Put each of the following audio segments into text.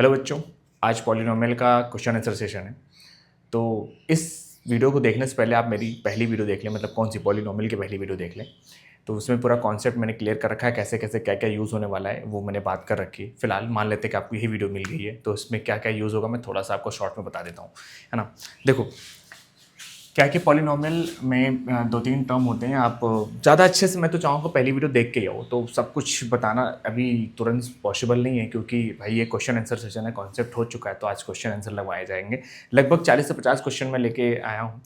Hello बच्चों, आज polynomial का क्वेश्चन आंसर सेशन है। तो इस वीडियो को देखने से पहले आप मेरी पहली वीडियो देख लें, मतलब कौन सी पॉलिनोमियल की पहली वीडियो देख लें। तो उसमें पूरा कॉन्सेप्ट मैंने क्लियर कर रखा है, कैसे कैसे क्या क्या यूज़ होने वाला है वो मैंने बात कर रखी है। फिलहाल मान लेते हैं कि आपको यही वीडियो मिल गई है, तो इसमें क्या क्या यूज़ होगा मैं थोड़ा सा आपको शॉर्ट में बता देता हूँ, है ना। देखो, क्या कि पॉलिनोमियल में दो तीन टर्म होते हैं। आप ज़्यादा अच्छे से, मैं तो चाहूँगा पहली वीडियो देख के ही आओ, तो सब कुछ बताना अभी तुरंत पॉसिबल नहीं है, क्योंकि भाई ये क्वेश्चन आंसर सेशन है, कॉन्सेप्ट हो चुका है, तो आज क्वेश्चन आंसर लगवाए जाएंगे। लगभग 40 से 50 क्वेश्चन मैं लेके आया हूँ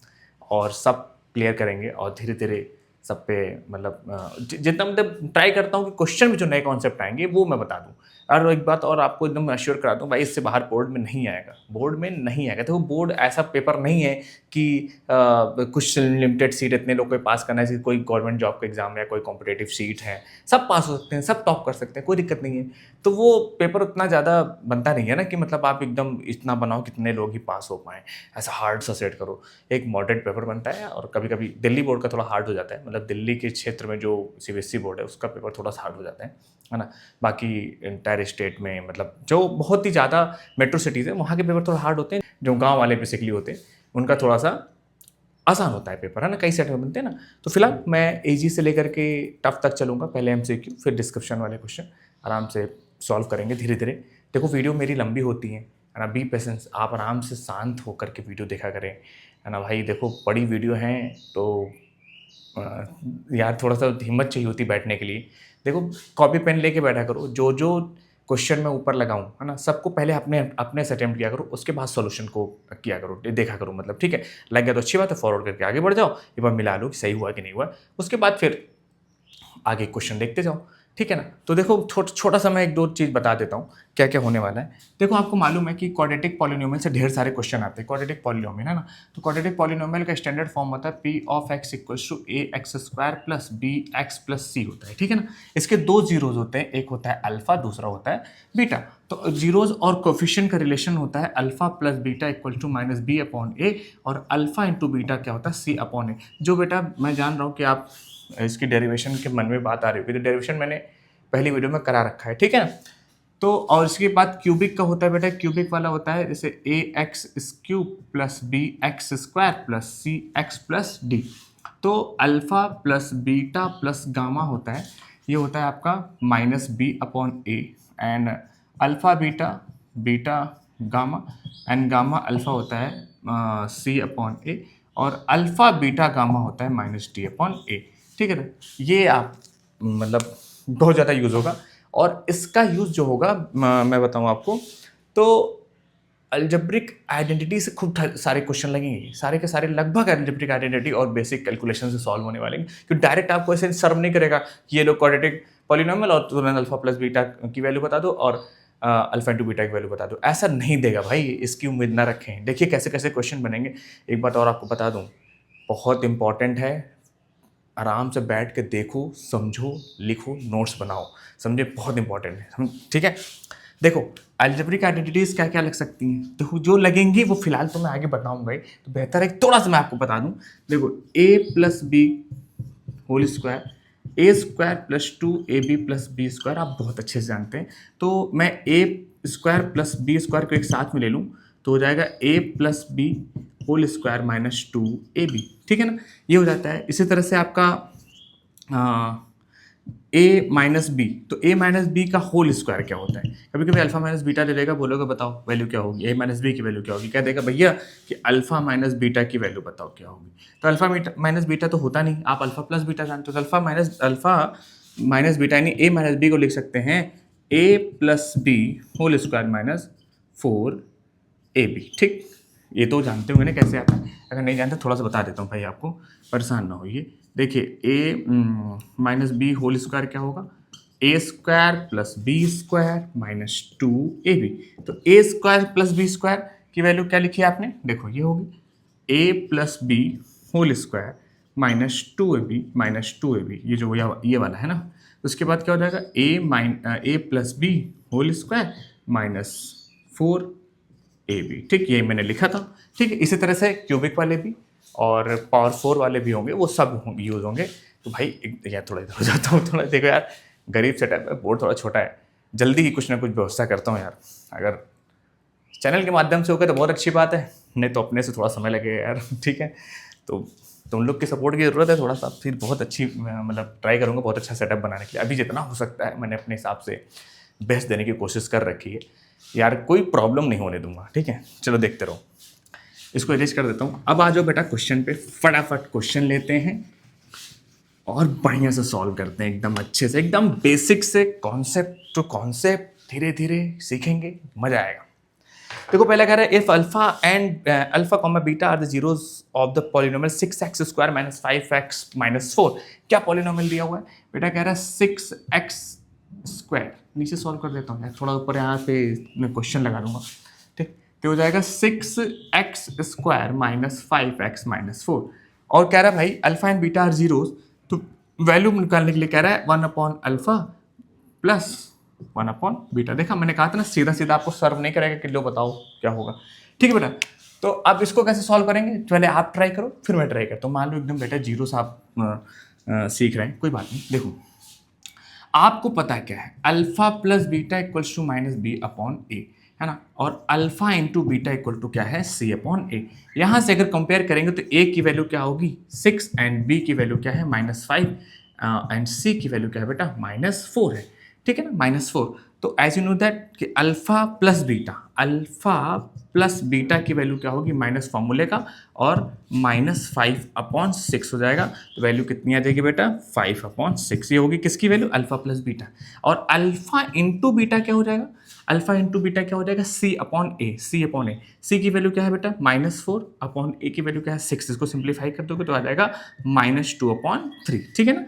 और सब क्लियर करेंगे, और धीरे धीरे सब पे मतलब जितना मतलब ट्राई करता हूँ कि क्वेश्चन में जो नए कॉन्सेप्ट आएंगे वो मैं बता दूँ। और एक बात और आपको एकदम अश्योर करा दूँ भाई, इससे बाहर बोर्ड में नहीं आएगा, बोर्ड में नहीं आएगा। देखो, बोर्ड ऐसा पेपर नहीं है कि कुछ लिमिटेड सीट इतने लोग को पास करना है, जैसे कोई गवर्नमेंट जॉब का एग्जाम या कोई कॉम्पिटेटिव सीट है, सब पास हो सकते हैं, सब टॉप कर सकते हैं, कोई दिक्कत नहीं है। तो वो पेपर उतना ज़्यादा बनता नहीं है ना कि मतलब आप एकदम इतना बनाओ कितने लोग ही पास हो पाएँ, ऐसा हार्ड सा सेट करो। एक मॉडरेट पेपर बनता है, और कभी कभी दिल्ली बोर्ड का थोड़ा हार्ड हो जाता है, मतलब दिल्ली के क्षेत्र में जो सीबीएसई बोर्ड है उसका पेपर थोड़ा सा हार्ड हो जाता है ना। बाकी इंटायर स्टेट में मतलब जो बहुत ही ज़्यादा मेट्रो सिटीज़ है वहाँ के पेपर थोड़ा हार्ड होते हैं, जो गाँव वाले बेसिकली होते हैं उनका थोड़ा सा आसान होता है पेपर, है ना। कई सेट में बनते हैं ना। तो फिलहाल मैं इजी से लेकर के टफ तक चलूँगा, पहले एमसीक्यू फिर डिस्क्रिप्शन वाले क्वेश्चन आराम से सॉल्व करेंगे धीरे धीरे। देखो, वीडियो मेरी लंबी होती है ना, बी पेशेंस, आप आराम से शांत होकर के वीडियो देखा करें, है ना भाई। देखो, बड़ी वीडियो हैं तो यार थोड़ा सा हिम्मत चाहिए होती बैठने के लिए। देखो, कॉपी पेन लेके बैठा करो, जो जो क्वेश्चन मैं ऊपर लगाऊं, है ना, सबको पहले अपने अपने से अटेम्प्ट किया करो, उसके बाद सॉल्यूशन को किया करो, देखा करो, मतलब ठीक है। लग गया तो अच्छी बात है, फॉरवर्ड करके आगे बढ़ जाओ, एक बार मिला लो कि सही हुआ कि नहीं हुआ, उसके बाद फिर आगे क्वेश्चन देखते जाओ, ठीक है ना। तो देखो, छोटा सा मैं एक दो चीज़ बता देता हूँ क्या क्या होने वाला है। देखो, आपको मालूम है कि क्वाड्रेटिक पॉलिनोमियल से ढेर सारे क्वेश्चन आते हैं, क्वाड्रेटिक पॉलिनोमियल, है ना। तो क्वाड्रेटिक पॉलिनोमियल का स्टैंडर्ड फॉर्म होता है P of x equals to A X square plus B X plus C होता है, ठीक है ना। इसके दो जीरोज होते हैं, एक होता है अल्फा, दूसरा होता है बीटा। तो जीरोज और कोफिशिएंट का रिलेशन होता है alpha plus beta equal to minus B upon A, और अल्फा इंटू बीटा क्या होता है, सी अपॉन ए। जो बेटा मैं जान रहा हूँ कि आप इसकी डेरिवेशन के मन में बात आ रही होगी, तो डेरिवेशन मैंने पहली वीडियो में करा रखा है, ठीक है ना। तो और इसके बाद क्यूबिक का होता है बेटा, क्यूबिक वाला होता है जैसे A X cube plus B X square plus C X plus D. तो alpha plus beta plus gamma होता है, ये होता है आपका minus B upon A, and alpha beta beta gamma, and gamma alpha होता है सी अपॉन ए, और अल्फा बीटा गामा होता है माइनस डी अपॉन ए, ठीक है ना। ये आप मतलब बहुत ज़्यादा यूज़ होगा, और इसका यूज़ जो होगा मैं बताऊँ आपको, तो अलजेब्रिक आइडेंटिटी से खूब सारे क्वेश्चन लगेंगे, सारे के सारे लगभग अलजेब्रिक आइडेंटिटी और बेसिक कैलकुलेशन से सॉल्व होने वाले हैं। क्योंकि डायरेक्ट आपको ऐसे सर्व नहीं करेगा कि ये लो क्वाड्रेटिक पॉलिनोमियल और तुरंत अल्फा प्लस बीटा की वैल्यू बता दो और अल्फा इंटू बीटा की वैल्यू बता दो, ऐसा नहीं देगा भाई, इसकी उम्मीद ना रखें। देखिए कैसे कैसे क्वेश्चन बनेंगे। एक बात और आपको बता दूँ, बहुत इंपॉर्टेंट है, आराम से बैठ के देखो, समझो, लिखो, नोट्स बनाओ, समझे, बहुत इंपॉर्टेंट है, ठीक है। देखो, अलजेब्रिक आइडेंटिटीज क्या क्या लग सकती हैं, तो जो लगेंगी वो फिलहाल तो मैं आगे बताऊंगा ही, तो बेहतर है थोड़ा सा मैं आपको बता दूं। देखो, A plus B whole square, A square plus two A B plus B square आप बहुत अच्छे से जानते हैं। तो मैं A square plus B square को एक साथ में ले लूँ तो हो जाएगा A plus B whole square minus two A B, ठीक है ना। ये हो जाता है। इसी तरह से आपका ए माइनस बी, तो ए माइनस बी का होल स्क्वायर क्या होता है। कभी कभी अल्फा माइनस बीटा दे देगा, बोलोगे बताओ वैल्यू क्या होगी, ए माइनस बी की वैल्यू क्या होगी, कह देगा भैया कि अल्फा माइनस बीटा की वैल्यू बताओ क्या होगी। तो अल्फा माइनस बीटा तो होता नहीं, आप अल्फा प्लस बीटा जानते हो, तो अल्फा माइनस बीटा यानी ए माइनस बी को लिख सकते हैं A plus B whole square minus four A B, ठीक। ये तो जानते होंगे ना कैसे आता है, अगर नहीं जानते थोड़ा सा बता देता हूँ भाई, आपको परेशान ना होइए। देखिए, A minus B whole square क्या होगा, A square plus B square minus two A B. तो A square plus B square की वैल्यू क्या लिखी है आपने, देखो ये होगी A plus B whole square minus two A B minus two A B, ये जो ये वाला है ना। उसके बाद क्या हो जाएगा A plus B whole square minus four A B, ठीक, ये मैंने लिखा था, ठीक है। इसी तरह से क्यूबिक वाले भी और पावर फोर वाले भी होंगे, वो सब यूज़ होंगे। तो भाई यार थोड़ा इधर हो जाता हूँ, थोड़ा देखो यार, गरीब सेटअप है, बोर्ड थोड़ा छोटा है, जल्दी ही कुछ ना कुछ व्यवस्था करता हूँ यार। अगर चैनल के माध्यम से हो गए तो बहुत अच्छी बात है, नहीं तो अपने से थोड़ा समय लगेगा यार। ठीक है, तो तुम लोग की सपोर्ट की ज़रूरत है थोड़ा सा, फिर बहुत अच्छी मतलब ट्राई करूँगा बहुत अच्छा सेटअप बनाने के लिए। अभी जितना हो सकता है मैंने अपने हिसाब से बेस्ट देने की कोशिश कर रखी है यार, कोई प्रॉब्लम नहीं होने दूंगा। ठीक है, चलो देखते रहो। इसको एरेज कर देता हूँ। अब आ जाओ बेटा क्वेश्चन पे, फटाफट क्वेश्चन लेते हैं और बढ़िया से सॉल्व करते हैं, एकदम अच्छे से, एकदम बेसिक से कॉन्सेप्ट टू कॉन्सेप्ट धीरे धीरे सीखेंगे, मजा आएगा। देखो पहला कह रहा है if alpha and alpha comma beta are the zeros of the polynomial 6x square minus 5x minus 4। क्या पॉलिनोमियल दिया हुआ है बेटा? कह रहा है 6x स्क्वायर, नीचे सॉल्व कर देता हूँ, थोड़ा ऊपर यहाँ पे मैं क्वेश्चन लगा लूंगा। ठीक, तो हो जाएगा 6x square minus 5x minus 4। और कह रहा है भाई alpha and beta are zeros, तो वैल्यू निकालने के लिए कह रहा है 1 upon alpha plus 1 upon beta. देखा मैंने कहा था ना, सीधा सीधा आपको सर्व नहीं करेगा कि लो बताओ क्या होगा। ठीक है बेटा, तो अब इसको कैसे सॉल्व करेंगे, पहले आप ट्राई करो फिर मैं ट्राई करता हूँ। मान लो एकदम बेटा जीरो से आप सीख रहे हैं, कोई बात नहीं। देखो आपको पता है क्या है, alpha plus beta equals to minus B upon ए, है ना, और alpha into beta equal to क्या है, सी अपॉन ए। यहां से अगर कंपेयर करेंगे तो ए की वैल्यू क्या होगी 6 एंड बी की वैल्यू क्या है -5 एंड सी की वैल्यू क्या है बेटा -4 है। ठीक है ना, -4। तो एज यू नो दैट कि अल्फा प्लस बीटा की वैल्यू क्या होगी, माइनस फॉर्मूले का, और -5/6 हो जाएगा। तो वैल्यू कितनी आ जाएगी बेटा 5/6। ये होगी किसकी वैल्यू, अल्फा प्लस बीटा। और अल्फा इंटू बीटा क्या हो जाएगा, अल्फा इंटू बीटा क्या हो जाएगा सी अपॉन ए। सी की वैल्यू क्या है बेटा -4/ए की वैल्यू क्या है 6। इसको सिंप्लीफाई कर दोगे तो आ जाएगा -2/3। ठीक है ना,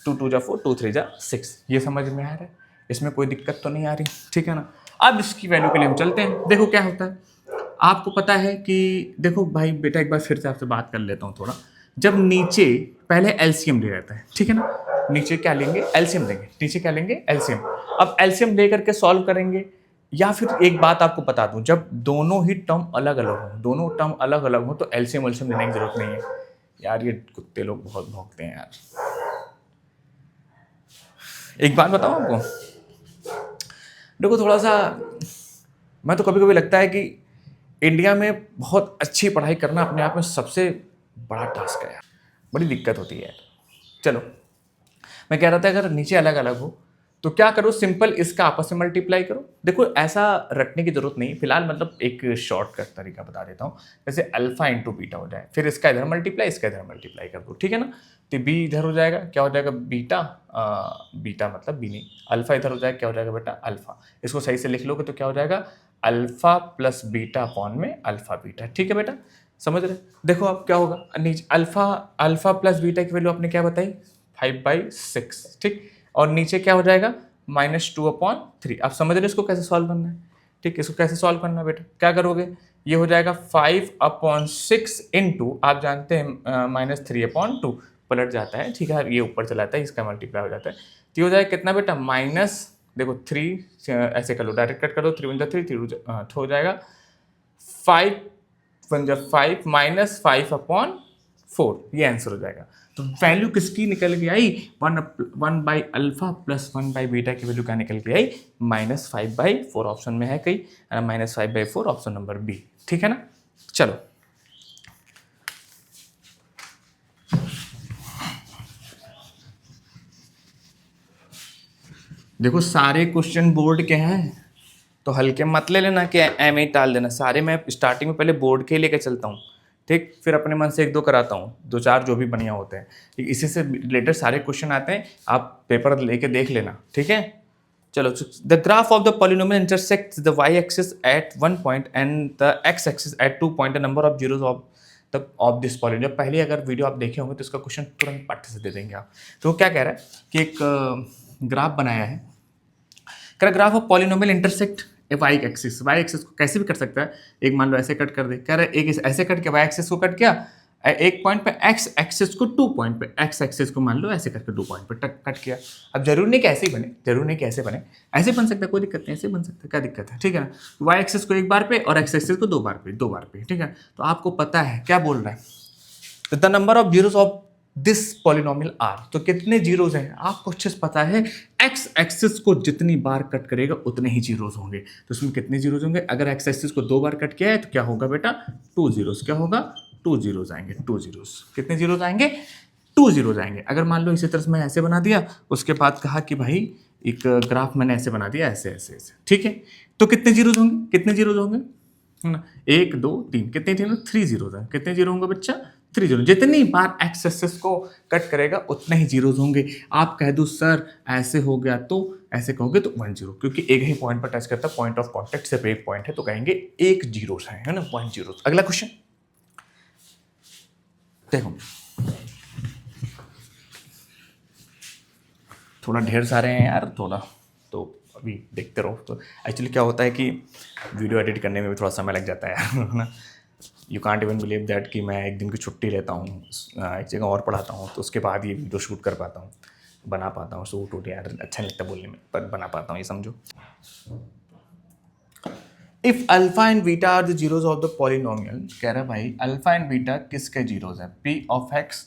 2 2 जा 4, 2 3 जा 6। ये समझ में आ रहा है, इसमें कोई दिक्कत तो नहीं आ रही। ठीक है ना, अब इसकी वैल्यू के लिए हम चलते हैं। देखो क्या होता है, आपको पता है कि देखो भाई बेटा एक बार फिर से आपसे बात कर लेता हूँ थोड़ा। जब नीचे पहले एलसीएम ले रहता है, ठीक है ना, नीचे क्या लेंगे, एलसीएम लेंगे, नीचे क्या लेंगे, एलसीएम। अब एलसीएम लेकर के सॉल्व करेंगे, या फिर एक बात आपको बता दूं, जब दोनों ही टर्म अलग अलग हो, दोनों टर्म अलग अलग हो तो एलसीएम लेने की जरूरत नहीं है यार। ये कुत्ते लोग बहुत भौंकते हैं यार। एक बात बताऊं आपको, देखो थोड़ा सा मैं तो कभी कभी लगता है कि इंडिया में बहुत अच्छी पढ़ाई करना अपने आप में सबसे बड़ा टास्क है यार, बड़ी दिक्कत होती है यार। चलो मैं कह रहा था अगर नीचे अलग अलग हो तो क्या करो, सिंपल इसका आपस में मल्टीप्लाई करो। देखो ऐसा रटने की जरूरत नहीं, फिलहाल मतलब एक शॉर्टकट तरीका बता देता हूँ। जैसे अल्फा इंटू बीटा हो जाए, फिर इसका इधर मल्टीप्लाई, इसका इधर मल्टीप्लाई कर दो। ठीक है ना, तो बी इधर हो जाएगा, क्या हो जाएगा बीटा, बीटा मतलब बी नहीं, अल्फा इधर हो जाएगा, क्या हो जाएगा बेटा अल्फा। इसको सही से लिख लोगे तो क्या हो जाएगा अल्फा प्लस बीटा अपॉन में अल्फा बीटा। ठीक है बेटा, समझ रहे। देखो अब क्या होगा, नीचे अल्फा प्लस बीटा की वैल्यू आपने क्या बताई 5/6। ठीक, और नीचे क्या हो जाएगा -2/3। आप समझ रहे इसको कैसे सॉल्व करना है। ठीक, इसको कैसे सॉल्व करना है बेटा, क्या करोगे, ये हो जाएगा 5/6 इंटू, आप जानते हैं -3/2 पलट जाता है। ठीक है, ये ऊपर चला जाता है, इसका मल्टीप्लाई हो जाता है। तो ये हो जाएगा कितना बेटा माइनस, देखो 3 ऐसे कर लो, डायरेक्ट कट कर दो, 3 × 3 हो जाएगा 5 1 × 5 -5/4। ये आंसर हो जाएगा। तो वैल्यू किसकी निकल के आई, 1/अल्फा प्लस 1/बीटा की वैल्यू क्या निकल के आई -5/4। ऑप्शन में है कहीं -5/4, ऑप्शन नंबर बी। ठीक है ना, चलो देखो सारे क्वेश्चन बोर्ड के हैं तो हल्के मत ले लेना कि एम ही टाल देना। सारे मैं स्टार्टिंग में पहले बोर्ड के ही लेके चलता हूँ, ठीक, फिर अपने मन से 1 2 कराता हूँ, 2 4 जो भी बढ़िया होते हैं। ठीक, इसी से रिलेटेड सारे क्वेश्चन आते हैं, आप पेपर लेके देख लेना। ठीक है, चलो the graph of the polynomial intersects the y axis at 1 point and the x axis at 2 point, the number of zeros of this polynomial. जब पहले अगर वीडियो आप देखे होंगे तो इसका क्वेश्चन तुरंत पट से दे देंगे आप। तो वो क्या कह रहा है कि एक ग्राफ बनाया है, कह रहा graph of polynomial intersect y axis को कैसे भी कर सकता है। एक मान लो ऐसे कट कर दे, कह रहा है एक ऐसे कट के वाई एक्सिस को कट किया, एक पॉइंट पे एक्स एक्सिस को 2 पॉइंट पे एक्स एक्सिस को मान लो ऐसे करके 2 पॉइंट पे कट किया। अब जरूरी नहीं कि ऐसे ही बने, जरूरी नहीं कि ऐसे बने, ऐसे बन सकता है, कोई दिक्कत नहीं, ऐसे बन सकता है, क्या दिक्कत है। ठीक है ना, वाई एक्सिस को 1 बार पे और एक्स एक्सिस को 2 बार पे। ठीक है, तो आपको पता है क्या बोल रहा है, the number of zeros of this polynomial are. तो कितने जीरोज हैं आपको अच्छे से पता है, एक्स एक्सिस को जितनी बार कट करेगा उतने ही जीरोज होंगे। तो इसमें कितने जीरोज होंगे, अगर एक्स एक्सिस को 2 बार कट किया है तो क्या होगा बेटा, 2 जीरोज। क्या होगा, 2 जीरोज आएंगे, 2 जीरोज। कितने जीरोज आएंगे, 2 जीरोज आएंगे। अगर मान लो इसी तरह से मैं ऐसे बना दिया, उसके बाद कहा कि भाई एक ग्राफ मैंने ऐसे बना दिया, ऐसे ऐसे ऐसे, ठीक है, तो कितने जीरोज होंगे, कितने जीरोज होंगे, है ना, 1 2 3, कितने थे, 3 जीरोज हैं। कितने जीरो होंगे बच्चा, 3 जीरो। जितनी बार एक्स एक्सिस को कट करेगा उतने ही जीरोज होंगे। आप कह दो सर ऐसे हो गया, तो ऐसे कहोगे तो 1 जीरो, क्योंकि एक ही पॉइंट पर टच करता है, पॉइंट ऑफ कॉन्टेक्ट सिर्फ एक पॉइंट है, तो कहेंगे एक जीरोज है ना, 1 जीरोज। अगला क्वेश्चन देखो, थोड़ा ढेर सारे हैं यार, थोड़ा तो अभी देखते रहो। तो एक्चुअली क्या होता है कि वीडियो एडिट करने में भी थोड़ा समय लग जाता है ना। You can't even believe that कि मैं एक दिन की छुट्टी लेता हूँ, एक जगह और पढ़ाता हूँ, तो उसके बाद ये वीडियो शूट कर पाता हूँ, बना पाता हूँ। शूट उठ यार अच्छा नहीं लगता बोलने में, पर बना पाता हूँ, ये समझो। If alpha and beta are the zeros of the polynomial, कह रहा है भाई अल्फा एंड बीटा किसके जीरोज है, P of x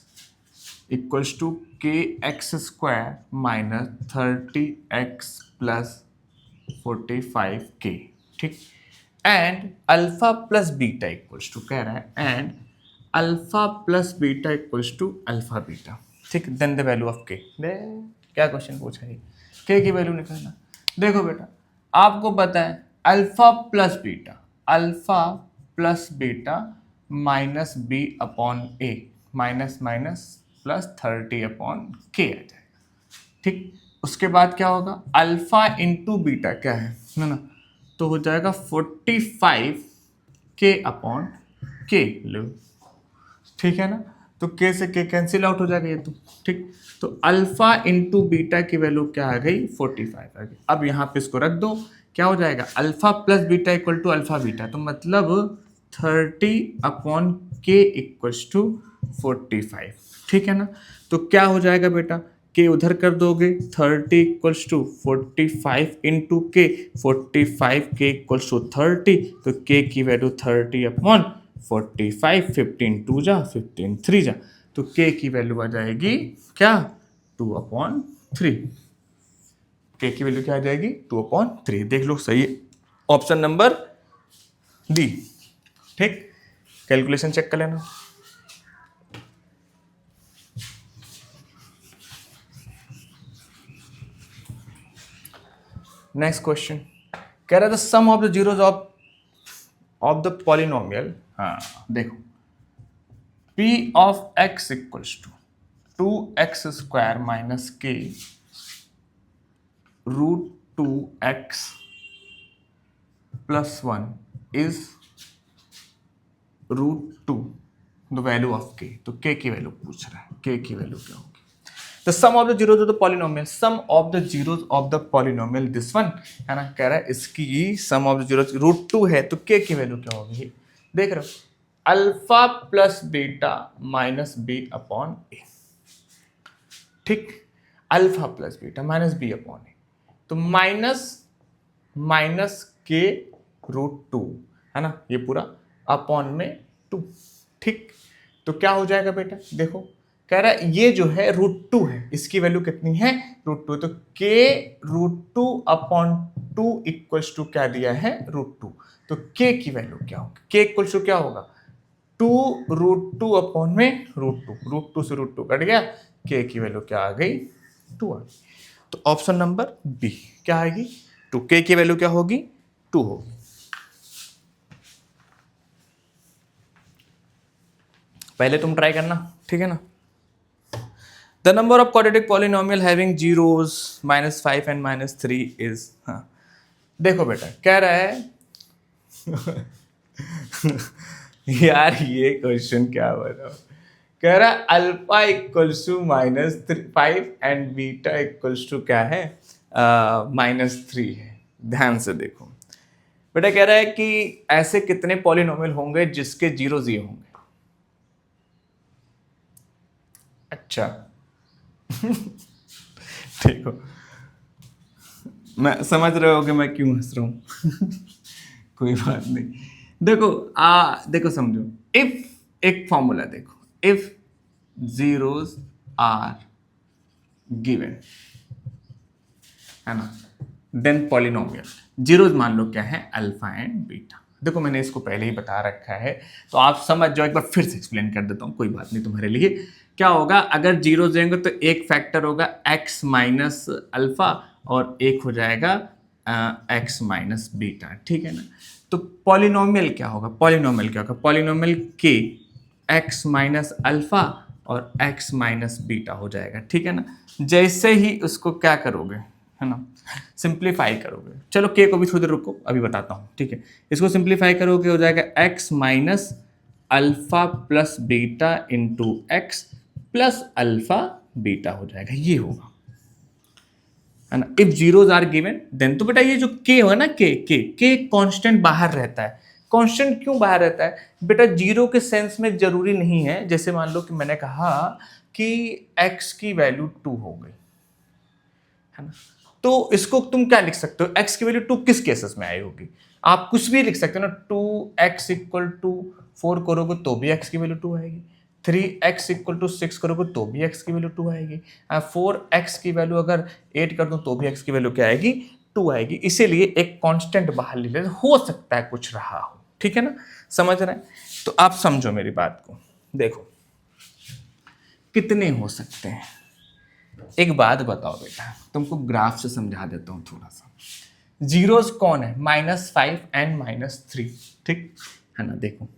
equals to K X square minus 30x plus 45k, ठीक। And alpha plus beta equals to, कह रहा है and alpha plus beta equals to alpha beta, ठीक। Then the value of K. क्या question पूछा है, के की वैल्यू निकालना। देखो बेटा आपको पता है alpha plus beta minus B upon ए, minus minus plus 30 upon K आ जाएगा, ठीक। उसके बाद क्या होगा, अल्फा इंटू बीटा क्या है ना, तो हो जाएगा 45 के अपॉन के, लो, ठीक है ना। तो के से के कैंसिल आउट हो जाएगा ये तो, ठीक। तो अल्फा इंटू बीटा की वैल्यू क्या आ गई, 45 आ गई। अब यहाँ पे इसको रख दो, क्या हो जाएगा, alpha plus beta equal to alpha beta, तो मतलब 30 अपॉन के इक्वल्स टू 45, ठीक है ना। तो क्या हो जाएगा बेटा, के उधर कर दोगे, 30 इक्वल्स टू 45 इंटू के, 45 के इक्वल्स टू 30, तो के की वैल्यू 30 अपॉन 45, 15 2 जा 15 3 जा, तो के की वैल्यू आ जाएगी क्या, 2 अपॉन 3। के की वैल्यू क्या आ जाएगी, 2 अपॉन 3। देख लो सही है, ऑप्शन नंबर डी, ठीक। कैलकुलेशन चेक कर लेना। नेक्स्ट क्वेश्चन कह रहा था sum of the zeros of the polynomial, हाँ देखो, p of x equals to 2x square minus K root 2x plus 1 is root 2 the value of k। तो k की वैल्यू पूछ रहा है, k की वैल्यू क्या होगी। The sum of the zeros of the polynomial, sum of the zeros of the polynomial, this one है ना, कह रहा है इसकी sum of the zeros root 2 है, तो k की वैल्यू क्या होगी, देख रहे हो, alpha plus beta minus B upon A, ठीक। Alpha plus beta minus B upon ए, तो माइनस के रूट 2 है ना, ये पूरा अपॉन में 2, ठीक। तो क्या हो जाएगा बेटा, देखो कह रहा है ये जो है रूट 2 है, इसकी वैल्यू कितनी है, रूट 2, तो के रूट 2 अपॉन 2 इक्वल्स टू क्या दिया है, रूट 2, तो के की वैल्यू क्या होगी, के इक्वल्स टू क्या होगा, 2 रूट 2 अपॉन में रूट 2 से रूट 2 कट गया, के की वैल्यू क्या आ गई, 2 आ गई। तो ऑप्शन नंबर बी क्या आएगी, 2, के की वैल्यू क्या होगी, 2 होगी। पहले तुम ट्राई करना, ठीक है ना। The number of quadratic polynomial having zeros -5 and -3 is, हाँ देखो बेटा कह रहा है यार ये क्वेश्चन क्या बताओ, कह रहा है alpha equals to -5 and beta equals to क्या है, -3 है। ध्यान से देखो बेटा, कह रहा है कि ऐसे कितने पॉलिनोमियल होंगे जिसके जीरोज ये होंगे। अच्छा देखो मैं समझ रहे हो कि मैं क्यों हंस रहा हूं कोई बात नहीं। देखो देखो समझो, इफ एक फॉर्मूला देखो, इफ जीरोज आर गिवन, है ना, देन पॉलिनोमियल। जीरोज मान लो क्या है, अल्फा एंड बीटा। देखो मैंने इसको पहले ही बता रखा है, तो आप समझ जाओ, एक बार फिर से एक्सप्लेन कर देता हूँ, कोई बात नहीं तुम्हारे लिए। क्या होगा, अगर जीरो देंगे तो एक फैक्टर होगा x माइनस अल्फा और एक हो जाएगा x माइनस बीटा, ठीक है ना। तो पॉलिनोमियल क्या होगा, पॉलिनोमियल क्या होगा, polynomial k x minus alpha और x माइनस बीटा हो जाएगा, ठीक है ना। जैसे ही उसको क्या करोगे, है ना, सिंप्लीफाई करोगे, चलो k को भी थोड़ी देर रुको, अभी बताता हूँ, ठीक है। इसको सिंप्लीफाई करोगे हो जाएगा x minus alpha plus beta into x plus alpha beta हो जाएगा, ये होगा, है ना। If zeros are given then, तो बेटा ये जो k है ना, k कांस्टेंट बाहर रहता है। कांस्टेंट क्यों बाहर रहता है बेटा, जीरो के सेंस में जरूरी नहीं है। जैसे मान लो कि मैंने कहा कि x की वैल्यू 2 हो गई, है ना, तो इसको तुम क्या लिख सकते हो, x की वैल्यू 2 किस केसेस में आई होगी, आप कुछ भी लिख सकते हो ना। 2x इक्वल टू 4 करोगे तो भी x की वैल्यू 2 आएगी, 3x इक्वल टू 6 करोगे तो भी x की वैल्यू 2 आएगी, 4x की वैल्यू अगर 8 कर दो तो भी x की वैल्यू क्या आएगी, 2 आएगी। इसीलिए एक कांस्टेंट बाहर ले लेते, हो सकता है कुछ रहा हो, ठीक है ना, समझ रहे हैं। तो आप समझो मेरी बात को, देखो कितने हो सकते हैं। एक बात बताओ बेटा, तुमको ग्राफ से समझा देता हूं थोड़ा सा। जीरोस कौन है, -5 एंड -3, ठीक है ना। देखो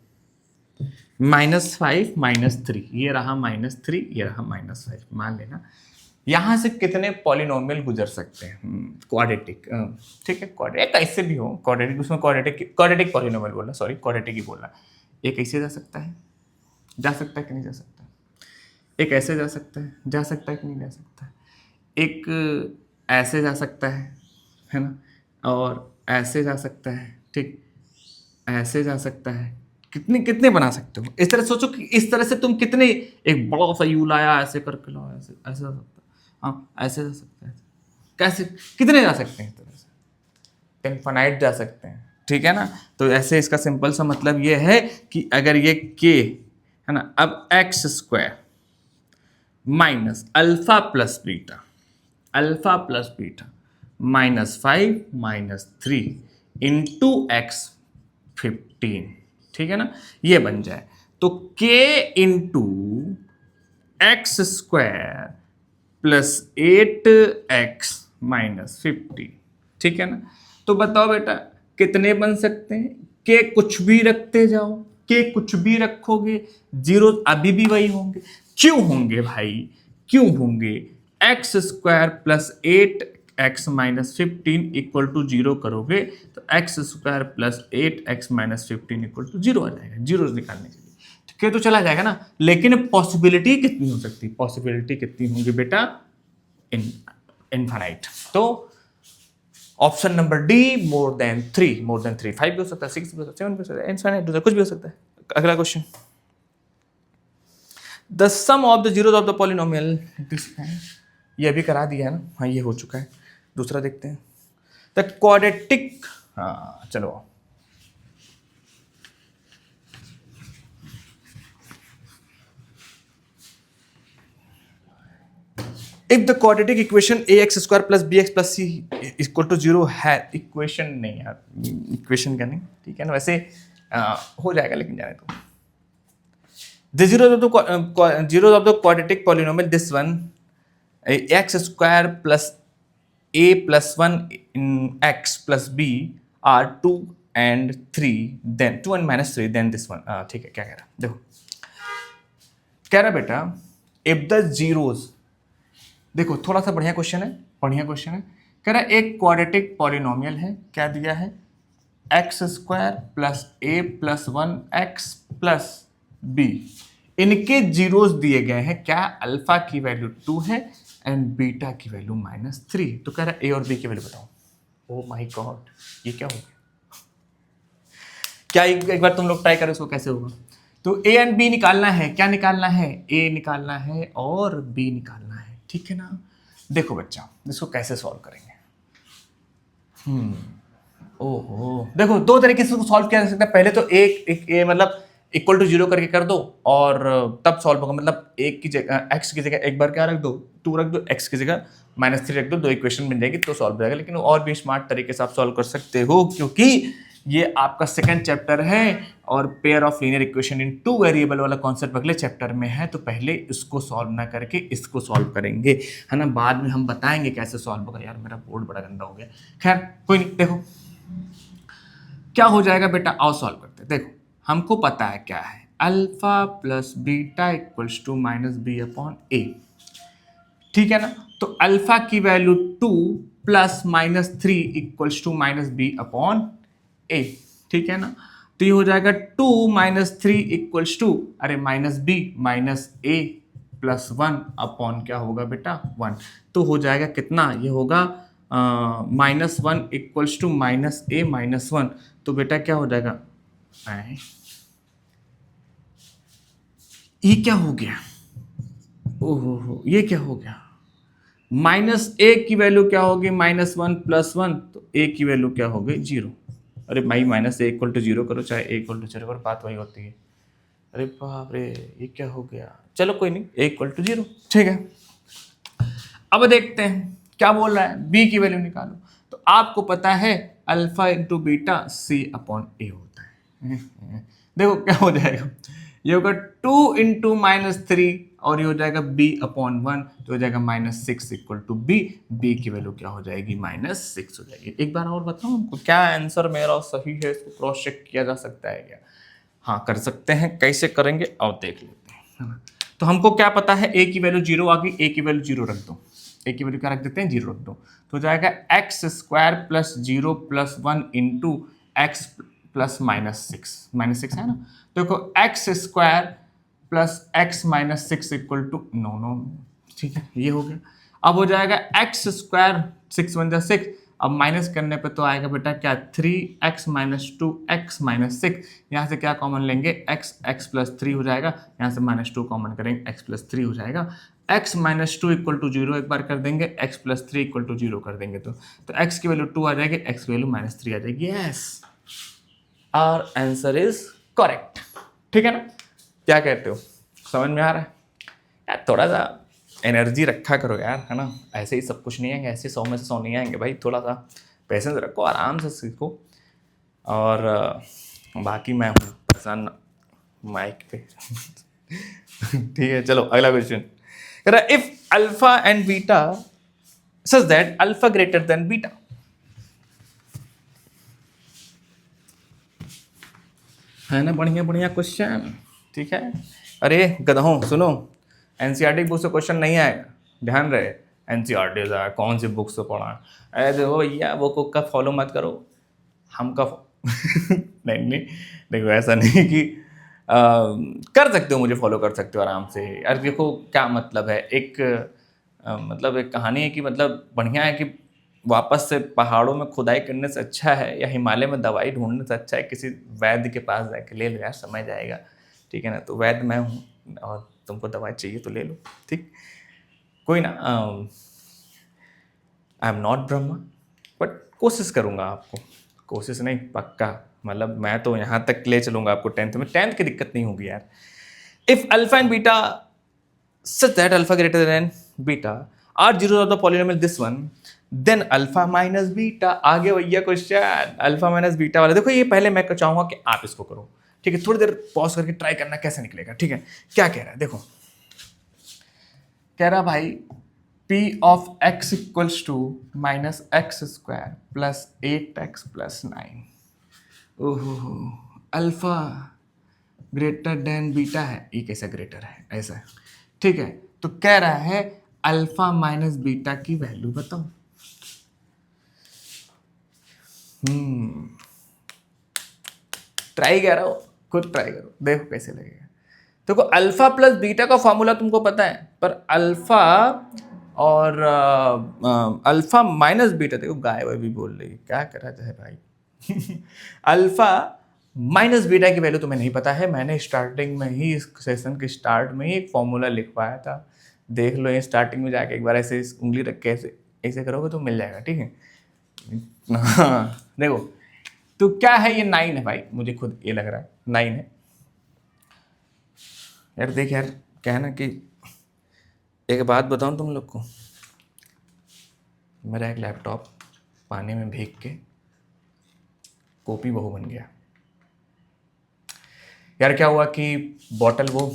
-5 -3, ये रहा -3, ये रहा -5, मान लेना यहां से कितने पॉलिनोमियल गुजर सकते हैं, क्वाड्रेटिक, ठीक है, क्वाड्रेटिक कैसे भी हो, क्वाड्रेटिक, उसमें क्वाड्रेटिक पॉलिनोमियल बोलना, सॉरी क्वाड्रेटिक ही बोलना। ये कैसे जा सकता है, जा सकता है कि नहीं जा सकता, एक ऐसे जा सकता है, जा सकता है कि नहीं जा सकता है, एक ऐसे जा सकता है ना, और ऐसे जा सकता है, ठीक, ऐसे जा सकता है। कितने कितने बना सकते हो, इस तरह सोचो कि इस तरह से तुम कितने, एक बड़ा सा यू लाया, ऐसे करके लाया, ऐसे ऐसे जा सकता है, हाँ ऐसे जा सकता है, कैसे, कितने जा सकते हैं, इस तरह से इनफाइनाइट जा सकते हैं, ठीक है ना। तो ऐसे इसका सिंपल सा मतलब ये है कि अगर ये k है ना, अब x square minus alpha plus beta, alpha plus beta -5 -3 into x 15, ठीक है ना, ये बन जाए। तो k into x square plus 8x minus 50, ठीक है ना। तो बताओ बेटा कितने बन सकते हैं, के कुछ भी रखते जाओ, के कुछ भी रखोगे जीरो अभी भी वही होंगे। क्यों होंगे भाई, क्यों होंगे, x square plus 8x minus 15 equal to 0 करोगे तो x square plus 8x minus 15 equal to 0 आ जाएगा, जीरो निकालने के लिए, ठीक है, तो चला जाएगा ना। लेकिन पॉसिबिलिटी कितनी हो सकती है, पॉसिबिलिटी कितनी होगी बेटा, इनफाइनाइट। तो option number D, more than 3, more than 3, 5 भी हो सकता है, 6 भी हो सकता है, 7 भी हो सकता है, इनफाइनाइट कुछ भी हो सकता है। अगला question, the sum of the zeros of the polynomial, ये अभी करा दिया है ना, हाँ ये हो चुका है। दूसरा देखते हैं, द क्वाड्रेटिक, हाँ चलो if the quadratic equation ax square plus bx plus c equal to 0 है, इक्वेशन नहीं यार, इक्वेशन का नहीं, ठीक है ना, वैसे हो जाएगा लेकिन जाने दो। The zeros of the quadratic polynomial, this one x square plus a plus 1 in x plus b are 2 and 3, then 2 and minus 3, then this one, ठीक है, क्या कह रहा, देखो कह रहा बेटा if the zeros, देखो थोड़ा सा बढ़िया क्वेश्चन है, बढ़िया क्वेश्चन है, कह रहा एक क्वाड्रेटिक पॉलिनोमियल है, क्या दिया है, एक्स स्क्वायर प्लस ए प्लस 1x प्लस बी, इनके जीरोस दिए गए हैं, क्या, अल्फा की वैल्यू 2 है एंड बीटा की वैल्यू -3। तो कह रहा है ए और बी की वैल्यू बताओ। ओ माय गॉड, ये क्या हो गया, क्या एक बार तुम लोग ट्राई करो इसको कैसे होगा। तो ए एंड बी निकालना है, क्या निकालना है, ए निकालना है और बी निकालना है, ठीक है ना। देखो बच्चा इसको कैसे सॉल्व करेंगे, ओहो देखो दो तरीके से सॉल्व किया जा सकता है। पहले तो एक मतलब इक्वल टू 0 करके कर दो और तब सॉल्व होगा। मतलब एक की जगह x की जगह एक बार क्या रख दो, 2 रख दो, x की जगह -3 रख दो, 2 इक्वेशन बन जाएगी तो सॉल्व हो जाएगा। लेकिन और भी स्मार्ट तरीके से आप सॉल्व कर सकते हो, क्योंकि ये आपका सेकंड चैप्टर है और pair of linear equation in 2 variable वाला कॉन्सेप्ट अगले चैप्टर में है, तो पहले इसको सॉल्व ना करके इसको सॉल्व करेंगे, है ना। बाद में हम बताएंगे कैसे सॉल्व होगा। यार मेरा बोर्ड बड़ा गंदा हो गया, खैर कोई नहीं। देखो क्या हो जाएगा बेटा, आओ सॉल्व करते हैं। देखो हमको पता है क्या है, alpha plus beta equals to minus B upon A, ठीक है ना। तो अल्फा की वैल्यू 2 plus -3 equals to minus B upon A, ठीक है ना। तो ये हो जाएगा 2 - 3 इक्वल्स टू, अरे माइनस बी माइनस ए प्लस 1 अपॉन क्या होगा बेटा 1। तो हो जाएगा कितना, ये होगा -1 equals to minus a minus 1। तो बेटा क्या हो जाएगा, ये क्या हो गया, ओहो ये क्या हो गया, माइनस ए की वैल्यू क्या होगी -1 प्लस 1, तो ए की वैल्यू क्या हो गई 0। अरे भाई माइनस ए इक्वल टू 0 करो चाहे ए इक्वल टू 0 करो, बात वही होती है। अरे बाप रे ये क्या हो गया, चलो कोई नहीं, ए इक्वल टू 0, ठीक है। अब देखते हैं क्या बोल रहा है, बी की वैल्यू निकालो। तो आपको पता है अल्फा इंटू बीटा सी अपॉन ए होता है। देखो क्या हो जाएगा, ये होगा 2 इंटू -3 और ये हो जाएगा b अपॉन 1, तो हो जाएगा -6 इक्वल टू b। b की वैल्यू क्या हो जाएगी -6 हो जाएगी। एक बार और बताओ हमको क्या आंसर मेरा सही है, इसको क्रॉस चेक किया जा सकता है क्या? हाँ कर सकते हैं, कैसे करेंगे और देख लेते हैं, है ना। तो हमको क्या पता है, a की वैल्यू 0 आ गई, a की वैल्यू 0 रख दो, a की वैल्यू क्या रख देते हैं 0 रख दो। तो हो जाएगा x² plus 0 plus 1 into x plus -6 है ना। देखो x² plus x -6 equal to no, ठीक है ये हो गया। अब हो जाएगा x², 6 1 जा 6, अब माइनस करने पे तो आएगा बेटा क्या 3x - 2 x - 6, यहाँ से क्या कॉमन लेंगे x प्लस 3 हो जाएगा, यहाँ से -2 कॉमन करेंगे x प्लस 3 हो जाएगा। x - 2 इक्वल टू 0 एक बार कर देंगे, x प्लस 3 इक्वल टू 0 कर देंगे तो x की वैल्यू 2 आ जाएगी, x की वैल्यू -3 आ जाएगी। Yes our answer is correct, ठीक है ना। क्या कहते हो, समझ में आ रहा है? यार थोड़ा सा एनर्जी रखा करो यार, है ना। ऐसे ही सब कुछ नहीं आएंगे, ऐसे 100 में से 100 नहीं आएंगे भाई, थोड़ा सा पेशेंस रखो, आराम से सीखो। और बाकी मैं हूँ परेशान माइक पे। ठीक है चलो अगला क्वेश्चन कह रहा है, if alpha and beta such that alpha greater than beta. है ना, बढ़िया बढ़िया क्वेश्चन, ठीक है। अरे गधों सुनो, एनसीईआरटी बुक से क्वेश्चन नहीं आएगा, ध्यान रहे। एनसीईआरटी से कौन सी बुक से पढ़ा, अरे देखो भैया वो बुक का फॉलो मत करो, हम का नहीं देखो ऐसा नहीं कि कर सकते हो, मुझे फॉलो कर सकते हो आराम से। यार देखो क्या मतलब है, एक मतलब एक कहानी है कि मतलब बढ़िया है कि वापस से पहाड़ों में खुदाई करने से अच्छा है, या हिमालय में दवाई ढूंढने से अच्छा है किसी वैद्य के पास जाके ले लो यार, समझ जाएगा, ठीक है ना। तो वैद्य मैं हूँ और तुमको दवाई चाहिए तो ले लो, ठीक, कोई ना। I am not Brahma, but कोशिश करूँगा आपको, कोशिश नहीं पक्का, मतलब मैं तो यहाँ तक ले चलूँगा आपको 10th में, 10th की दिक्कत नहीं होगी यार। If alpha and beta such that alpha greater than beta are zeros of the polynomial this one, then alpha minus beta। आगे भैया क्वेश्चन अल्फा माइनस बीटा वाला, देखो ये पहले मैं चाहूंगा कि आप इसको करो, ठीक है। थोड़ी देर पॉज करके ट्राई करना कैसे निकलेगा, ठीक है। क्या कह रहा है देखो, कह रहा भाई p of x equals to -x² plus 8x plus 9। ओहो अल्फा ग्रेटर देन बीटा है, ये कैसा ग्रेटर है, ऐसा है, ठीक है। तो कह रहा है अल्फा माइनस बीटा की वैल्यू बताओ। ट्राई कर रहा हो, खुद ट्राई करो, देखो कैसे लगेगा। देखो अल्फा प्लस बीटा का फॉर्मूला तुमको पता है, पर अल्फा और अल्फा माइनस बीटा, देखो गाय वाय भी बोल रही है, क्या करा जाए भाई। अल्फा माइनस बीटा की वैल्यू तुम्हें नहीं पता है, मैंने स्टार्टिंग में ही इस सेशन के स्टार्ट में ही एक फॉर्मूला लिखवाया था, देख लो ये स्टार्टिंग में जाके एक बार ऐसे उंगली रख के ऐसे करोगे तो मिल जाएगा, ठीक है। हाँ देखो तो क्या है, ये 9 है भाई, मुझे खुद ये लग रहा है 9 है, यार देख यार, क्या है ना कि एक बात बताऊं तुम लोग को, मेरा एक लैपटॉप पानी में भीग के कॉपी बहू बन गया। यार क्या हुआ कि बॉटल वो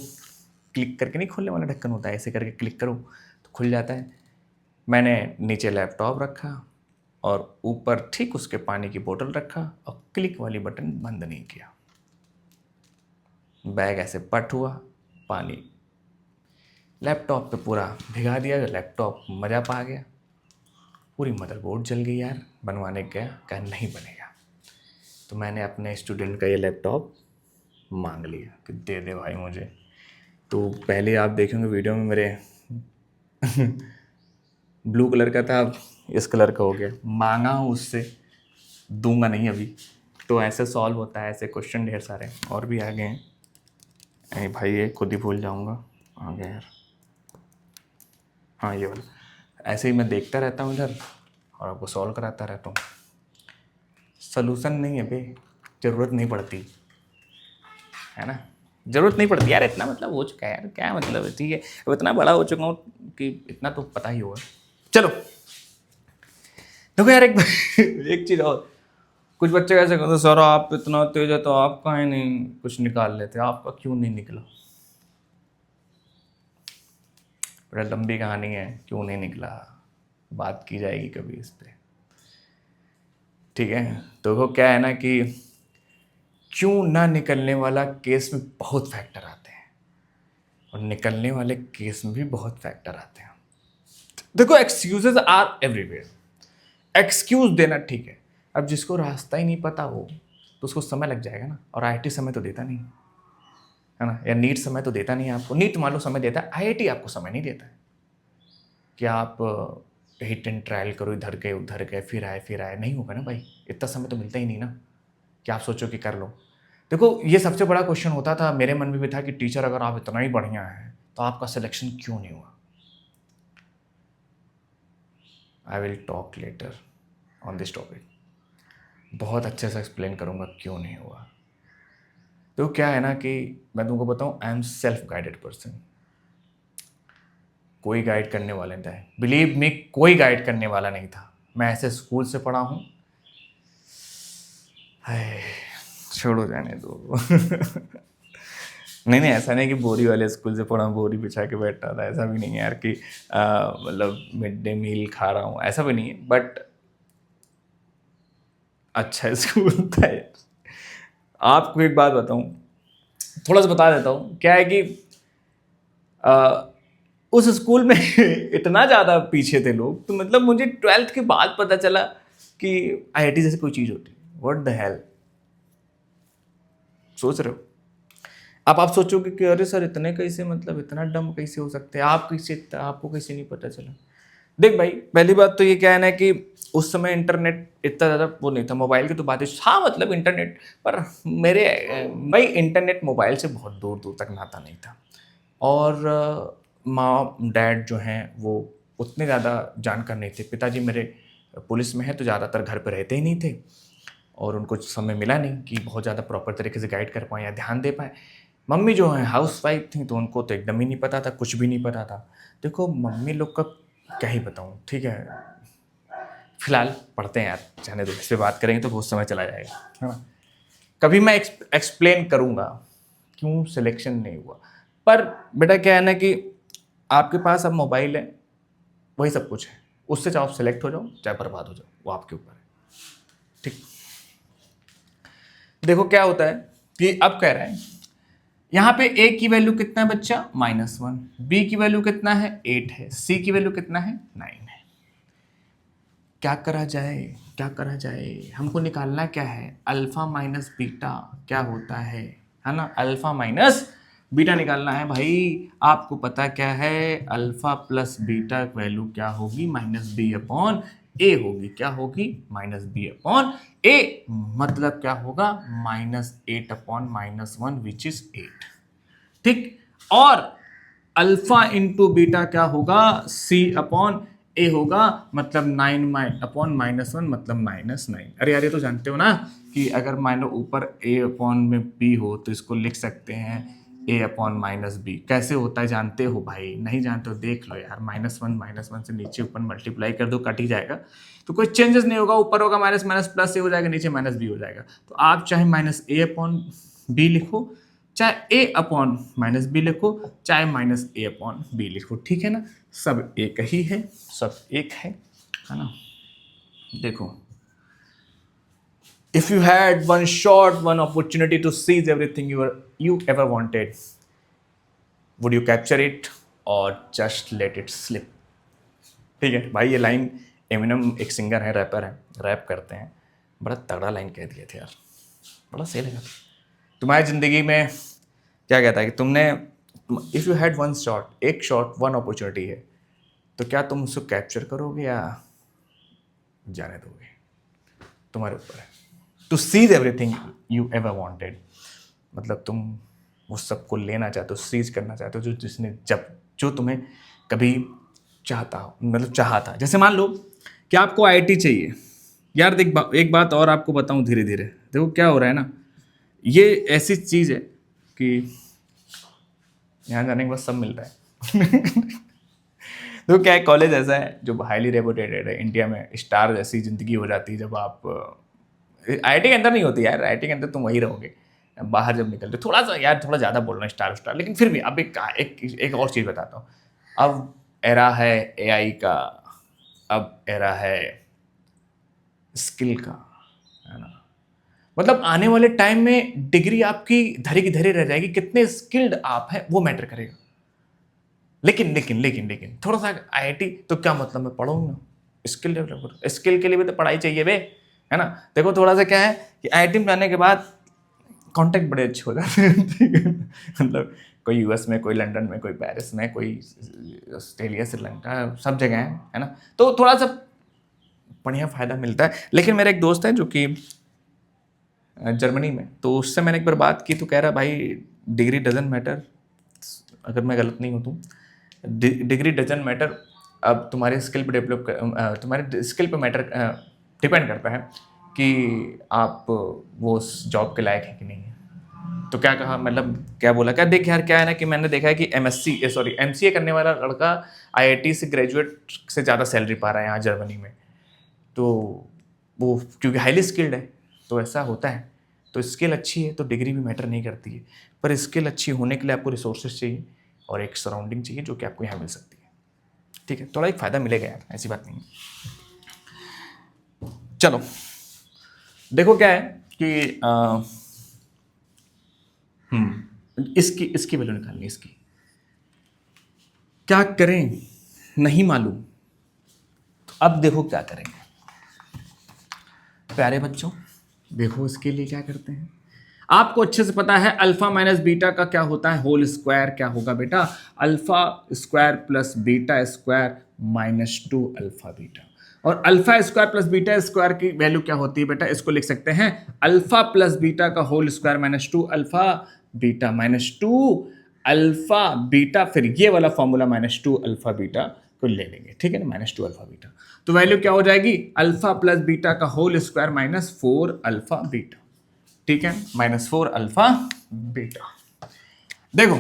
क्लिक करके नहीं खोलने वाला ढक्कन होता है, ऐसे करके क्लिक करो तो खुल जाता है। मैंने नीचे लैपटॉप रखा और ऊपर ठीक उसके पानी की बोतल रखा और क्लिक वाली बटन बंद नहीं किया। बैग ऐसे पट हुआ, पानी लैपटॉप पे पूरा भिगा दिया, लैपटॉप मजा पा गया। पूरी मदरबोर्ड जल गई यार, बनवाने गया, कहा नहीं बनेगा। तो मैंने अपने स्टूडेंट का ये लैपटॉप मांग लिया कि दे दे भाई मुझे। तो पहले आप देखेंगे वीडियो में मेरे ब्लू कलर का था, अब इस कलर का हो गया। मांगा हूँ उससे, दूंगा नहीं अभी। तो ऐसे सॉल्व होता है, ऐसे क्वेश्चन ढेर सारे और भी आ गए हैं। अरे भाई ये खुद ही भूल जाऊंगा, आ गया यार। हाँ ये वाला, ऐसे ही मैं देखता रहता हूँ इधर और आपको सॉल्व कराता रहता हूँ। सलूशन नहीं है बे, ज़रूरत नहीं पड़ती है ना, ज़रूरत नहीं पड़ती यार। इतना मतलब हो चुका है यार, क्या मतलब है, ठीक है। अब इतना बड़ा हो चुका हूँ कि इतना तो पता ही होगा। चलो देखो यार, एक एक चीज़ और, कुछ बच्चे कैसे कहते सर आप इतना तेज है तो आप काहे नहीं कुछ निकाल लेते, आपका क्यों नहीं निकला। बड़ा लंबी कहानी है क्यों नहीं निकला, बात की जाएगी कभी इस पे, ठीक है। तो वो क्या है ना कि क्यों ना निकलने वाला केस में बहुत फैक्टर आते हैं और निकलने वाले केस में भी बहुत फैक्टर आते हैं। देखो एक्सक्यूजेज आर एवरीवेयर, एक्सक्यूज देना ठीक है। अब जिसको रास्ता ही नहीं पता हो तो उसको समय लग जाएगा ना, और आईआईटी समय तो देता नहीं है ना, या नीट समय तो देता नहीं है आपको। नीट मान लो समय देता है, आईआईटी आपको समय नहीं देता है कि आप हिट एंड ट्रायल करो, इधर गए उधर गए फिर आए, नहीं होगा ना भाई। इतना समय तो मिलता ही नहीं ना कि आप सोचो कि कर लो। देखो ये सबसे बड़ा क्वेश्चन होता था मेरे मन में भी था कि टीचर अगर आप इतना ही बढ़िया है तो आपका सिलेक्शन क्यों नहीं हुआ। I will talk later on this topic, बहुत अच्छे से एक्सप्लेन करूंगा क्यों नहीं हुआ। तो क्या है ना कि मैं तुमको बताऊं, I am self guided person. कोई गाइड करने वाला नहीं था, बिलीव मी, कोई गाइड करने वाला नहीं था। मैं ऐसे स्कूल से पढ़ा हूं, हाय छोड़ो जाने दो। नहीं नहीं, ऐसा नहीं कि बोरी वाले स्कूल से पढ़ा हूँ, बोरी बिछा के बैठा था, ऐसा भी नहीं है यार कि मतलब मिड डे मील खा रहा हूँ, ऐसा भी नहीं है। बट अच्छा स्कूल था यार। आपको एक बात बताऊं, थोड़ा सा बता देता हूँ, क्या है कि आ, उस स्कूल में इतना ज़्यादा पीछे थे लोग, तो मतलब मुझे 12th के बाद पता चला कि आईआईटी जैसे कोई चीज़ होती है। व्हाट द हेल, सोच रहे हो आप सोचोगे कि अरे सर इतने कैसे, मतलब इतना डम कैसे हो सकते हैं आप, कैसे आपको कैसे नहीं पता चला। देख भाई, पहली बात तो ये क्या है ना कि उस समय इंटरनेट इतना ज़्यादा वो नहीं था, मोबाइल की तो बात है, हाँ मतलब इंटरनेट पर मेरे भाई इंटरनेट मोबाइल से बहुत दूर दूर तक नाता नहीं था। और माँ डैड जो हैं वो उतने ज़्यादा जानकार नहीं थे। पिताजी मेरे पुलिस में हैं तो ज़्यादातर घर पर रहते ही नहीं थे और उनको समय मिला नहीं कि बहुत ज़्यादा प्रॉपर तरीके से गाइड कर पाएँ या ध्यान दे पाएँ। मम्मी जो है हाउस वाइफ थी तो उनको तो एकदम ही नहीं पता था, कुछ भी नहीं पता था। देखो मम्मी लोग का क्या ही बताऊँ, ठीक है। फिलहाल पढ़ते हैं यार, जाने दो, इस पर बात करेंगे तो बहुत समय चला जाएगा, है ना। कभी मैं एक्सप्लेन करूँगा क्यों सिलेक्शन नहीं हुआ। पर बेटा क्या है ना कि आपके पास अब मोबाइल है, वही सब कुछ है, उससे चाहे आप सिलेक्ट हो जाओ चाहे बर्बाद हो जाओ, वो आपके ऊपर है, ठीक। देखो क्या होता है कि अब कह रहे हैं यहाँ पे a की वैल्यू कितना है बच्चा, -1, b की वैल्यू कितना है 8 है, c की वैल्यू कितना है 9 है। क्या करा जाए, क्या करा जाए, हमको निकालना क्या है, अल्फा माइनस बीटा क्या होता है ना, अल्फा माइनस बीटा निकालना है भाई। आपको पता क्या है, अल्फा प्लस बीटा वैल्यू क्या होगी, -b/a होगी, क्या होगी, -b/a, मतलब क्या होगा, -8/-1 विच इज 8, ठीक। और अल्फा इंटू बीटा क्या होगा, c/a होगा, मतलब 9/-1 मतलब -9। अरे यार ये तो जानते हो ना कि अगर मान लो ऊपर a/में b हो तो इसको लिख सकते हैं ए अपॉन माइनस बी कैसे होता है जानते हो भाई? नहीं जानते हो देख लो यार, माइनस वन से नीचे ऊपर मल्टीप्लाई कर दो, कट ही जाएगा, तो कोई चेंजेस नहीं होगा, ऊपर होगा माइनस माइनस प्लस ए हो जाएगा, नीचे माइनस बी हो जाएगा। तो आप चाहे माइनस ए अपॉन बी लिखो, चाहे ए अपॉन माइनस बी लिखो, चाहे माइनस ए अपॉन बी लिखो, ठीक है ना, सब एक ही है, सब एक है ना। देखो, if you had one opportunity to seize everything you ever wanted, would you capture it or just let it slip? ठीक है भाई, ये लाइन एमिनम एक सिंगर है, रैपर है, रैप करते हैं, बड़ा तगड़ा लाइन कह दिए थे यार, बड़ा सही लगा। तुम्हारी ज़िंदगी में क्या कहता है कि तुमने, if you had one shot, एक शॉट, वन अपॉर्चुनिटी है, तो क्या तुम उसको कैप्चर करोगे या जाने दोगे? तुम्हारे ऊपर है। To seize everything you ever wanted, मतलब तुम वो सबको लेना चाहते हो, सीज करना चाहते हो, जो तुम्हें कभी चाहता हो, मतलब चाहा था। जैसे मान लो कि आपको आईआईटी चाहिए यार, देख एक बात और आपको बताऊं धीरे धीरे, देखो क्या हो रहा है ना, ये ऐसी चीज़ है कि यहाँ जाने के बाद सब मिल रहा है तो क्या है, कॉलेज ऐसा है जो हाईली रेपुटेटेड है इंडिया में, स्टार जैसी ज़िंदगी हो जाती है जब आप आईआईटी के अंदर नहीं होती यार, आईआईटी के अंदर तुम वही रहोगे, बाहर जब निकलते थोड़ा सा यार, थोड़ा ज़्यादा बोल रहा है स्टार, लेकिन फिर भी अब एक और चीज़ बताता हूँ। अब एरा है एआई का, अब एरा है स्किल का, है ना, मतलब आने वाले टाइम में डिग्री आपकी धरे की धरे रह जाएगी, कितने स्किल्ड आप हैं वो मैटर करेगा। लेकिन थोड़ा सा आईआईटी तो क्या मतलब, मैं पढ़ूंगा स्किल डेवलपर, स्किल के लिए भी तो पढ़ाई चाहिए बे, है ना। देखो थोड़ा सा क्या है कि आईआईटी में जाने के बाद कॉन्टेक्ट बड़े अच्छे हो जाते हैं, ठीक है, मतलब कोई यूएस में, कोई लंदन में, कोई पेरिस में, कोई ऑस्ट्रेलिया, श्रीलंका, सब जगह है ना, तो थोड़ा सा बढ़िया फ़ायदा मिलता है। लेकिन मेरा एक दोस्त है जो कि जर्मनी में, तो उससे मैंने एक बार बात की तो कह रहा भाई डिग्री डजंट मैटर, अगर मैं गलत नहीं हूँ तो डिग्री डजंट मैटर, अब तुम्हारे स्किल पे तुम्हारे स्किल पे मैटर डिपेंड करता है कि आप वो उस जॉब के लायक है कि नहीं है। तो क्या कहा, मतलब क्या बोला, क्या देख यार क्या है ना कि मैंने देखा है कि एमसीए करने वाला लड़का आईआईटी से ग्रेजुएट से ज़्यादा सैलरी पा रहा है यहाँ जर्मनी में, तो वो क्योंकि हाईली स्किल्ड है, तो ऐसा होता है। तो स्किल अच्छी है तो डिग्री भी मैटर नहीं करती है, पर स्किल अच्छी होने के लिए आपको रिसोर्सेज चाहिए और एक सराउंडिंग चाहिए जो कि आपको यहाँ मिल सकती है, ठीक है, थोड़ा एक फ़ायदा मिलेगा यार, ऐसी बात नहीं है। चलो देखो क्या है कि इसकी वैल्यू निकालनी, इसकी क्या करें नहीं मालूम, तो अब देखो क्या करेंगे प्यारे बच्चों, देखो इसके लिए क्या करते हैं। आपको अच्छे से पता है अल्फा माइनस बीटा का क्या होता है, होल स्क्वायर क्या होगा बेटा, alpha square plus beta square minus 2 alpha beta, और alpha square plus beta square की वैल्यू क्या होती है बेटा, इसको लिख सकते हैं अल्फा प्लस बीटा का whole square minus 2 alpha beta, minus 2 alpha beta, फिर ये वाला फॉर्मूला माइनस 2 अल्फा बीटा को ले लेंगे, ठीक है ना, माइनस 2 अल्फा बीटा, तो वैल्यू क्या हो जाएगी, अल्फा प्लस बीटा का whole square minus 4 alpha beta, ठीक है, माइनस 4 अल्फा बीटा। देखो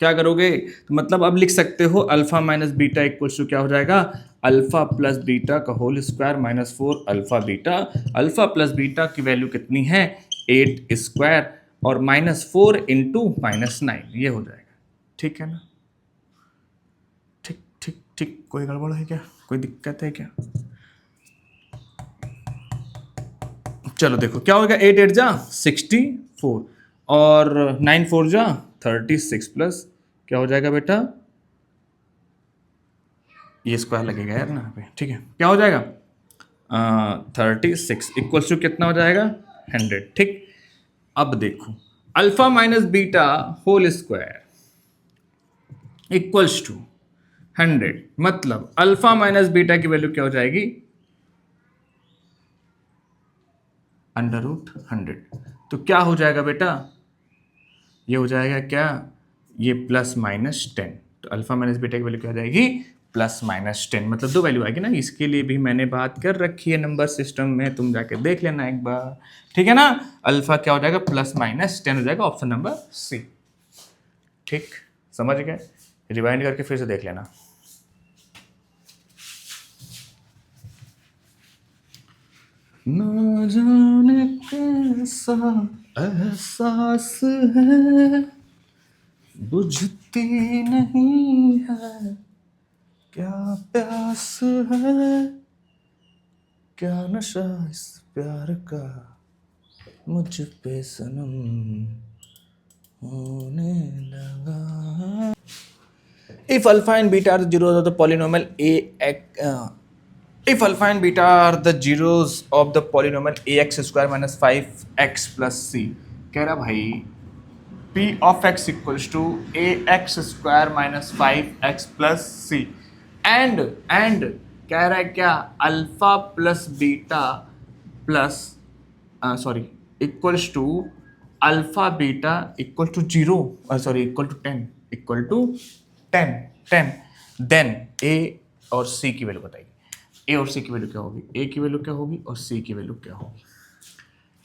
क्या करोगे, तो मतलब अब लिख सकते हो alpha minus beta equal to क्या हो जाएगा, अल्फा प्लस बीटा का whole square minus 4 alpha beta, alpha plus beta की वैल्यू कितनी है 8 स्क्वायर और माइनस 4 इंटू माइनस 9, ये हो जाएगा, ठीक है ना, ठीक ठीक ठीक, कोई गड़बड़ है क्या, कोई दिक्कत है क्या? चलो देखो क्या होगा, 8 8 जा 64 और 9 4 जा 36 प्लस क्या हो जाएगा बेटा, ये स्क्वायर लगेगा यार ना पे, ठीक है, क्या हो जाएगा 36 इक्वल्स टू कितना हो जाएगा 100, ठीक। अब देखो alpha minus beta whole square equals to 100, मतलब अल्फा माइनस बीटा की वैल्यू क्या हो जाएगी √100, तो क्या हो जाएगा बेटा, ये हो जाएगा क्या, ये प्लस माइनस 10, तो अल्फा माइनस बीटा की वैल्यू क्या हो जाएगी प्लस माइनस 10, मतलब 2 वैल्यू आएगी ना, इसके लिए भी मैंने बात कर रखी है नंबर सिस्टम में, तुम जाके देख लेना एक बार, ठीक है ना। अल्फा क्या हो जाएगा प्लस माइनस 10 हो जाएगा, ऑप्शन नंबर सी। ठीक, समझ गए? रिवाइंड करके फिर से देख लेना। न जाने कैसा एहसास है, बुझती नहीं है, क्या प्यास है, क्या नशा इस प्यार का मुझ पे सनम होने लगा। If alpha and beta are the zeros of the polynomial if alpha and beta are the zeros of the polynomial ax square minus 5x plus c, कह रहा भाई p of x equals to ax square minus 5x plus c and कह रहा है क्या alpha plus beta plus sorry equals to alpha beta equal to 0 sorry equal to 10 equal to 10 10 then A और C की value बताइए। ए और C की value क्या होगी, ए की वैल्यू क्या होगी और सी की वैल्यू क्या होगी।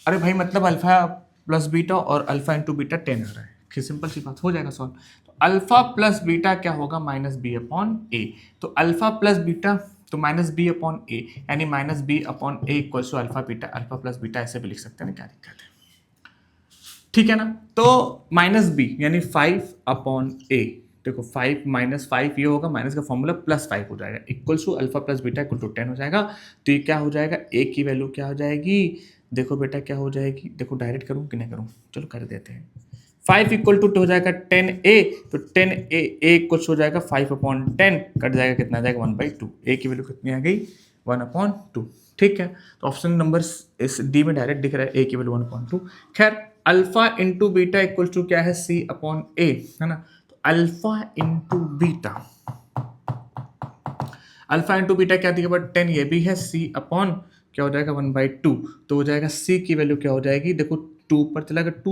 अरे भाई मतलब अल्फा प्लस बीटा और अल्फा इंटू बीटा 10 आ रहा है, कि सिंपल सी बात हो जाएगा सॉल्व। तो अल्फा प्लस बीटा क्या होगा माइनस बी अपॉन ए, तो अल्फा प्लस बीटा तो माइनस बी अपॉन ए, यानी minus B upon a equal to alpha beta, alpha plus beta ऐसे भी लिख सकते हैं ना, क्या दिक्कत है, ठीक है ना। तो माइनस बी यानी 5 अपॉन ए, देखो 5 माइनस 5 ये होगा, माइनस का फॉर्मूला प्लस 5 हो जाएगा, equal to alpha plus beta equal to 10 हो जाएगा। तो ये क्या हो जाएगा, ए की वैल्यू क्या हो जाएगी, देखो बेटा क्या हो जाएगी, देखो डायरेक्ट करूँ कि नहीं करूँ, चलो कर देते हैं। 5 इक्वल टू हो जाएगा 10a, तो 10a इक्वल हो जाएगा 5 अपॉन 10, कट जाएगा कितना आ जाएगा 1/2, ए की वैल्यू कितनी आ गई 1/2, ठीक है। तो ऑप्शन नंबर इस डी में डायरेक्ट दिख रहा है ए की वैल्यू 1/2। खैर alpha into beta equal to क्या है सी अपॉन ए, है ना। तो alpha into beta, alpha into beta क्या दिया 10, ये भी है, सी अपॉन क्या हो जाएगा 1/2, तो हो जाएगा सी की वैल्यू क्या हो जाएगी, देखो 2 पर चला गया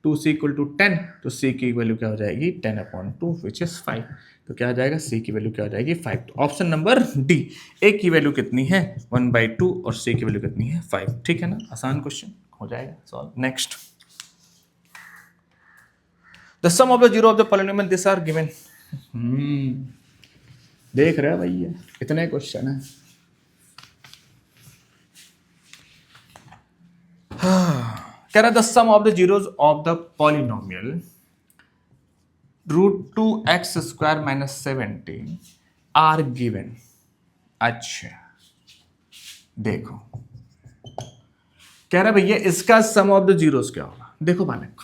2c इक्वल टू 10, तो c की वैल्यू क्या हो जाएगी 10/2 विच इज 5, तो क्या आ जाएगा c की वैल्यू क्या हो जाएगी 5। तो ऑप्शन नंबर डी, a की वैल्यू कितनी है 1/2 और c की वैल्यू कितनी है 5, ठीक है ना, आसान क्वेश्चन हो जाएगा solve. Next, the sum of the zero of the polynomial this are given. देख रहे हैं भैया इतने क्वेश्चन है। कह रहा the sum of the zeros of the polynomial √2x² - 17 are given. अच्छा देखो कह रहा भैया इसका सम ऑफ द जीरोज क्या होगा, देखो बालक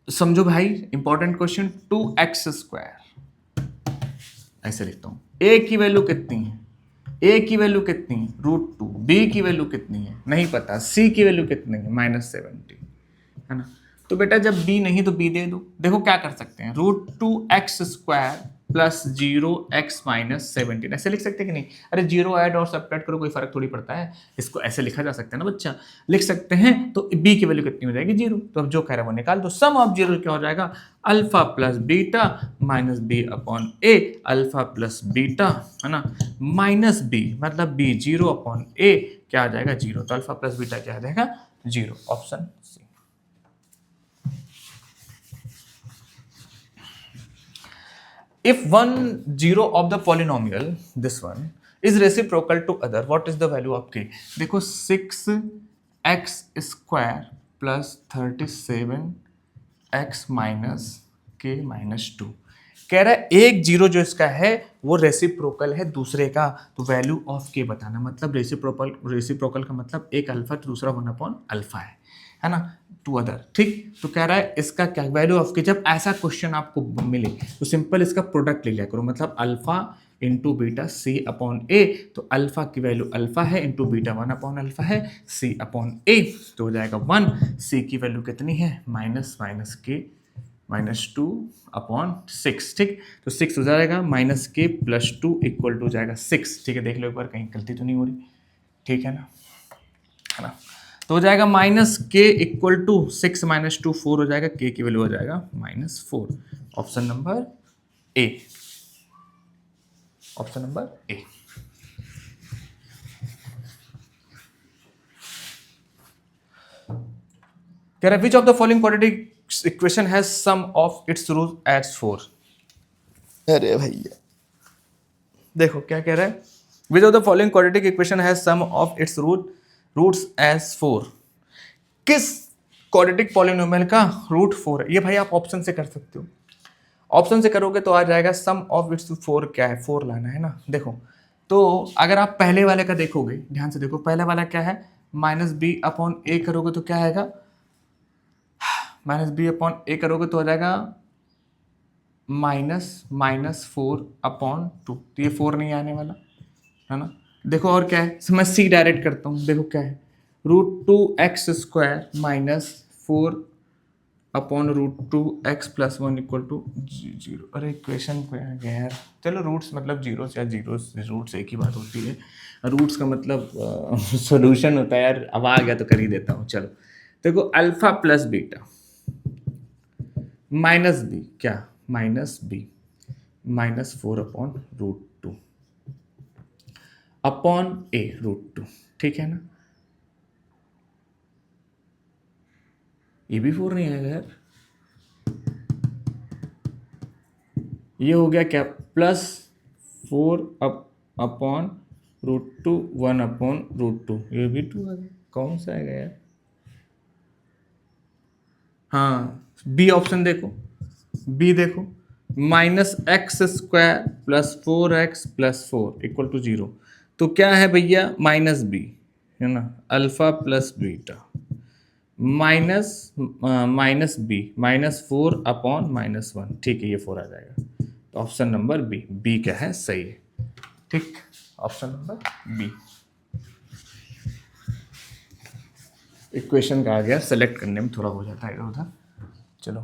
समझो भाई इंपॉर्टेंट क्वेश्चन, 2x², ऐसे लिखता हूं, a की वैल्यू कितनी है, a की वैल्यू कितनी है √2, b की वैल्यू कितनी है नहीं पता, c की वैल्यू कितनी है -17, है ना। तो बेटा जब b नहीं तो b दे दो, देखो क्या कर सकते हैं, √2x² प्लस 0x - 17 ऐसे लिख सकते हैं कि नहीं, अरे जीरो ऐड और सब्ट्रैक्ट करो कोई फर्क थोड़ी पड़ता है, इसको ऐसे लिखा जा सकता है ना बच्चा, लिख सकते हैं। तो b की वैल्यू कितनी हो जाएगी 0, तो अब जो कह रहा है वो निकाल दो, सम ऑफ जीरो क्या हो जाएगा alpha plus beta minus B upon A, alpha plus beta है ना माइनस बी मतलब b 0 अपॉन ए क्या आ जाएगा 0, तो अल्फा प्लस बीटा क्या आ जाएगा 0, option C. If one zero of the polynomial, this one, is reciprocal to other, what is the value of k? देखो 6x² plus 37x minus k minus 2 कह रहा है एक जीरो जो इसका है वो रेसिप्रोकल है दूसरे का, तो वैल्यू ऑफ के बताना, मतलब रेसिप्रोकल का मतलब एक अल्फा तो दूसरा 1/अल्फा है ना, टू अदर, ठीक। तो कह रहा है इसका क्या वैल्यू ऑफ के, जब ऐसा क्वेश्चन आपको मिले तो सिंपल इसका प्रोडक्ट ले लिया करो, मतलब अल्फा इंटू बीटा सी अपॉन ए, तो अल्फा की वैल्यू अल्फा है इंटू बीटा 1/अल्फा है, सी अपॉन ए तो हो जाएगा 1, सी की वैल्यू कितनी है माइनस के -2/6, ठीक। तो 6 हो जाएगा -k + 2 इक्वल टू हो जाएगा 6, ठीक है, देख लो एक बार कहीं गलती तो नहीं हो रही, ठीक है ना, है ना। तो हो जाएगा -k इक्वल टू 6 - 2 4 हो जाएगा, k की वैल्यू हो जाएगा -4, option number A, option number A. कह रहा है which of the following quadratic equation has sum of its root as 4। अरे भैया देखो क्या कह रहा है, which of the following quadratic equation has sum of its roots as 4। किस क्वाड्रेटिक पॉलिनोमियल का रूट 4 है? ये भाई आप ऑप्शन से कर सकते हो, ऑप्शन से करोगे तो आ जाएगा सम ऑफ इट्स 4 क्या है, 4 लाना है ना। देखो तो अगर आप पहले वाले का देखोगे, ध्यान से देखो, पहले वाला क्या है, माइनस बी अपॉन ए करोगे तो क्या आएगा, माइनस बी अपॉन ए करोगे तो आ जाएगा -4/2। तो ये 4 नहीं आने वाला है ना। देखो और क्या है, मैं सी डायरेक्ट करता हूँ, देखो क्या है, √2x² -4/√2x+1 = 0। अरे इक्वेशन पे आ गया यार, चलो रूट्स मतलब जीरो या जीरो रूट्स एक ही बात होती है, रूट्स का मतलब सॉल्यूशन होता है यार। अब आ गया तो कर ही देता हूँ। चलो देखो alpha plus beta minus b क्या, -4/√2 अपॉन ए √2, ठीक है ना। ये भी 4 नहीं आएगा यार, ये हो गया क्या, +4/√2 1/√2, ये भी 2 आ गया, कौन सा आएगा यार। हाँ बी ऑप्शन देखो, बी देखो, -x² + 4x + 4 = 0। तो क्या है भैया, -b है ना, अल्फा प्लस बीटा -b -4/-1, ठीक है, ये 4 आ जाएगा। तो ऑप्शन नंबर बी क्या है, सही है, ठीक, ऑप्शन नंबर बी इक्वेशन का आ गया, सेलेक्ट करने में थोड़ा हो जाता है इधर उधर। चलो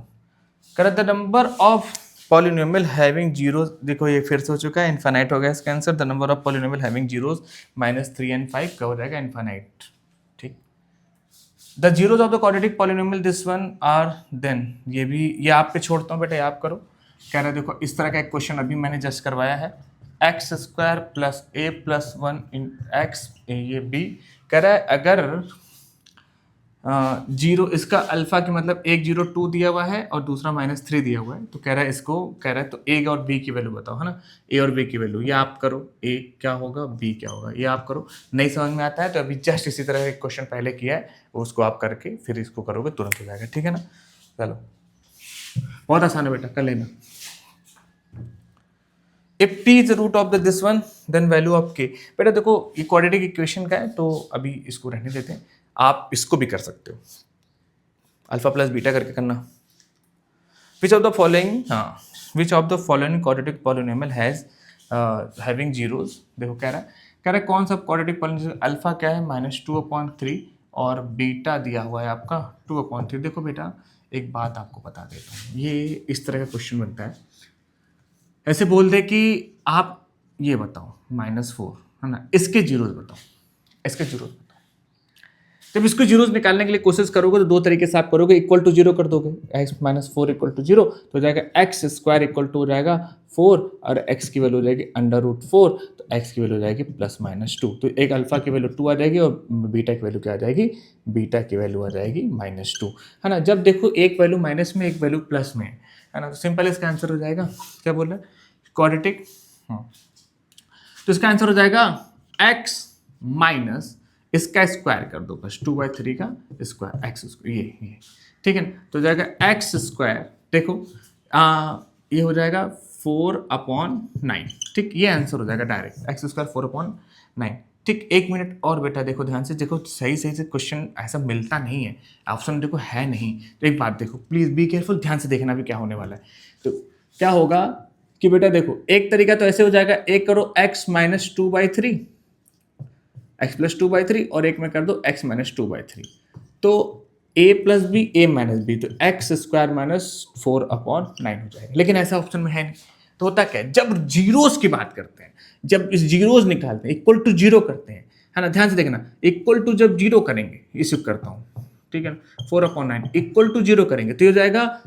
कर the number of polynomial having zeros, देखो ये फिर से हो चुका है, इनफाइनाइट हो गया इसका answer. The number of polynomial having zeros -3 and 5 क्या हो जाएगा, इनफाइनाइट, ठीक। The zeros of the quadratic polynomial this one are then, ये भी ये आप पे छोड़ता हूँ बेटा, ये आप करो। कह रहे देखो इस तरह का एक क्वेश्चन अभी मैंने जस्ट करवाया है, x² + a+1 इन x, ये b कह रहा है अगर जीरो इसका अल्फा की मतलब 1 0 2 दिया हुआ है और दूसरा -3 दिया हुआ है, तो कह रहा है इसको, कह रहा है तो ए और बी की वैल्यू बताओ, है ना, ए और बी की वैल्यू, ये आप करो, ए क्या होगा बी क्या होगा, ये आप करो। नहीं समझ में आता है तो अभी जस्ट इसी तरह एक क्वेश्चन पहले किया है, उसको आप करके फिर इसको करोगे तुरंत हो जाएगा, ठीक है ना। चलो बहुत आसान है बेटा, कर लेना। If t is root of the this one then value of k। बेटा देखो ये क्वाड्रेटिक इक्वेशन का है तो अभी इसको रहने देते हैं, आप इसको भी कर सकते हो, अल्फा प्लस बीटा करके करना। विच ऑफ द फॉलोइंग, हाँ विच of the following quadratic polynomial has having zeros, देखो कह रहा है कौन सा क्वाड्रेटिक पॉलिनोमियल, अल्फा क्या है -2/3 और बीटा दिया हुआ है आपका 2/3। देखो बेटा एक बात आपको बता देता हूँ, ये इस तरह का क्वेश्चन बनता है, ऐसे बोल दे कि आप ये बताओ -4 है ना, इसके जीरोस बताओ, इसके जीरोस बताओ। जब इसको जीरोस निकालने के लिए कोशिश करोगे तो दो तरीके से आप करोगे, इक्वल टू जीरो कर दोगे, x -4 = 0 तो हो जाएगा x² = हो जाएगा 4 और x की वैल्यू हो जाएगी √4, तो x की वैल्यू हो जाएगी +-2, तो एक अल्फा की वैल्यू 2 आ जाएगी और बीटा की वैल्यू क्या आ जाएगी, बीटा की वैल्यू आ जाएगी -2, है ना। जब देखो एक वैल्यू माइनस में एक वैल्यू प्लस में है ना, तो सिंपल इसका आंसर हो जाएगा, क्या बोल रहे हैं, क्वाड्रेटिक, तो इसका आंसर हो जाएगा x माइनस इसका स्क्वायर कर दो बस, 2/3 का स्क्वायर x², ये ठीक है ना, तो हो जाएगा x², देखो ये हो जाएगा 4/9, ठीक, ये आंसर हो जाएगा डायरेक्ट, x² 4/9, ठीक। एक मिनट और बेटा देखो ध्यान से, देखो सही से क्वेश्चन ऐसा मिलता नहीं है, ऑप्शन देखो है नहीं, तो एक बात देखो प्लीज बी केयरफुल, ध्यान से देखना भी क्या होने वाला है। तो क्या होगा कि बेटा देखो एक तरीका तो ऐसे हो जाएगा, एक करो x -2/3 x + 2/3 और एक में कर दो x -2/3, तो a + b a - b, तो x² -4/9 हो जाएगा, लेकिन ऐसा ऑप्शन में है नहीं। तो होता क्या है, जब जीरोस की बात करते हैं, जब इस जीरोस निकालते हैं, इक्वल टू जीरो करते हैं, है ना, ध्यान से देखना, इक्वल टू जब जीरो करेंगे, इसे करता हूँ, ठीक है ना, 4/9 इक्वल टू जीरो करेंगे तो ये हो जाएगा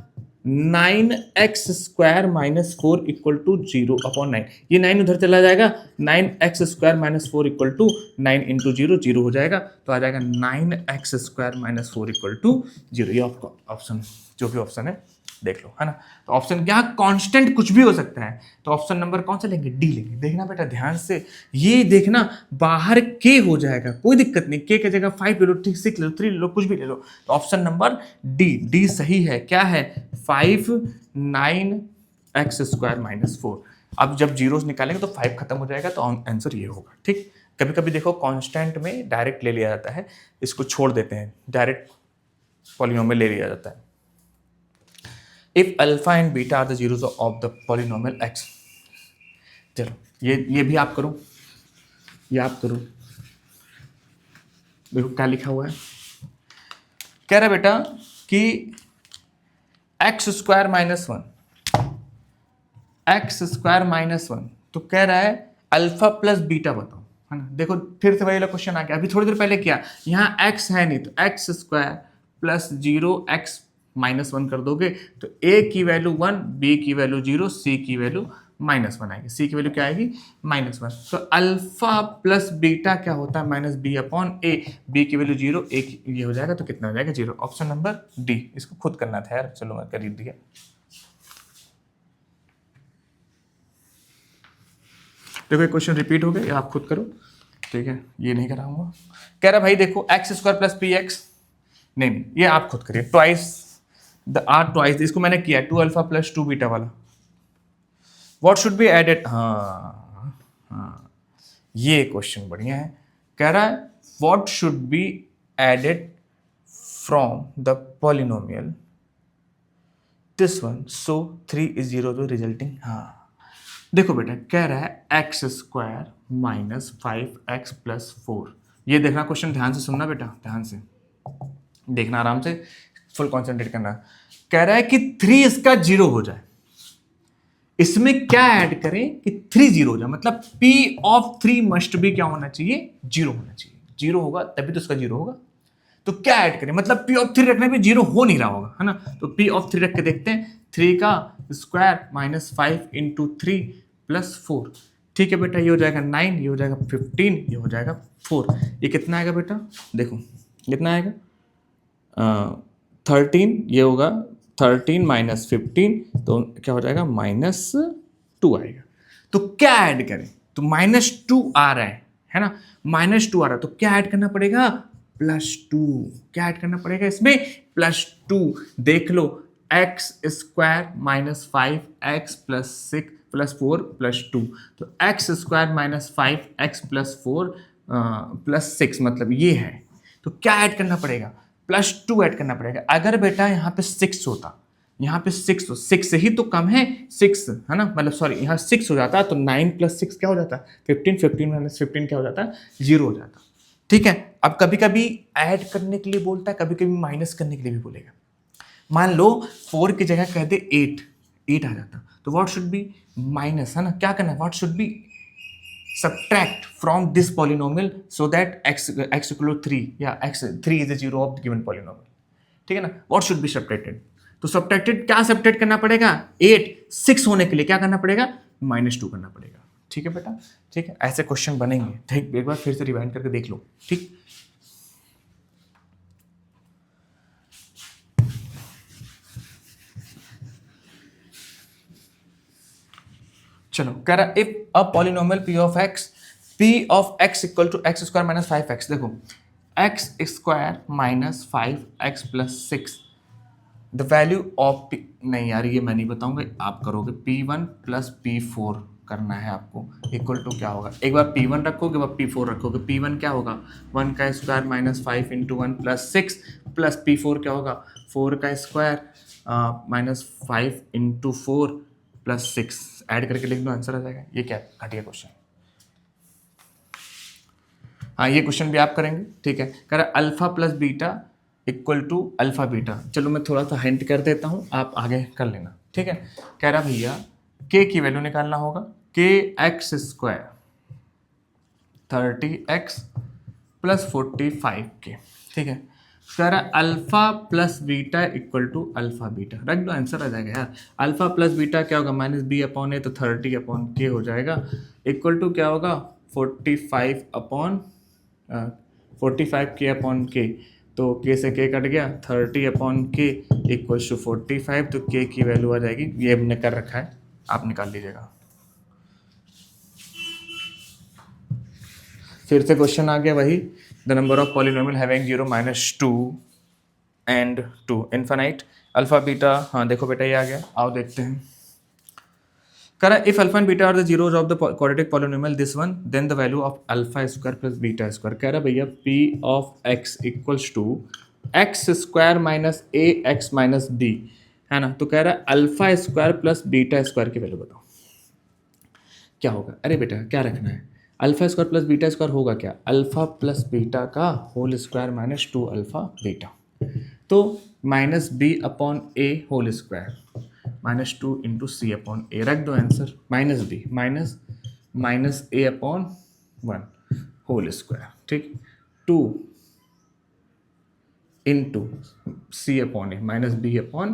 9x² माइनस 4 इक्वल टू 0/9। ये 9 उधर चला जाएगा, 9x² minus 4 equal to 9 into 0, 0 हो जाएगा, तो आ जाएगा 9x² माइनस 4 इक्वल टू 0। ये ऑप्शन, जो भी ऑप्शन है देख लो, है ना। तो ऑप्शन क्या, कांस्टेंट कुछ भी हो सकता है, तो ऑप्शन नंबर कौन सा लेंगे, डी लेंगे। देखना बेटा ध्यान से, ये देखना बाहर के हो जाएगा, कोई दिक्कत नहीं, के जगह 5 ले लो, 6 ले लो, 3 ले लो, कुछ भी ले लो। तो ऑप्शन नंबर डी, डी सही है। क्या है, 5 9x² माइनस 4। अब जब जीरोस निकालेंगे तो 5 खत्म हो जाएगा, तो आंसर ये होगा। ठीक, कभी कभी देखो कांस्टेंट में डायरेक्ट ले लिया जाता है, इसको छोड़ देते हैं, डायरेक्ट पॉलिनोमियल ले लिया जाता है। If alpha and beta are the zeros of the polynomial x, चलो ये भी आप करो, ये आप करो। देखो क्या लिखा हुआ है, कह रहा है बेटा कि x² माइनस 1, x² माइनस 1, तो कह रहा है अल्फा प्लस बीटा बताओ, है ना। देखो फिर से वही वाला क्वेश्चन आ गया, अभी थोड़ी देर पहले किया, यहाँ x है नहीं, तो x² प्लस 0 x माइनस 1 कर दोगे, तो a की वैल्यू 1, b की वैल्यू 0, c की वैल्यू -1 आएगी। c की वैल्यू क्या आएगी, -1। तो अल्फा प्लस बीटा क्या होता है, -b/a, b की वैल्यू 0, a ये हो जाएगा, तो कितना हो जाएगा, 0। ऑप्शन नंबर डी, इसको खुद करना था यार, चलो मैं कर ही दिया। देखो ये क्वेश्चन रिपीट हो गया, ये आप खुद करो, ठीक है, ये नहीं कराऊंगा। कह रहा भाई देखो x² प्लस px, नहीं ये आप खुद करिए, ट्वाइस, इसको मैंने किया 2 अल्फा प्लस 2 बीटा वाला। व्हाट शुड बी एडेड, हाँ ये क्वेश्चन बढ़िया है। कह रहा है what should be added from the polynomial this one, so 3 is 0 तो रिजल्टिंग, हाँ देखो बेटा कह रहा है x² माइनस 5x प्लस 4। ये देखना क्वेश्चन, ध्यान से सुनना बेटा, ध्यान से देखना, आराम से फुल कॉन्सेंट्रेट करना। कह रहा है कि 3 इसका 0 हो जाए, इसमें क्या ऐड करें कि 3 0 हो जाए, मतलब p ऑफ 3 मस्ट बी क्या होना चाहिए, 0 होना चाहिए। 0 होगा तभी तो उसका 0 होगा। तो क्या ऐड करें, मतलब p ऑफ 3 रखने पे 0 हो नहीं रहा होगा, है ना। तो p ऑफ 3 रख के देखते हैं, 3 का स्क्वायर माइनस 5 इंटू 3 प्लस 4। ठीक है बेटा, ये हो जाएगा 9, ये हो जाएगा 15, ये हो जाएगा 4। ये कितना आएगा बेटा, देखो कितना आएगा, 13, ये होगा 13 माइनस 15, तो क्या हो जाएगा, -2 आएगा। तो क्या ऐड करें, तो -2 आ रहा है ना, -2 आ रहा है, तो क्या ऐड करना पड़ेगा, +2। क्या ऐड करना पड़ेगा इसमें, +2। देख लो x² minus 5x plus 6 plus 4 plus 2, तो x² minus 5x plus 4 plus 6 मतलब ये है। तो क्या ऐड करना पड़ेगा, +2 ऐड करना पड़ेगा। अगर बेटा यहाँ पे 6 होता, यहाँ पे 6 हो, 6 से ही तो कम है 6, है ना, मतलब सॉरी यहाँ 6 हो जाता तो 9 + 6 क्या हो जाता, 15, 15 माइनस 15 क्या हो जाता, 0 हो जाता। ठीक है, अब कभी कभी ऐड करने के लिए बोलता है, कभी कभी माइनस करने के लिए भी बोलेगा। मान लो 4 की जगह कह दे 8 आ जाता, तो व्हाट शुड बी माइनस, है ना, क्या करना है, what should B subtract from this polynomial so that x equal to 3 या x3 is the 0 of the given polynomial। ठीक है ना, what should be subtracted, तो subtracted क्या subtract करना पड़ेगा, 8 6 होने के लिए क्या करना पड़ेगा, -2 करना पड़ेगा। ठीक है बेटा, ठीक है, ऐसे क्वेश्चन बनेंगे। ठीक, एक बार फिर से रिवाइंड करके देख लो। ठीक, चलो कह रहा if a polynomial p of x equal to x² minus 5x, देखो x² minus 5x plus 6, the value of p, नहीं यार ये मैं नहीं बताऊंगा, आप करोगे, p1 प्लस p4 करना है आपको, इक्वल टू क्या होगा, एक बार p1 रखोगे, एक बार p4 रखोगे। p1 क्या होगा, 1 का square minus 5 into 1 plus 6, plus p4 क्या होगा, 4 का square minus 5 into 4 plus 6, add करके लिख दो, आंसर आ जाएगा। ये क्या घटिया क्वेश्चन। हाँ ये क्वेश्चन भी आप करेंगे। ठीक है, कह रहा alpha plus beta equal to alpha beta. चलो मैं थोड़ा सा हिंट कर देता हूँ, आप आगे कर लेना। ठीक है, कह रहा भैया के की वैल्यू निकालना होगा, के x² 30x प्लस 45 के। ठीक है, कह रहा alpha plus beta equal to alpha beta, रख दो आंसर आ जाएगा यार। अल्फा प्लस बीटा क्या होगा, माइनस बी अपॉन ए, तो 30 अपॉन के हो जाएगा, इक्वल टू क्या होगा 45 अपॉन 45 के अपॉन के, तो के से के कट गया, 30 अपॉन के इक्वल टू 45, तो के की वैल्यू आ जाएगी, ये हमने कर रखा है, आप निकाल लीजिएगा। फिर से क्वेश्चन आ गया वही, the number of polynomial having 0 -2 and 2 infinite alpha beta. हाँ देखो बेटा ये आ गया, आओ देखते हैं। कह रहा if alpha and beta are the zeros of the quadratic polynomial this one then the value of alpha square plus beta square. कह रहा भैया p of x equals to x square minus a x minus b, है ना। तो कह रहा है alpha square plus beta square की वैल्यू बताओ क्या होगा। अरे बेटा क्या रखना है, alpha square plus beta square होगा क्या, अल्फा प्लस बीटा का whole square minus 2 alpha beta, तो minus B upon a whole square minus 2 into c upon a, रख दो answer, minus b minus a upon 1 whole square, ठीक, 2 into c upon ए minus B upon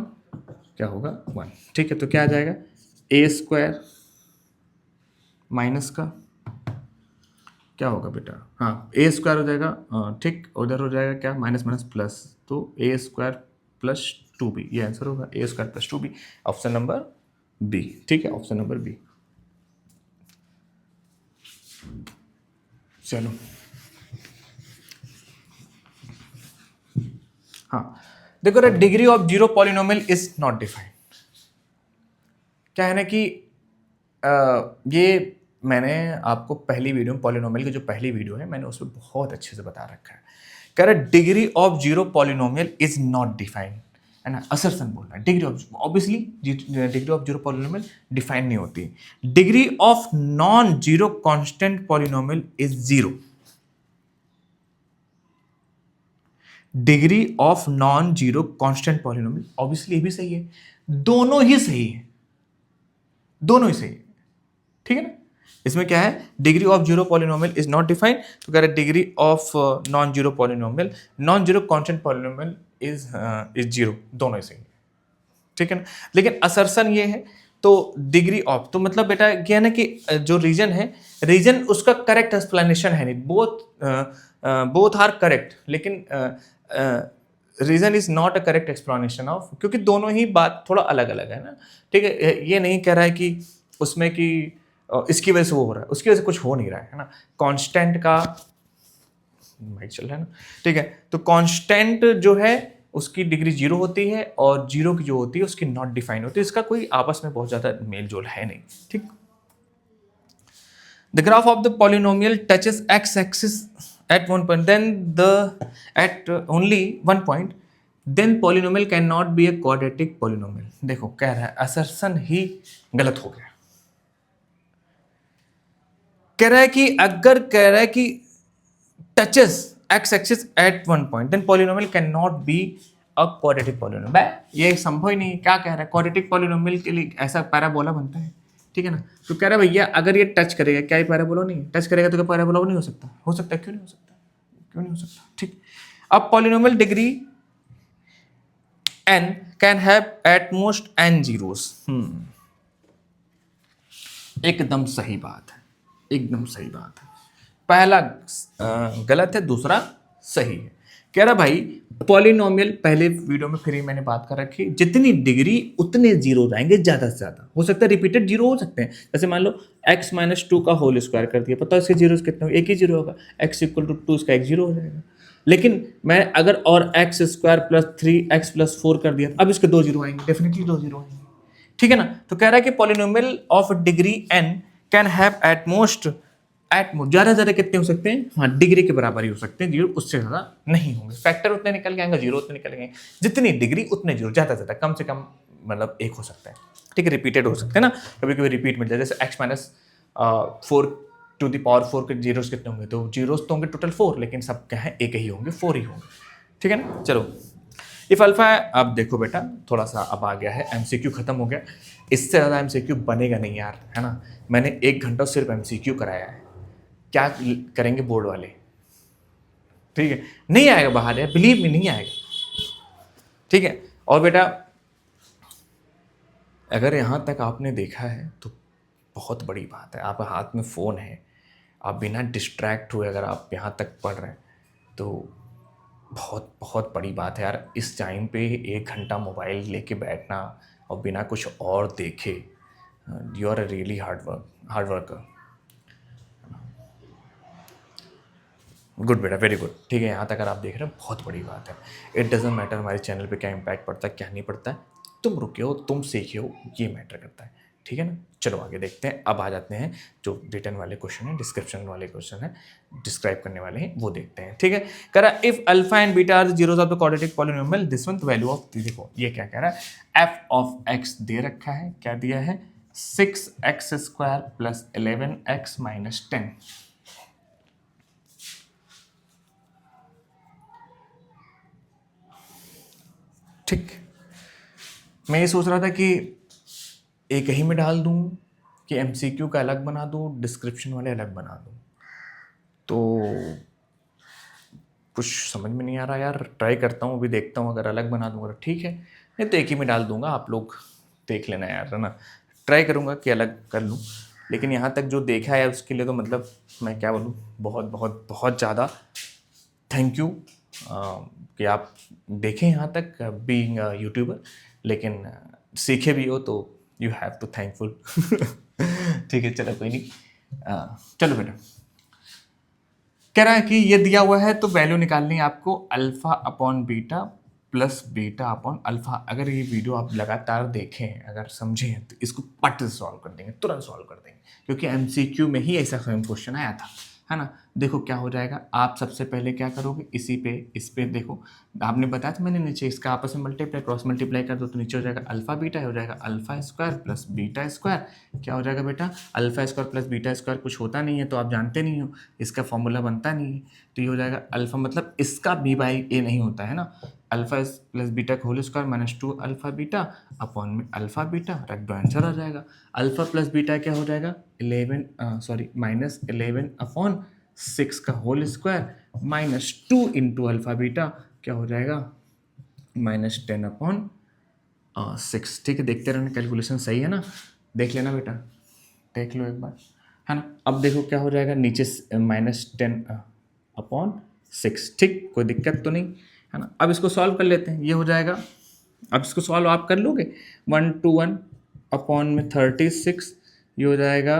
क्या होगा 1, ठीक है। तो क्या आ जाएगा ए स्क्वायर माइनस का क्या होगा बेटा, हाँ ए स्क्वायर हो जाएगा, ठीक, उधर हो जाएगा क्या माइनस माइनस प्लस, तो ए स्क्वायर प्लस 2b, ये आंसर होगा A square plus 2b, option number B, ठीक है, ऑप्शन नंबर बी। चलो हाँ देखो, degree of zero polynomial is not defined. क्या है ना कि ये मैंने आपको पहली वीडियो में पॉलिनोमियल की जो पहली वीडियो है मैंने उसमें बहुत अच्छे से बता रखा है। कह रहा degree of zero polynomial is not defined, है ना, असर्शन बोलना है। Degree of obviously degree of zero polynomial define नहीं होती। Degree of non zero constant polynomial is zero. Degree of non zero constant polynomial, obviously ये भी सही है, दोनों ही सही है, दोनों ही सही है, ठीक है ना। इसमें क्या है, degree of zero polynomial is not defined, तो कह रहा है degree of non zero polynomial, non zero constant polynomial is zero, दोनों ही सही है, ठीक है ना। लेकिन असर्शन ये है, तो डिग्री ऑफ, तो मतलब बेटा क्या है ना कि जो रीजन है, रीजन उसका करेक्ट एक्सप्लेनेशन है नहीं, बोथ आर करेक्ट, लेकिन reason is not a correct explanation of, क्योंकि दोनों ही बात थोड़ा अलग अलग है ना, ठीक है। ये नहीं कह रहा है कि उसमें कि इसकी वजह से वो हो रहा है, उसकी वजह से कुछ हो नहीं रहा है ना। कांस्टेंट का माइक चल रहा है ना, ठीक है। तो कांस्टेंट जो है उसकी डिग्री जीरो होती है, और जीरो की जो होती है उसकी नॉट डिफाइन होती है, इसका कोई आपस में बहुत ज्यादा मेल जोल है नहीं, ठीक। The graph of the polynomial touches x axis at one point, then at only one point, then polynomial cannot be a quadratic polynomial। देखो कह रहा है असर्शन ही गलत हो गया, कह रहा है कि अगर कह रहा है कि touches x axis at one point then polynomial can not be a quadratic polynomial, ये संभव ही नहीं। क्या कह रहा है, क्वाड्रेटिक पॉलिनोमियल के लिए ऐसा पैराबोला बनता है, ठीक है ना। तो कह रहा है भैया अगर ये टच करेगा, क्या ये पैराबोला नहीं टच करेगा, तो क्या पैराबोला नहीं हो सकता, हो सकता है, क्यों नहीं हो सकता, क्यों नहीं हो सकता, ठीक। अब polynomial degree n can have at most n zeros, एकदम सही बात है, एकदम सही बात है। पहला गलत है, दूसरा सही है। कह रहा भाई पॉलिनोमियल, पहले वीडियो में फिर मैंने बात कर रखी, जितनी डिग्री उतने जीरो आएंगे, ज्यादा से ज्यादा हो सकता है रिपीटेड जीरो हो सकते हैं। जैसे मान लो x माइनस 2 का होल स्क्वायर कर दिया, पता है इसके जीरो कितने होंगे, एक ही जीरो होगा, x इक्वल टू 2 इसका एक जीरो हो जाएगा। लेकिन मैं अगर और x square plus 3x plus 4 कर दिया, अब इसके दो जीरो आएंगे, डेफिनेटली दो जीरो आएंगे, ठीक है ना। तो कह रहा है कि polynomial of degree n can have at most ज्यादा ज्यादा कितने हो सकते हैं, हाँ डिग्री के बराबर ही हो सकते हैं, जीरो उससे ज्यादा नहीं होंगे। फैक्टर उतने निकल के आएंगे, जीरो उतने निकल गए, जितनी डिग्री उतने जीरो, ज्यादा ज्यादा कम से कम मतलब एक हो सकता है, ठीक है। रिपीटेड हो सकते हैं ना, कभी कभी रिपीट मिल जाए, जैसे x minus 4 to the power 4 के जीरोस कितने होंगे, तो जीरोस तो होंगे टोटल 4, लेकिन सब क्या है एक ही होंगे, 4 ही होंगे, ठीक है ना। चलो इफ अल्फा है, अब देखो बेटा थोड़ा सा अब आ गया है, एमसीक्यू खत्म हो गया, इससे ज़्यादा एमसीक्यू बनेगा नहीं यार, है ना। मैंने 1 घंटा सिर्फ एमसीक्यू कराया है, क्या करेंगे बोर्ड वाले, ठीक है, नहीं आएगा बाहर यार, बिलीव में नहीं आएगा, ठीक है। और बेटा अगर यहाँ तक आपने देखा है तो बहुत बड़ी बात है, आपके हाथ में फ़ोन है, आप बिना डिस्ट्रैक्ट हुए अगर आप यहाँ तक पढ़ रहे हैं तो बहुत बहुत बड़ी बात है यार। इस टाइम पे 1 घंटा मोबाइल लेके बैठना और बिना कुछ और देखे, you are a really hard worker. Good बेटा, वेरी गुड, ठीक है। यहाँ तक अगर आप देख रहे हैं बहुत बड़ी बात है। इट डजेंट मैटर हमारे चैनल पे क्या इम्पैक्ट पड़ता है क्या नहीं पड़ता है, तुम रुके हो, तुम सीखे हो, ये मैटर करता है, ठीक है ना। चलो आगे देखते हैं। अब आ जाते हैं जो रिटर्न वाले क्वेश्चन है, डिस्क्रिप्शन वाले क्वेश्चन है, डिस्क्राइब करने वाले हैं, वो देखते हैं, ठीक है। कह रहा है if alpha and beta are zeros of the quadratic polynomial this one the value of, देखो ये क्या कह रहा है, एफ ऑफ एक्स दे रखा है, क्या दिया है, 6x² प्लस 11x माइनस 10। ठीक, मैं ये सोच रहा था कि एक ही में डाल दूं कि एमसीक्यू का अलग बना दूं, डिस्क्रिप्शन वाले अलग बना दूं, तो कुछ समझ में नहीं आ रहा यार। ट्राई करता हूँ, अभी देखता हूँ, अगर अलग बना दूंगा ठीक है, नहीं तो एक ही में डाल दूंगा, आप लोग देख लेना यार, है ना। ट्राई करूँगा कि अलग कर लूँ, लेकिन यहाँ तक जो देखा है उसके लिए तो मतलब मैं क्या बोलूँ, बहुत बहुत बहुत ज़्यादा थैंक यू कि आप देखें यहाँ तक, बीइंग यूट्यूबर, लेकिन सीखे भी हो तो यू हैव टू थैंकफुल। ठीक है, चलो कोई नहीं। चलो बेटा, कह रहा है कि ये दिया हुआ है तो वैल्यू निकालनी है आपको alpha upon beta plus beta upon alpha. अगर ये वीडियो आप लगातार देखें, अगर समझें, तो इसको पट से सॉल्व कर देंगे, तुरंत सॉल्व कर देंगे, क्योंकि एमसीक्यू में ही ऐसा सेम क्वेश्चन आया था, है ना। देखो क्या हो जाएगा, आप सबसे पहले क्या करोगे, इस पे देखो, आपने बताया था मैंने, नीचे इसका आपस में मल्टीप्लाई क्रॉस मल्टीप्लाई कर दो तो नीचे हो जाएगा अल्फा बीटा, हो जाएगा alpha square plus beta square. क्या हो जाएगा बेटा, alpha square plus beta square कुछ होता नहीं है तो आप जानते नहीं हो, इसका फॉर्मूला बनता नहीं है, तो ये हो जाएगा अल्फा, मतलब इसका बी बाई ए नहीं होता है ना, अल्फा प्लस बीटा का whole square minus 2 alpha beta upon में अल्फा बीटा, रख दो, आंसर आ जाएगा। अल्फा प्लस बीटा क्या हो जाएगा, माइनस 11 अपॉन 6 का whole square minus 2 into alpha beta, क्या हो जाएगा, माइनस 10 अपॉन 6। ठीक है, देखते रहना, कैलकुलेशन सही है ना, देख लेना बेटा, देख लो एक बार, है ना। अब देखो क्या हो जाएगा, नीचे माइनस 10 अपॉन 6, ठीक, कोई दिक्कत तो नहीं, है ना। अब इसको सॉल्व कर लेते हैं, ये हो जाएगा, अब इसको सॉल्व आप कर लोगे, 1 to 1 अपॉन में 36, ये हो जाएगा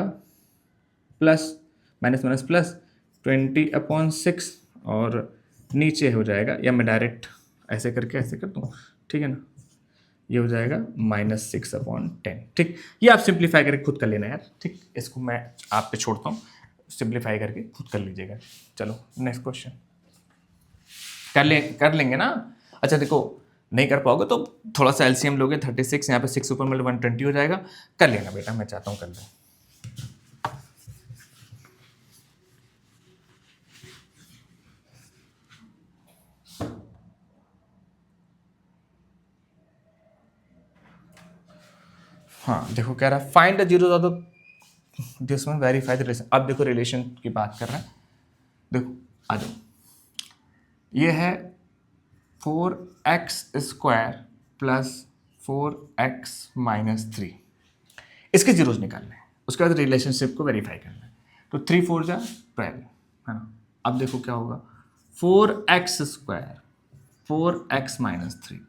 plus minus minus plus 20 upon 6, और नीचे हो जाएगा, या मैं डायरेक्ट ऐसे करके ऐसे कर दूँ, ठीक है ना, ये हो जाएगा -6 अपॉन 10। ठीक, ये आप सिंप्लीफाई करके खुद कर लेना यार, ठीक, इसको मैं आप पे छोड़ता हूँ, सिंप्लीफाई करके खुद कर लीजिएगा। चलो नेक्स्ट क्वेश्चन कर लेंगे ना। अच्छा देखो, नहीं कर पाओगे तो थोड़ा सा एलसीएम लोगे, 36 यहाँ पे 6 ऊपर मतलब 120 हो जाएगा, कर लेना बेटा, मैं चाहता हूँ कर लो। हाँ देखो, कह रहा है find the zeros of the this one, verify the relation. अब देखो रिलेशन की बात कर रहा है, देखो आ जाओ, ये है 4x² प्लस 4x माइनस 3, इसके जीरोस निकालने हैं, उसके बाद रिलेशनशिप को वेरीफाई करना है। तो 3 4 जा 12, है ना। अब देखो क्या होगा, 4x² 4x माइनस 3,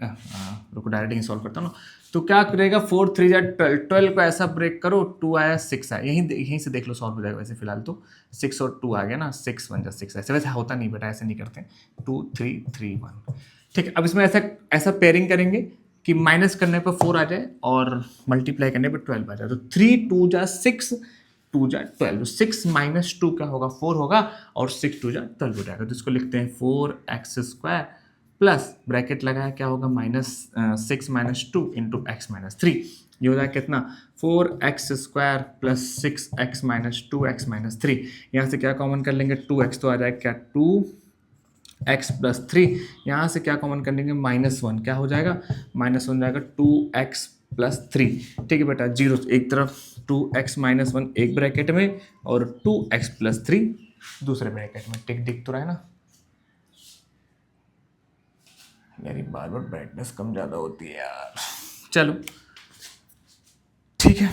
रुको डायरेक्ट ही सॉल्व करता हूँ ना, तो क्या करेगा, 4 3 जा 12 को ऐसा ब्रेक करो, 2 आया 6 आया, यहीं से देख लो सॉल्व हो जाएगा। वैसे फिलहाल तो 6 और 2 आ गया ना, 6 1 जा 6, ऐसे वैसे होता नहीं बेटा, ऐसे नहीं करते, 2 3 3 1। ठीक है, अब इसमें ऐसा पेयरिंग करेंगे कि माइनस करने पर 4 आ जाए और मल्टीप्लाई करने पर 12 आ जाए, तो 3 2 जा 6 2 जा 12, 6 माइनस 2 क्या होगा, 4 होगा, और 6 2 जा 12 हो जाएगा, तो इसको लिखते हैं 4x² प्लस ब्रैकेट लगाया, क्या होगा, -6 माइनस 2 इंटू एक्स माइनस 3, ये हो जाएगा कितना, 4x² plus 6x minus 2x minus 3, यहाँ से क्या कॉमन कर लेंगे, 2x तो आ जाएगा क्या, 2x प्लस 3, यहाँ से क्या कॉमन कर लेंगे, -1, क्या हो जाएगा, -1 जाएगा 2x प्लस 3। ठीक है बेटा, जीरो एक तरफ, 2x माइनस 1 एक ब्रैकेट में और 2x प्लस 3 दूसरे ब्रैकेट में, टिक दिख तो रहा है ना। मेरी बार बार ब्राइटनेस कम ज़्यादा होती है यार। चलो ठीक है।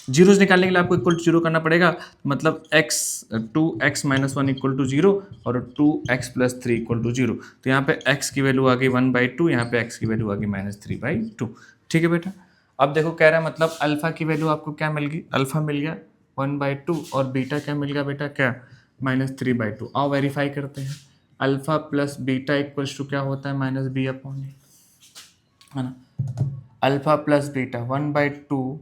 जीरोज निकालने के लिए आपको इक्वल टू जीरो करना पड़ेगा, मतलब x 2x-1 equal to zero और 2x+3 इक्वल टू जीरो। तो यहाँ पे x की वैल्यू आ गई 1/2, यहाँ पे x की वैल्यू आ गई -3/2। ठीक है बेटा। अब देखो कह रहा है मतलब अल्फा की वैल्यू आपको क्या मिल गई, अल्फा मिल गया 1/2 और बीटा क्या मिल गया बेटा, क्या -3/2। आओ वेरीफाई करते हैं। Alpha plus beta equals to क्या होता है, -b/a, है ना। Alpha plus beta 1/2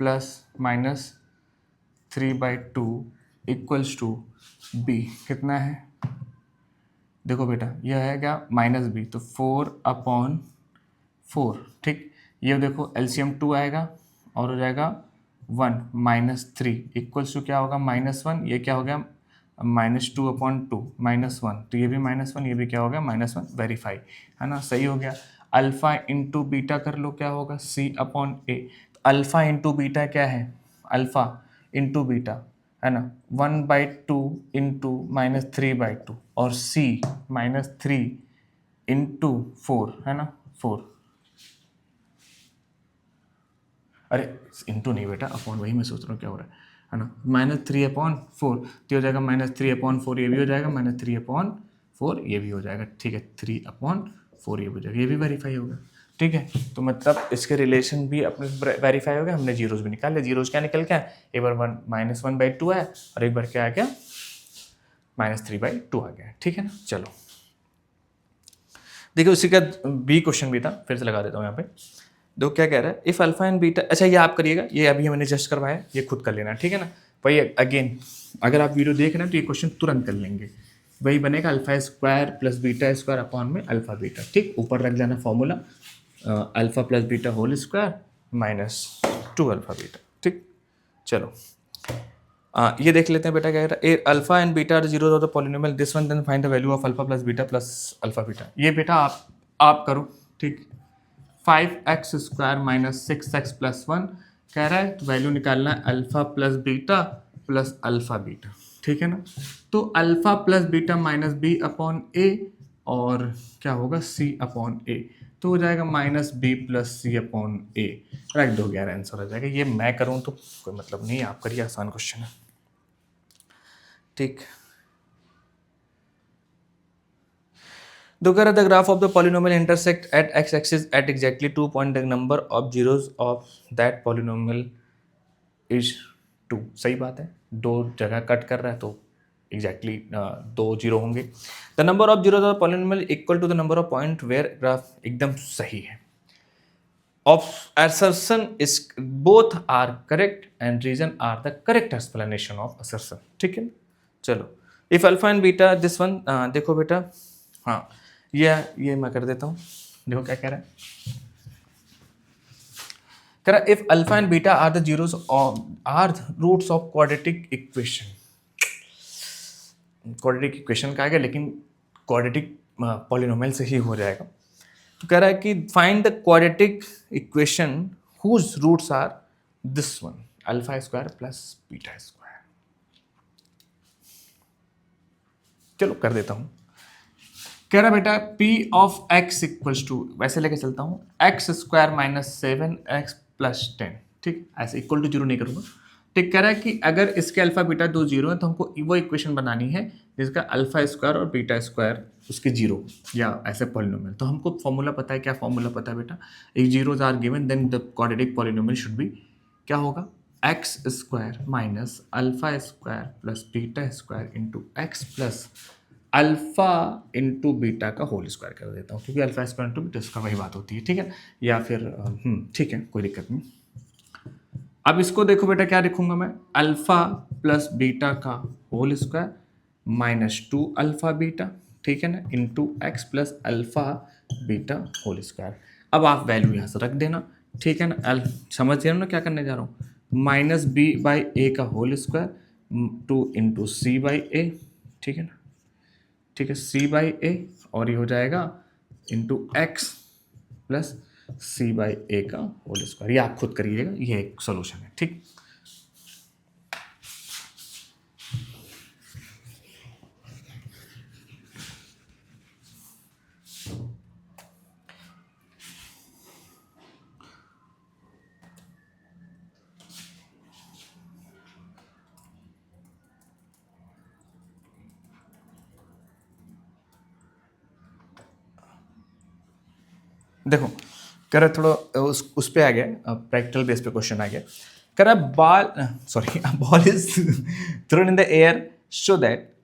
plus -3/2 equals to b कितना है, देखो बेटा यह है क्या -b, तो 4/4। ठीक, ये देखो एलसीएम 2 आएगा और हो जाएगा 1 -3 इक्वल्स टू क्या होगा -1, ये क्या हो गया -2/2 -1, तो ये भी -1, ये भी क्या हो गया -1। वेरीफाई, है ना, सही हो गया। अल्फा इंटू बीटा कर लो, क्या होगा C/A। अल्फा इंटू बीटा क्या है, अल्फा इंटू बीटा, है ना, 1/2 इंटू -3/2 और C -3 इंटू 4, है ना, 4। अरे इंटू नहीं बेटा, अपॉन, वही मैं सोच रहा हूँ क्या हो रहा है ना, -3/4, तो हो जाएगा -3/4, ये भी हो जाएगा -3/4, ये भी हो जाएगा। ठीक है, 3/4 ये भी हो जाएगा, ये भी वेरीफाई होगा। ठीक है, तो मतलब इसके रिलेशन भी अपने वेरीफाई हो गया। हमने जीरोज भी निकाल लिया। जीरोज क्या निकल गया, एक बार 1/2 है और एक बार क्या आ गया -3/2 आ गया। ठीक है ना। चलो देखिए उसी का बी क्वेश्चन भी था, फिर से लगा देता हूँ यहाँ पे। दो क्या कह रहा है, इफ अल्फा एंड बीटा, अच्छा ये आप करिएगा, ये अभी मैंने जस्ट करवाया, ये खुद कर लेना, ठीक है ना। वही अगेन अगर आप वीडियो देख रहे हैं तो ये क्वेश्चन तुरंत कर लेंगे। वही बनेगा alpha square plus beta square upon में अल्फा बीटा। ठीक, ऊपर रख देना formula, alpha plus beta whole square -2 alpha beta. ठीक, चलो ये देख लेते हैं बेटा क्या कह रहा है, alpha and beta are zero of the polynomial this one, then find the value of alpha plus beta plus alpha beta. ये बेटा आप करो। ठीक, 5x² - 6x+1 कह रहा है, तो वैल्यू निकालना है alpha plus beta plus alpha beta. ठीक है ना, तो अल्फा प्लस बीटा -b/a और क्या होगा c/a, तो हो जाएगा -b + c/a। रख दो यार, आंसर हो जाएगा। ये मैं करूँ तो कोई मतलब नहीं, आप करिए, आसान क्वेश्चन है। ठीक, the graph of the polynomial intersect at x axis at exactly 2 point, the number of zeros of that polynomial is 2। सही बात है, दो जगह कट कर रहा है तो एग्जैक्टली 2 जीरो होंगे। The number of zeros of polynomial equal to the number of point where, graph एकदम सही है। Of assertion is both are correct and reason are the correct explanation of assertion। ठीक है, चलो if alpha and beta this one, देखो बेटा, हाँ ये मैं कर देता हूँ। देखो क्या कह रहा है, कह रहा है if alpha and beta are the zeros are roots of quadratic equation. Quadratic equation का आएगा, लेकिन क्वाड्रेटिक पॉलिनोमियल से ही हो जाएगा। तो कह रहा है कि find the quadratic equation whose roots are this one, alpha square plus beta square. चलो कर देता हूं। कह रहा बेटा p of x equals to, वैसे लेके चलता हूं, x² - 7x + 10। ठीक, ऐसे इक्वल टू जीरो नहीं करूंगा। ठीक, कह रहा है कि अगर इसके अल्फा बीटा दो जीरो है तो हमको वो इक्वेशन बनानी है जिसका अल्फा स्क्वायर और बीटा स्क्वायर उसके जीरो, या ऐसे पॉलिनोमियल। तो हमको फॉर्मूला पता है, क्या फॉर्मूला पता है बेटा, एक zeros are given then the quadratic polynomial should be, क्या होगा, x² - alpha square plus beta square into x plus alpha into beta का होल स्क्वायर कर देता हूँ, क्योंकि alpha square into beta square वही बात होती है। ठीक है, या फिर ठीक है, कोई दिक्कत नहीं। अब इसको देखो बेटा, क्या लिखूंगा मैं, अल्फा प्लस बीटा का होल स्क्वायर -2 अल्फा बीटा, ठीक है ना, into x plus alpha beta whole square. अब आप वैल्यू यहाँ से रख देना, ठीक है ना, समझ रहे हो ना क्या करने जा रहा हूँ, -b/a का होल स्क्वायर 2 इंटू c/a, ठीक है ना, ठीक है, c/a, और ये हो जाएगा इंटू एक्स प्लस c/a का होल स्क्वायर। ये आप खुद करिएगा, ये एक सोल्यूशन है। ठीक, देखो कह रहा थोड़ा उस पे आ गया, प्रैक्टिकल बेस पे क्वेश्चन आ गया। कह रहा ball, sorry, ball is thrown in the air show that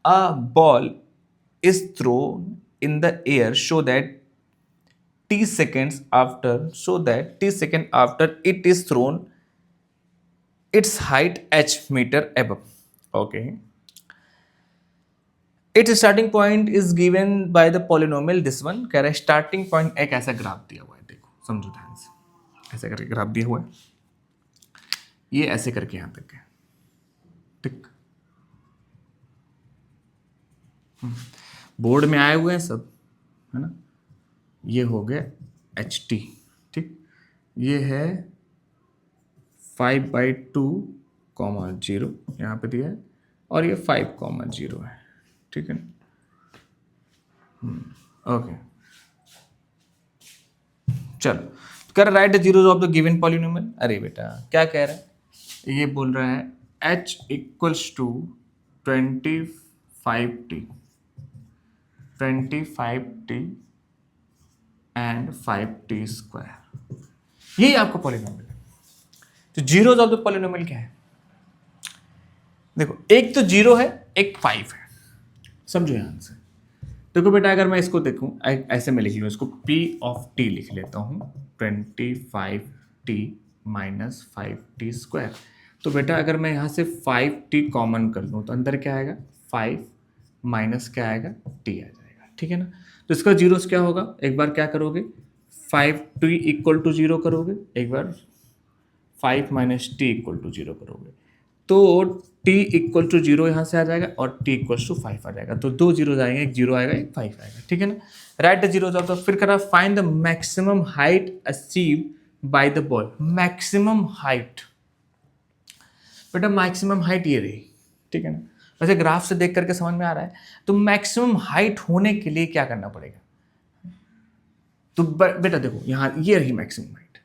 a ball is thrown in the air show that t seconds after, so that t second after it is thrown, its height h meter above. Okay, its starting point is given by the polynomial this one। कह रहा है starting point एक ऐसा graph दिया हुआ है, देखो समझो ध्यान से, ऐसे करके ग्राफ दिया हुआ है, ये ऐसे करके यहां तक है, ठीक। बोर्ड में आए हुए हैं सब, है ना। ये हो गया एच टी, ठीक। ये है 5/2, 0 यहाँ पे दिया है, और ये 5,0 है, ठीक है ना। ओके, चलो कर right the zeros of the given polynomial. अरे बेटा क्या कह रहा है, ये बोल रहा है h equals to 25t, 25t and 5t square, यही आपका पॉलिनोमियल है। तो जीरोज ऑफ द पॉलिनोमियल क्या है, देखो एक तो 0 है, एक 5 है, समझो यहां से। देखो बेटा अगर मैं इसको देखूं, ऐसे में लिख लूँ इसको, p ऑफ t लिख लेता हूँ 25t माइनस 5t स्क्वायर। तो बेटा अगर मैं यहाँ से 5t कॉमन कर लूँ तो अंदर क्या आएगा, 5 माइनस क्या आएगा, t आ जाएगा, ठीक है ना। तो इसका जीरोस क्या होगा, एक बार क्या करोगे, 5t इक्वल टू 0 करोगे, एक बार 5 माइनस टी इक्वल टू 0 करोगे, तो t इक्वल टू 0 यहाँ से आ जाएगा और t इक्वल टू 5 आ जाएगा। तो 2 जीरो आएंगे, एक 0 आएगा, एक 5 आएगा, ठीक है ना। Right the zeros of the, फिर करा find the maximum height achieve by the ball. Maximum height, बेटा मैक्सिमम हाइट ये रही, ठीक है ना। वैसे ग्राफ से देख करके समझ में आ रहा है। तो मैक्सिमम हाइट होने के लिए क्या करना पड़ेगा, तो बेटा देखो यहाँ ये रही मैक्सिमम हाइट।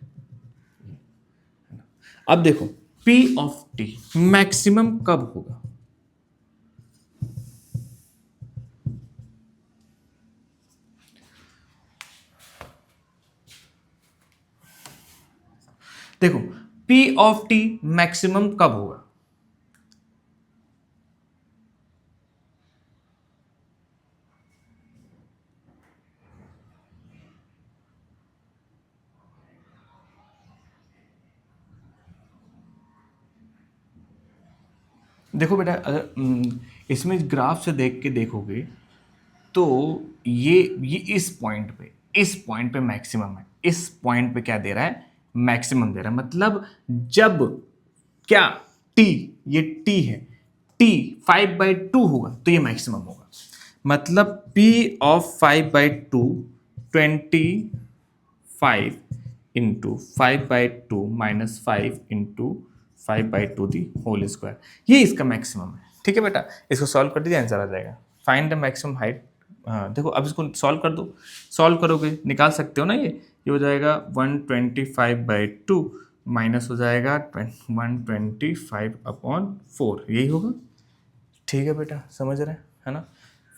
अब देखो P ऑफ T मैक्सिमम कब होगा, देखो P ऑफ T मैक्सिमम कब होगा, देखो बेटा अगर इसमें ग्राफ से देख के देखोगे तो ये इस पॉइंट पे मैक्सिमम है, इस पॉइंट पे क्या दे रहा है, मैक्सिमम दे रहा है। मतलब जब क्या t, ये t है, t 5/2 होगा तो ये मैक्सिमम होगा। मतलब p of 5/2 25 into 5/2 minus 5 into 5/2 the whole square, ये इसका मैक्सिमम है, ठीक है बेटा। इसको सॉल्व कर दीजिए, आंसर आ जाएगा। Find the maximum height. हाँ देखो अब इसको सॉल्व कर दो, सॉल्व करोगे निकाल सकते हो ना, ये हो जाएगा 125/2 माइनस हो जाएगा 125/4, यही होगा, ठीक है बेटा, समझ रहे हैं, है ना।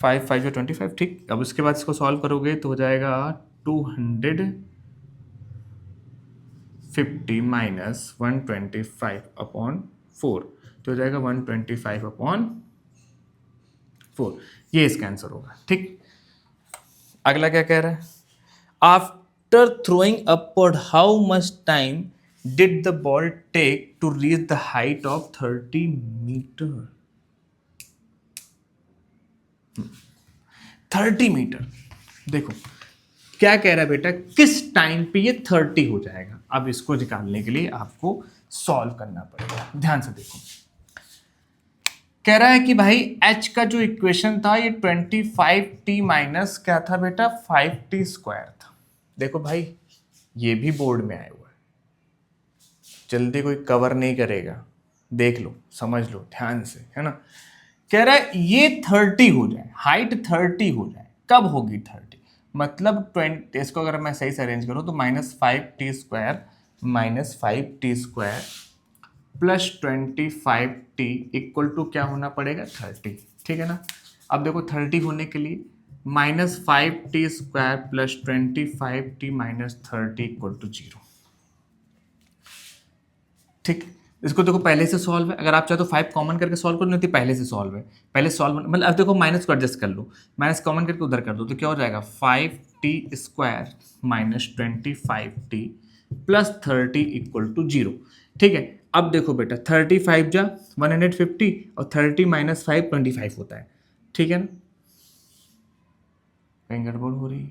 5 5 25, ठीक। अब उसके बाद इसको सॉल्व करोगे तो हो जाएगा 250 माइनस 125/4, तो हो जाएगा 125/4, ये इसका आंसर होगा, ठीक। अगला क्या कह रहा है, after throwing upward how much time did the ball take to reach the height of 30 metre. 30 metre, देखो क्या कह रहा है बेटा, किस टाइम पे ये 30 हो जाएगा। अब इसको निकालने के लिए आपको सॉल्व करना पड़ेगा, ध्यान से देखो। कह रहा है कि भाई h का जो इक्वेशन था ये 25t माइनस क्या था बेटा, 5t स्क्वायर था। देखो भाई ये भी बोर्ड में आया हुआ है, जल्दी कोई कवर नहीं करेगा, देख लो समझ लो ध्यान से, है ना। कह रहा है ये 30 हो जाए, हाइट 30 हो जाए, कब होगी 30, मतलब 20, इसको अगर मैं सही से अरेंज करूं तो -5t square minus 5t square plus 25t equal to क्या होना पड़ेगा, 30, ठीक है ना। अब देखो 30 होने के लिए -5t² plus 25t minus 30 equal to 0। ठीक, इसको देखो पहले से सॉल्व है, अगर आप चाहो तो 5 कॉमन करके सॉल्व करो, नहीं तो पहले से सॉल्व है। पहले सॉल्व मतलब अब देखो माइनस को एडजस्ट कर लो, माइनस कॉमन करके उधर कर दो, तो क्या हो जाएगा 5t² minus 25t plus 30 equal to 0। ठीक है, अब देखो बेटा 35 जा 150 और 30 माइनस 5 25 होता है। ठीक है ना, कहीं गड़बड़ हो रही है?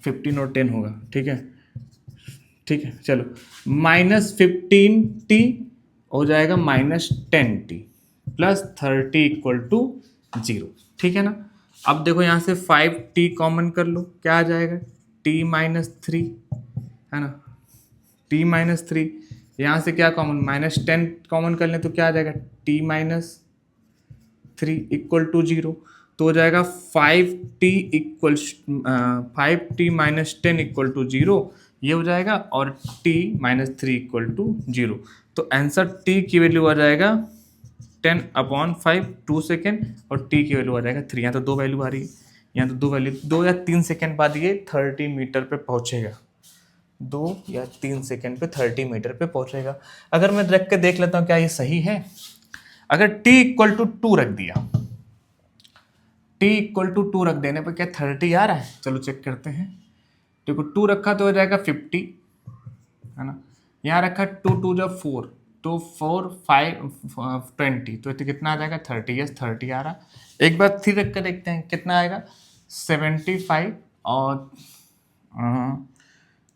15 और 10 होगा। ठीक है, ठीक है, चलो -15t हो जाएगा -10t प्लस 30 इक्वल टू 0। ठीक है ना, अब देखो यहाँ से 5t कॉमन कर लो, क्या आ जाएगा t-3, है ना, t-3। यहाँ से क्या कॉमन, -10 कॉमन कर लें तो क्या आ जाएगा t-3 इक्वल टू 0। तो हो जाएगा 5t माइनस 10 इक्वल टू 0, ये हो जाएगा, और t-3 इक्वल टू 0। तो आंसर t की वैल्यू आ जाएगा 10/5 2 सेकेंड, और t की वैल्यू आ जाएगा 3। यहाँ तो दो वैल्यू आ रही है, यहाँ तो दो वैल्यू, 2 या 3 सेकेंड बाद ये 30 मीटर पे पहुंचेगा, 2 या 3 सेकेंड पे 30 मीटर पे पहुंचेगा। अगर मैं रख के देख लेता हूँ क्या ये सही है। अगर t इक्वल टू 2 रख दिया, t इक्वल टू 2 रख देने पर क्या 30 आ रहा है? चलो चेक करते हैं। देखो 2 रखा तो हो जाएगा 50, है ना, यहाँ रखा 2 2 जब 4, तो 4 5 20, तो कितना आ जाएगा 30। यस 30 आ रहा। एक बार 3 रख कर देखते हैं कितना आएगा 75, और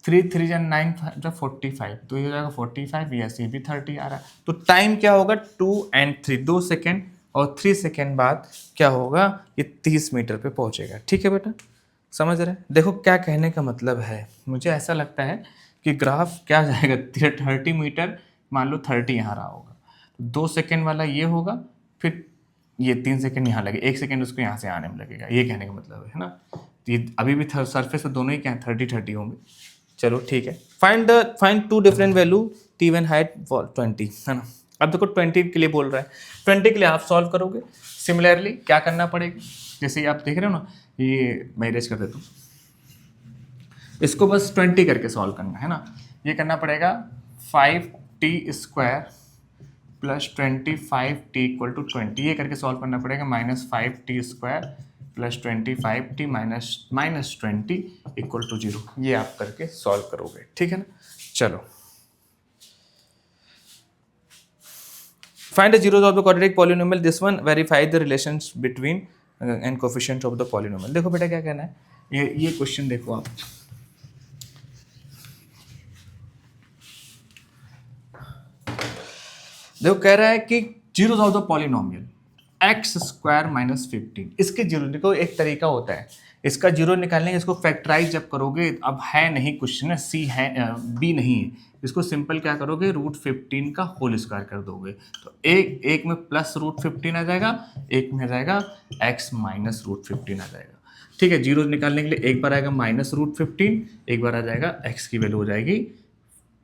3 3 या 9 जब 45, तो ये हो जाएगा 45। यस ये भी 30 आ रहा है। तो टाइम क्या होगा 2 और 3, 2 सेकेंड और 3 सेकेंड बाद क्या होगा, ये 30 मीटर पे पहुंचेगा। ठीक है बेटा, समझ रहे हैं? देखो क्या कहने का मतलब है, मुझे ऐसा लगता है कि ग्राफ क्या जाएगा 30 मीटर, मान लो 30 यहाँ रहा होगा, 2 सेकेंड वाला ये होगा, फिर ये 3 सेकेंड यहाँ लगे, 1 सेकेंड उसको यहाँ से आने में लगेगा, ये कहने का मतलब है ना। तो ये अभी भी सरफेस पे दोनों ही क्या है 30 होंगे। चलो ठीक है, find two different value t one height 20, है ना। अब देखो 20 के लिए बोल रहा है, 20 के लिए आप सॉल्व करोगे। सिमिलरली क्या करना पड़ेगा, जैसे ये आप देख रहे हो ना, ये मैं इरेज कर देता हूँ, इसको बस 20 करके सॉल्व करना है ना। ये करना पड़ेगा 5t² plus 25t equal to 20, ये करके सॉल्व करना पड़ेगा। -5t² plus 25t minus 20 equal to 0, ये आप करके सॉल्व करोगे। ठीक है ना, चलो find the zeros of the quadratic polynomial, this one verify the relations between and coefficients of the polynomial। देखो बेटा क्या कहना है, ये क्वेश्चन देखो आप, देखो कह रहा है कि zeros of the polynomial x² minus 15, इसके जीरो, देखो एक तरीका होता है इसका जीरो निकालने का, इसको फैक्टराइज जब करोगे, अब है नहीं क्वेश्चन है, सी है बी नहीं है, इसको सिंपल क्या करोगे √15 का होल स्क्वायर कर दोगे, तो एक में प्लस √15 आ जाएगा, एक में आ जाएगा x माइनस √15 आ जाएगा। ठीक है, जीरो निकालने के लिए एक बार आएगा -√15, एक बार आ जाएगा x की वैल्यू हो जाएगी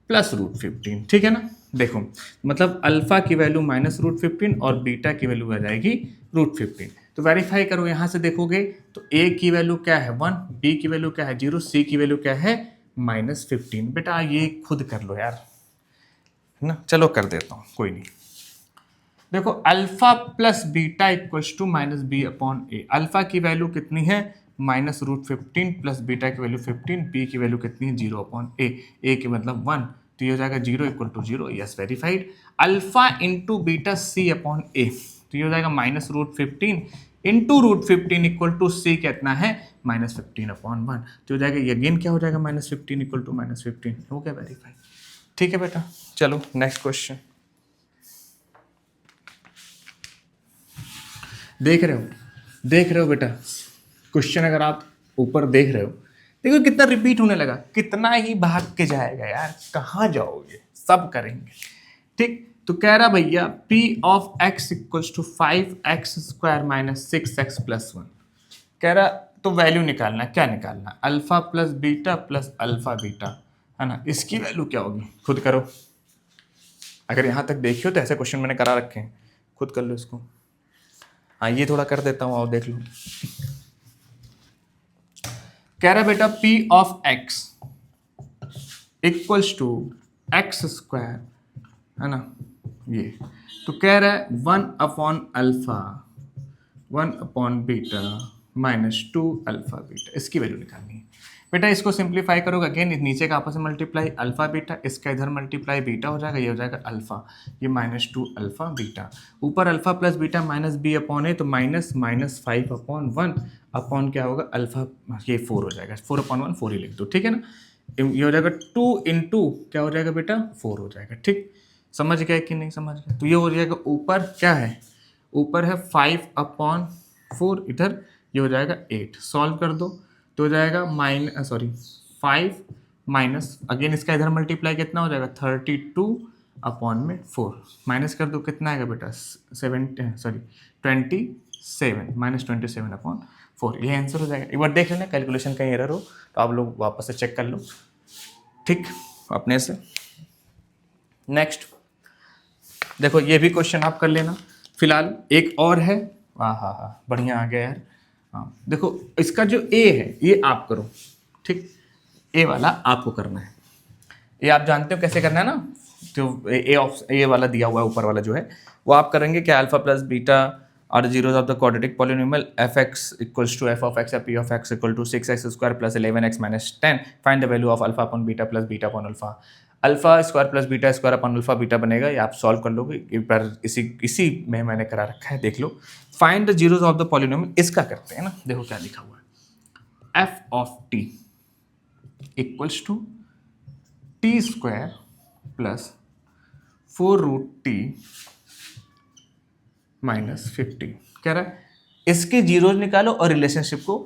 प्लस √15। ठीक है ना, देखो मतलब अल्फा की वैल्यू -√15 और बीटा की वैल्यू आ जाएगी √15। तो वेरीफाई करो, यहाँ से देखोगे तो a की वैल्यू क्या है 1, b की वैल्यू क्या है 0, c की वैल्यू क्या है -15। बेटा ये खुद कर लो यार, है ना, चलो कर देता हूँ, कोई नहीं। देखो alpha plus beta equals to -b/a, alpha की वैल्यू कितनी है -√15 प्लस बीटा की वैल्यू 15, बी की वैल्यू कितनी है 0/a, a की मतलब 1, तो ये हो जाएगा 0 equal to 0। Yes verified. Alpha into beta c/a, तो ये हो जाएगा -√15 इंटू √15 इक्वल टू c कितना है -15/1, तो हो जाएगा ये अगेन क्या हो जाएगा -15 इक्वल टू -15, हो गया वेरीफाई। ठीक है बेटा, चलो नेक्स्ट क्वेश्चन देख रहे हो बेटा, क्वेश्चन अगर आप ऊपर देख रहे हो, देखो कितना रिपीट होने लगा, कितना ही भाग के जाएगा यार, कहाँ जाओगे, सब करेंगे। ठीक, तो कह रहा भैया p of x equals to 5x² minus 6x plus 1, कह रहा तो वैल्यू निकालना, क्या निकालना, alpha plus beta plus alpha beta, है ना, इसकी वैल्यू क्या होगी खुद करो। अगर यहाँ तक देखियो तो ऐसे क्वेश्चन मैंने करा रखे हैं, खुद कर लो इसको। हाँ ये थोड़ा कर देता हूँ और देख लो। कह रहा है बेटा p of x equals to x square, है ना ये, तो कह रहा है 1/अल्फा 1/बीटा -2 अल्फा बीटा, इसकी वैल्यू निकालनी है बेटा। इसको सिंप्लीफाई करोगे अगेन, नीचे का आपस में मल्टीप्लाई अल्फा बीटा, इसका इधर मल्टीप्लाई बीटा हो जाएगा, ये हो जाएगा अल्फा, ये -2 अल्फा बीटा, ऊपर alpha plus beta minus B upon ए, तो -5/1 अपॉन क्या होगा अल्फा, ये 4 हो जाएगा, 4/1 4 ही लिख दो, ठीक है ना। ये हो जाएगा 2 इंटू क्या हो जाएगा बेटा 4 हो जाएगा, ठीक। समझ गए कि नहीं समझ गए? तो ये हो जाएगा ऊपर क्या है, ऊपर है 5/4, इधर ये हो जाएगा 8, सॉल्व कर दो तो हो जाएगा 5 माइनस अगेन इसका इधर मल्टीप्लाई कितना हो जाएगा 32/4, माइनस कर दो कितना आएगा बेटा 27 -27/4, ये आंसर हो जाएगा। एक बार देख लेना कैलकुलेशन कहीं एरर हो तो आप लोग वापस से चेक कर लो, ठीक अपने से। नेक्स्ट देखो ये भी क्वेश्चन आप कर लेना। फिलहाल एक और है, हाँ बढ़िया आ गया यार। हाँ देखो इसका जो ए है ये आप करो, ठीक, ए वाला आपको करना है। ये आप जानते हो कैसे करना है ना, जो ए वाला दिया हुआ है ऊपर वाला जो है वो आप करेंगे क्या, alpha plus beta are zeros of the quadratic polynomial F X equals to F of X या P of X equal to 6x square plus 11x minus 10, find the value of alpha upon beta plus beta upon alpha. Alpha square plus beta square upon alpha beta बनेगा, ये आप solve कर लोगे एक बार, इसी में मैंने करा रखा है, देख लो। Find the zeros of the polynomial, इसका करते हैं ना, देखो क्या लिखा हुआ है, F of T equals to T square plus 4√t minus 15, कह रहा है इसके जीरोज निकालो और रिलेशनशिप को,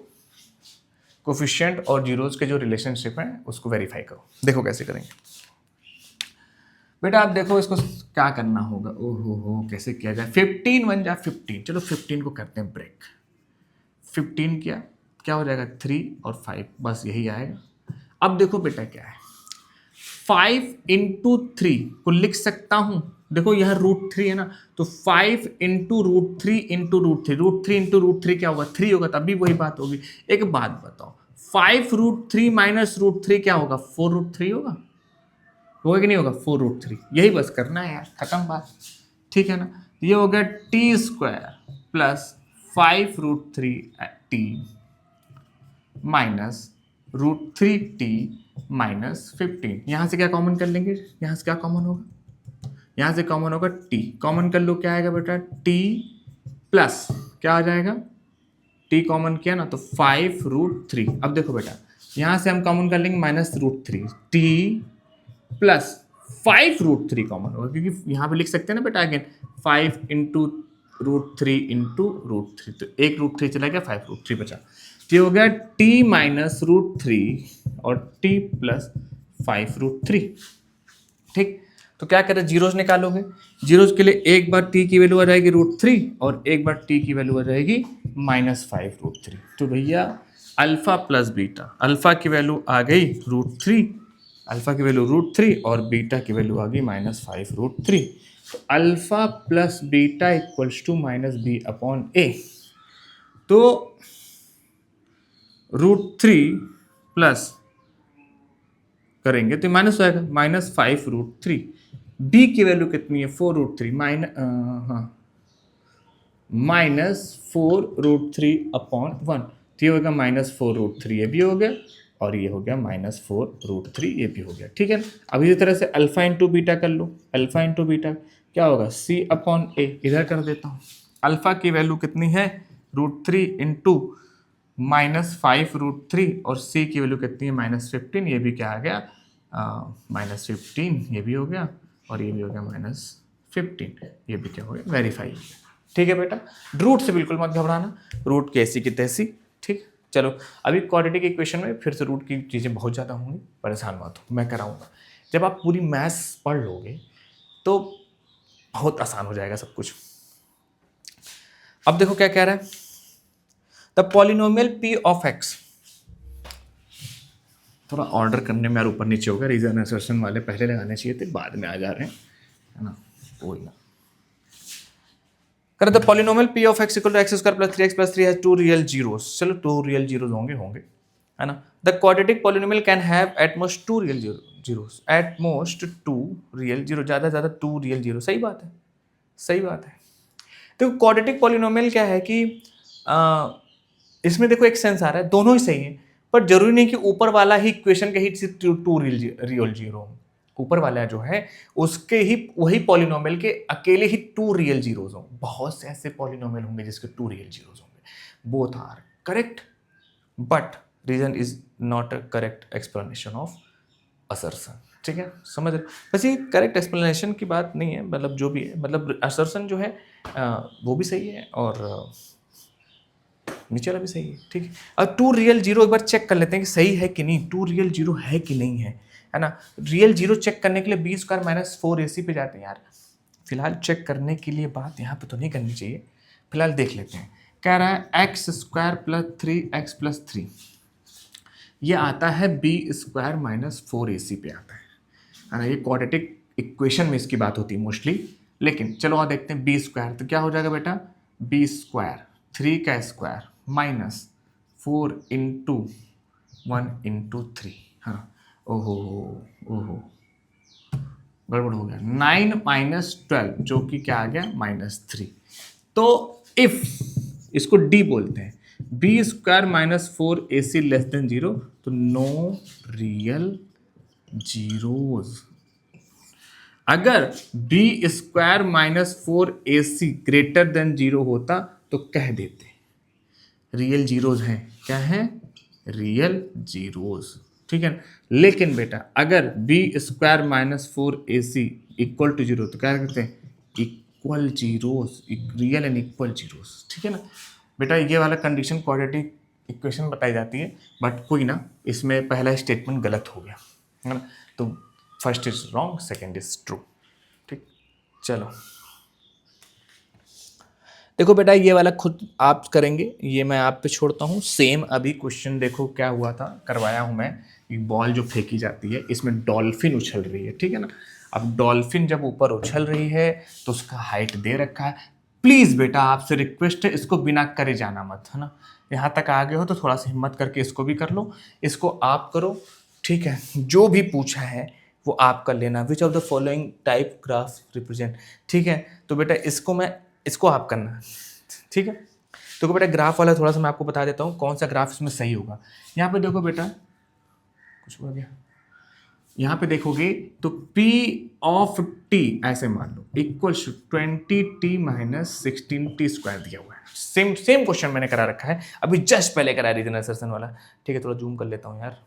कोफिशिएंट और जीरोज के जो रिलेशनशिप है उसको वेरीफाई करो। देखो कैसे करेंगे बेटा, आप देखो इसको क्या करना होगा, ओहो हो कैसे किया जाए। 15 बन जाए 15, चलो 15 को करते हैं ब्रेक, 15 किया क्या हो जाएगा 3 और 5, बस यही आएगा। अब देखो बेटा क्या है, 5 इंटू 3 को लिख सकता हूं, देखो यहाँ √3 है ना, तो 5 इंटू √3 इंटू √3, √3 इंटू √3 क्या होगा 3 होगा, तभी वही बात होगी। एक बात बताओ 5√3 माइनस √3 क्या होगा 4√3 होगा कि नहीं होगा 4√3, यही बस करना है यार, खत्म बात, ठीक है ना। ये हो गया T square plus 5√3t minus √3t minus 15, यहाँ से क्या कॉमन कर लेंगे, यहाँ से क्या कॉमन होगा, यहाँ से कॉमन होगा t, कॉमन कर लो क्या आएगा बेटा t प्लस क्या आ जाएगा, t कॉमन किया ना तो 5√3। अब देखो बेटा यहाँ से हम कॉमन कर लेंगे -√3, t प्लस 5√3 कॉमन होगा, क्योंकि यहाँ पे लिख सकते हैं ना बेटा अगेन 5 इंटू √3 इंटू √3, तो एक √3 चला गया 5√3 बचा, तो ये हो गया t माइनस √3 और t प्लस 5√3, ठीक। तो क्या करें, जीरोज निकालोगे, जीरोज के लिए एक बार t की वैल्यू आ जाएगी √3 और एक बार t की वैल्यू आ जाएगी -5√3, तो भैया अल्फा प्लस बीटा, अल्फा की वैल्यू आ गई √3, अल्फा की वैल्यू √3 और बीटा की वैल्यू आ गई -5√3, तो alpha plus beta equals to -b upon ए, तो √3 प्लस करेंगे तो माइनस हो जाएगा -5√3, b की वैल्यू कितनी है 4√3 -4√3 अपॉन 1, तो ये होगा -4√3, ये भी हो गया और ये हो गया -4√3, ये भी हो गया, ठीक है ना। अब इसी तरह से अल्फा इंटू बीटा कर लो, अल्फा इंटू बीटा क्या होगा c अपॉन ए, इधर कर देता हूँ, अल्फा की वैल्यू कितनी है √3 इंटू -5√3 और c की वैल्यू कितनी है -15, ये भी क्या आ गया -15, ये भी हो गया और ये भी हो गया -15, ये भी क्या हो गया वेरीफाई हो गया, ठीक है बेटा। रूट से बिल्कुल मत घबराना, रूट कैसी की तैसी, ठीक। चलो अभी क्वाड्रेटिक इक्वेशन में फिर से रूट की चीज़ें बहुत ज़्यादा होंगी, परेशान मत हो, मैं कराऊंगा। जब आप पूरी मैथ्स पढ़ लोगे तो बहुत आसान हो जाएगा सब कुछ। अब देखो क्या कह रहा है, the polynomial p of x, थोड़ा ऑर्डर करने में यार ऊपर नीचे होगा, रीजन असर्शन वाले पहले लगाने चाहिए थे, बाद में आ जा रहे हैं, है ना, वही ना। कर the polynomial p of x equal to x square plus 3x+3 has two real zeros, चलो 2 रियल जीरोस होंगे, है ना। The quadratic polynomial can have at most 2 real zeros, at most 2 real zero, ज्यादा ज्यादा 2 रियल जीरो। सही बात है, सही बात है। तो क्वाड्रेटिक पॉलिनोमियल क्या है कि इसमें देखो एक सेंस आ रहा है, दोनों ही सही है, पर जरूरी नहीं कि ऊपर वाला ही इक्वेशन के ही सिर्फ 2 रियल जीरो हो। ऊपर वाला जो है उसके ही वही पॉलिनोमियल के अकेले ही 2 रियल जीरोज हों। बहुत से ऐसे पॉलिनोमियल होंगे जिसके 2 रियल जीरोज होंगे। Both are correct, but reason is not a correct explanation of assertion. ठीक है, समझ रहे? बस ये करेक्ट एक्सप्लेनेशन की बात नहीं है, मतलब जो भी है, मतलब असर्शन जो है वो भी सही है और नीचे वाला भी सही है। ठीक है, अब 2 रियल जीरो एक बार चेक कर लेते हैं कि सही है कि नहीं, 2 रियल जीरो है कि नहीं है ना। रियल जीरो चेक करने के लिए b² - 4ac पे जाते हैं यार। फिलहाल चेक करने के लिए बात यहाँ पे तो नहीं करनी चाहिए, फिलहाल देख लेते हैं। कह रहा है x² + 3x + 3, ये आता है b² - 4ac पे आता है ना। ये क्वाड्रेटिक इक्वेशन में इसकी बात होती है मोस्टली, लेकिन चलो और देखते हैं b², तो क्या हो जाएगा बेटा, b², 3 का स्क्वायर माइनस 4 इंटू 1 इंटू 3। हाँ, ओहो ओहो, गड़बड़ हो गया। 9 - 12 जो कि क्या आ गया, -3। तो इफ इसको डी बोलते हैं, b² - 4ac < 0, तो नो रियल जीरोज। अगर b² - 4ac > 0 होता तो कह देते रियल जीरोज हैं। क्या है, रियल जीरोज। ठीक है, लेकिन बेटा अगर b² - 4ac = 0 तो क्या कहते हैं, equal zeros, real and equal zeros. ठीक है ना बेटा, ये वाला कंडीशन क्वाड्रेटिक इक्वेशन बताई जाती है, बट कोई ना, इसमें पहला स्टेटमेंट गलत हो गया, है ना। तो first is wrong, second is true. ठीक, चलो देखो बेटा, ये वाला खुद आप करेंगे, ये मैं आप पे छोड़ता हूँ। सेम अभी क्वेश्चन देखो क्या हुआ था, करवाया हूँ मैं। एक बॉल जो फेंकी जाती है, इसमें डॉल्फिन उछल रही है, ठीक है ना। अब डॉल्फिन जब ऊपर उछल रही है तो उसका हाइट दे रखा है। प्लीज़ बेटा आपसे रिक्वेस्ट है, इसको बिना करे जाना मत, है ना। यहाँ तक आ गए हो तो थोड़ा सा हिम्मत करके इसको भी कर लो, इसको आप करो। ठीक है, जो भी पूछा है वो आप कर लेना। विच of the following type graph represent, ठीक है। तो बेटा इसको आप करना, ठीक है। तो बेटा ग्राफ वाला थोड़ा सा मैं आपको बता देता हूँ कौन सा ग्राफ इसमें सही होगा। यहाँ पे देखो बेटा, कुछ हो गया, यहाँ पे देखोगे तो P ऑफ T ऐसे मान लो इक्वल्स 20t - 16t² दिया हुआ है। सेम क्वेश्चन मैंने करा रखा है, अभी जस्ट पहले करा रीजनल असर्शन वाला। ठीक है, थोड़ा जूम कर लेता हूँ यार।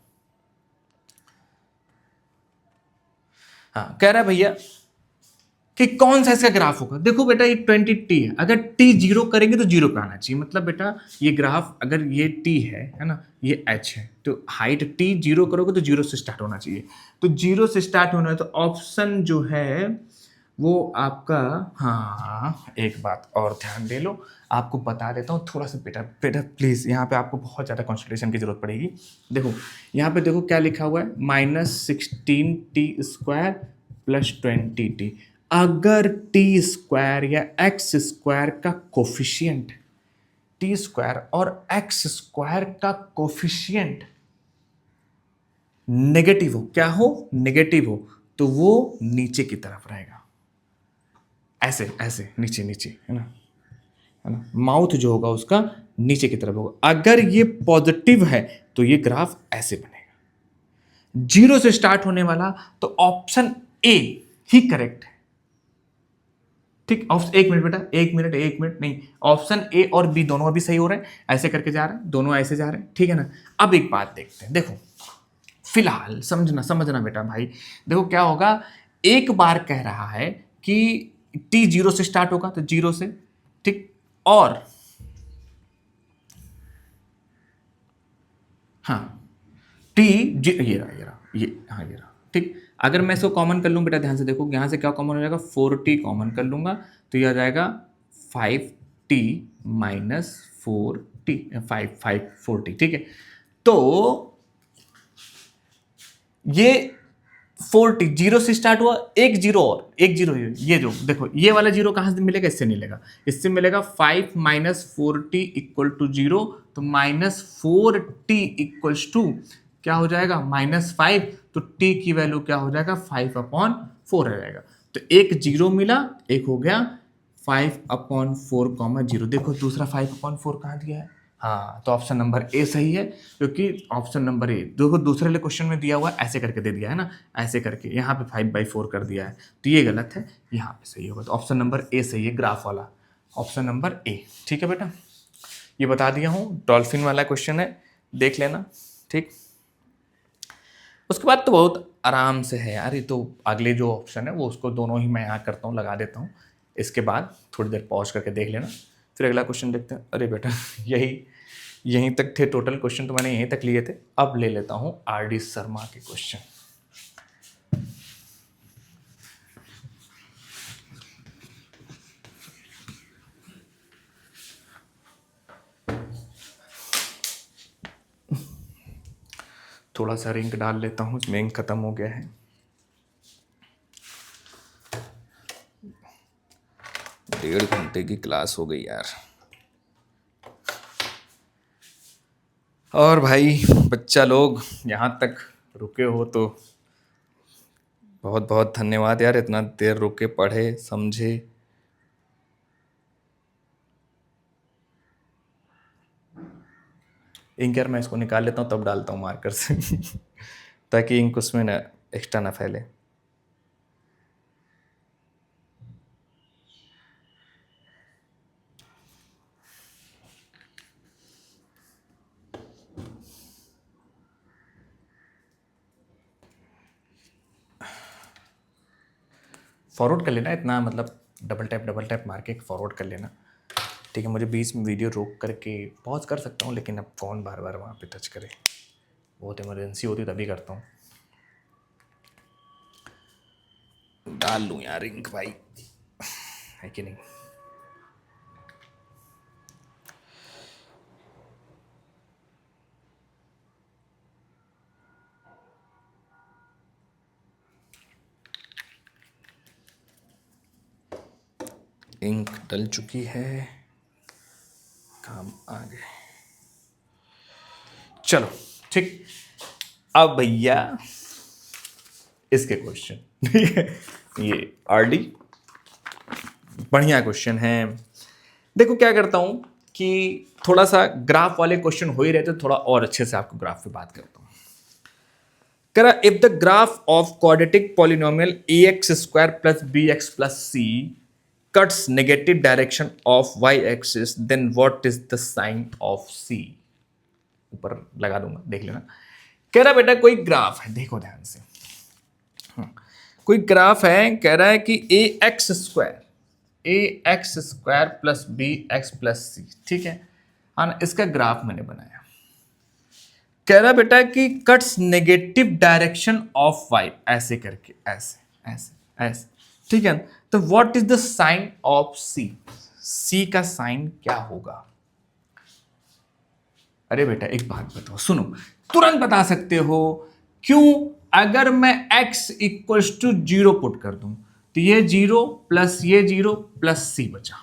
हाँ, कह रहा है भैया कि कौन सा इसका ग्राफ होगा। देखो बेटा ये 20t है, अगर t 0 करेंगे तो 0 पे आना चाहिए। मतलब बेटा ये ग्राफ अगर ये t है ना, ये h है, तो हाइट t 0 करोगे तो 0 से स्टार्ट होना चाहिए। तो 0 से स्टार्ट होना है, तो ऑप्शन जो है वो आपका, हाँ एक बात और ध्यान दे लो, आपको बता देता हूँ थोड़ा सा। बेटा प्लीज़ यहाँ पे आपको बहुत ज़्यादा कॉन्सेंट्रेशन की जरूरत पड़ेगी। देखो यहाँ पे देखो क्या लिखा हुआ है, -16t² + 20t। अगर t² या x² का कोफिशिएंट, t² और x² का कोफिशिएंट नेगेटिव हो, क्या हो, नेगेटिव हो, तो वो नीचे की तरफ रहेगा, ऐसे ऐसे नीचे नीचे, है ना, माउथ जो होगा उसका नीचे की तरफ होगा। अगर ये पॉजिटिव है तो ये ग्राफ ऐसे बनेगा। 0 से स्टार्ट होने वाला, तो ऑप्शन ए ही करेक्ट है। ठीक, एक मिनट बेटा, एक मिनट नहीं, ऑप्शन ए और बी दोनों अभी सही हो रहे हैं, ऐसे करके जा रहे हैं, दोनों ऐसे जा रहे हैं, ठीक है ना। अब एक बात देखते हैं, देखो फिलहाल समझना बेटा भाई। देखो क्या होगा, एक बार कह रहा है कि t 0 से स्टार्ट होगा, तो 0 से, ठीक, और हाँ t ये रहा, ये रहा, ठीक। अगर मैं इसको कॉमन कर लूँ बेटा, ध्यान से देखो, यहाँ से क्या कॉमन हो जाएगा, 4t कॉमन कर लूंगा तो ये आ जाएगा 5t - 4t, 4t, ठीक है। तो ये 40 जीरो से स्टार्ट हुआ, एक जीरो और एक जीरो, ये जो देखो ये वाला जीरो कहाँ से मिलेगा, इससे नहीं मिलेगा, इससे मिलेगा 5 माइनस 40 इक्वल टू जीरो, तो माइनस 4t इक्वल्स टू क्या हो जाएगा -5, तो t की वैल्यू क्या हो जाएगा 5/4 आ जाएगा। तो एक जीरो मिला, एक हो गया 5/4, 0। देखो दूसरा 5/4 कहाँ दिया है, हाँ तो ऑप्शन नंबर ए सही है, क्योंकि ऑप्शन नंबर ए देखो दूसरे वाले क्वेश्चन में दिया हुआ है ऐसे करके दे दिया है ना, ऐसे करके यहाँ पे 5/4 कर दिया है, तो ये गलत है, यहाँ पे सही होगा, तो ऑप्शन नंबर ए सही है, ग्राफ वाला ऑप्शन नंबर ए। ठीक है बेटा, ये बता दिया हूँ, डॉल्फिन वाला क्वेश्चन है, देख लेना। ठीक, उसके बाद तो बहुत आराम से है यार, ये तो अगले जो ऑप्शन है वो उसको दोनों ही मैं यहाँ करता हूँ, लगा देता हूँ, इसके बाद थोड़ी देर पॉज करके देख लेना, फिर अगला क्वेश्चन देखते हैं। अरे बेटा यहीं तक थे टोटल क्वेश्चन, तो मैंने यहीं तक लिए थे, अब ले लेता हूँ आर.डी. शर्मा के क्वेश्चन। थोड़ा सा इंक डाल लेता हूँ, इसमें इंक खत्म हो गया है। डेढ़ घंटे की क्लास हो गई यार। और भाई बच्चा लोग यहाँ तक रुके हो तो बहुत बहुत धन्यवाद यार, इतना देर रुके, पढ़े, समझे। इंक यार मैं इसको निकाल लेता हूँ तब डालता हूँ मार्कर से ताकि इंक उसमें ना एक्स्ट्रा ना फैले। फॉरवर्ड कर लेना इतना, मतलब डबल टैप मार के फॉरवर्ड कर लेना। ठीक है, मुझे बीच में वीडियो रोक करके पॉज कर सकता हूँ, लेकिन अब कौन बार बार वहाँ पे टच करे, बहुत इमरजेंसी होती तभी करता हूँ। डाल लूँ यार इंक भाई, है कि नहीं। इंक डल चुकी है, काम आ गए। चलो ठीक, अब भैया इसके क्वेश्चन, ठीक है, ये आर.डी. बढ़िया क्वेश्चन है। देखो क्या करता हूं कि थोड़ा सा ग्राफ वाले क्वेश्चन हो ही रहते, थोड़ा और अच्छे से आपको ग्राफ पे बात करता हूं। करा if the graph of quadratic polynomial ax² plus bx plus c cuts negative direction of y-axis, then what is the sign of c? ऊपर लगा दूंगा, देख लेना। कह रहा बेटा कोई ग्राफ है, देखो ध्यान से, कोई ग्राफ है, कह रहा है कि ax² plus bx plus c, ठीक है ना, इसका ग्राफ मैंने बनाया। कह रहा बेटा कि cuts negative direction of y, ऐसे करके, ऐसे ऐसे ऐसे, ठीक है। तो what is the sign of c? c का साइन क्या होगा? अरे बेटा एक बात बताओ, सुनो, तुरंत बता सकते हो, क्यों? अगर मैं x इक्वल्स टू 0 पुट कर दूं तो ये 0 प्लस ये 0 प्लस c बचा,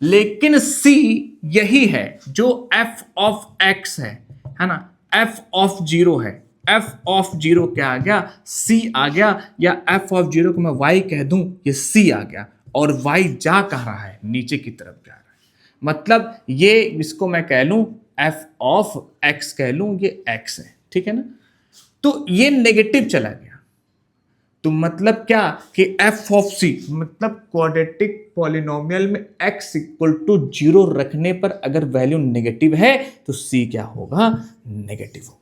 लेकिन c यही है जो f ऑफ x है ना, f ऑफ 0 है, f ऑफ 0 क्या आ गया? c आ गया, या f ऑफ 0 को मैं y कह दूं, ये c आ गया, और y जा कह रहा है, नीचे की तरफ जा रहा है, मतलब ये इसको मैं कह लूं f ऑफ x कह लूं, ये x है, ठीक है ना। तो ये नेगेटिव चला गया, तो मतलब क्या कि f ऑफ c, मतलब क्वाड्रेटिक पॉलिनोमियल में x इक्वल टू 0 रखने पर अगर वैल्यू नेगेटिव है तो c क्या होगा? नेगेटिव होगा।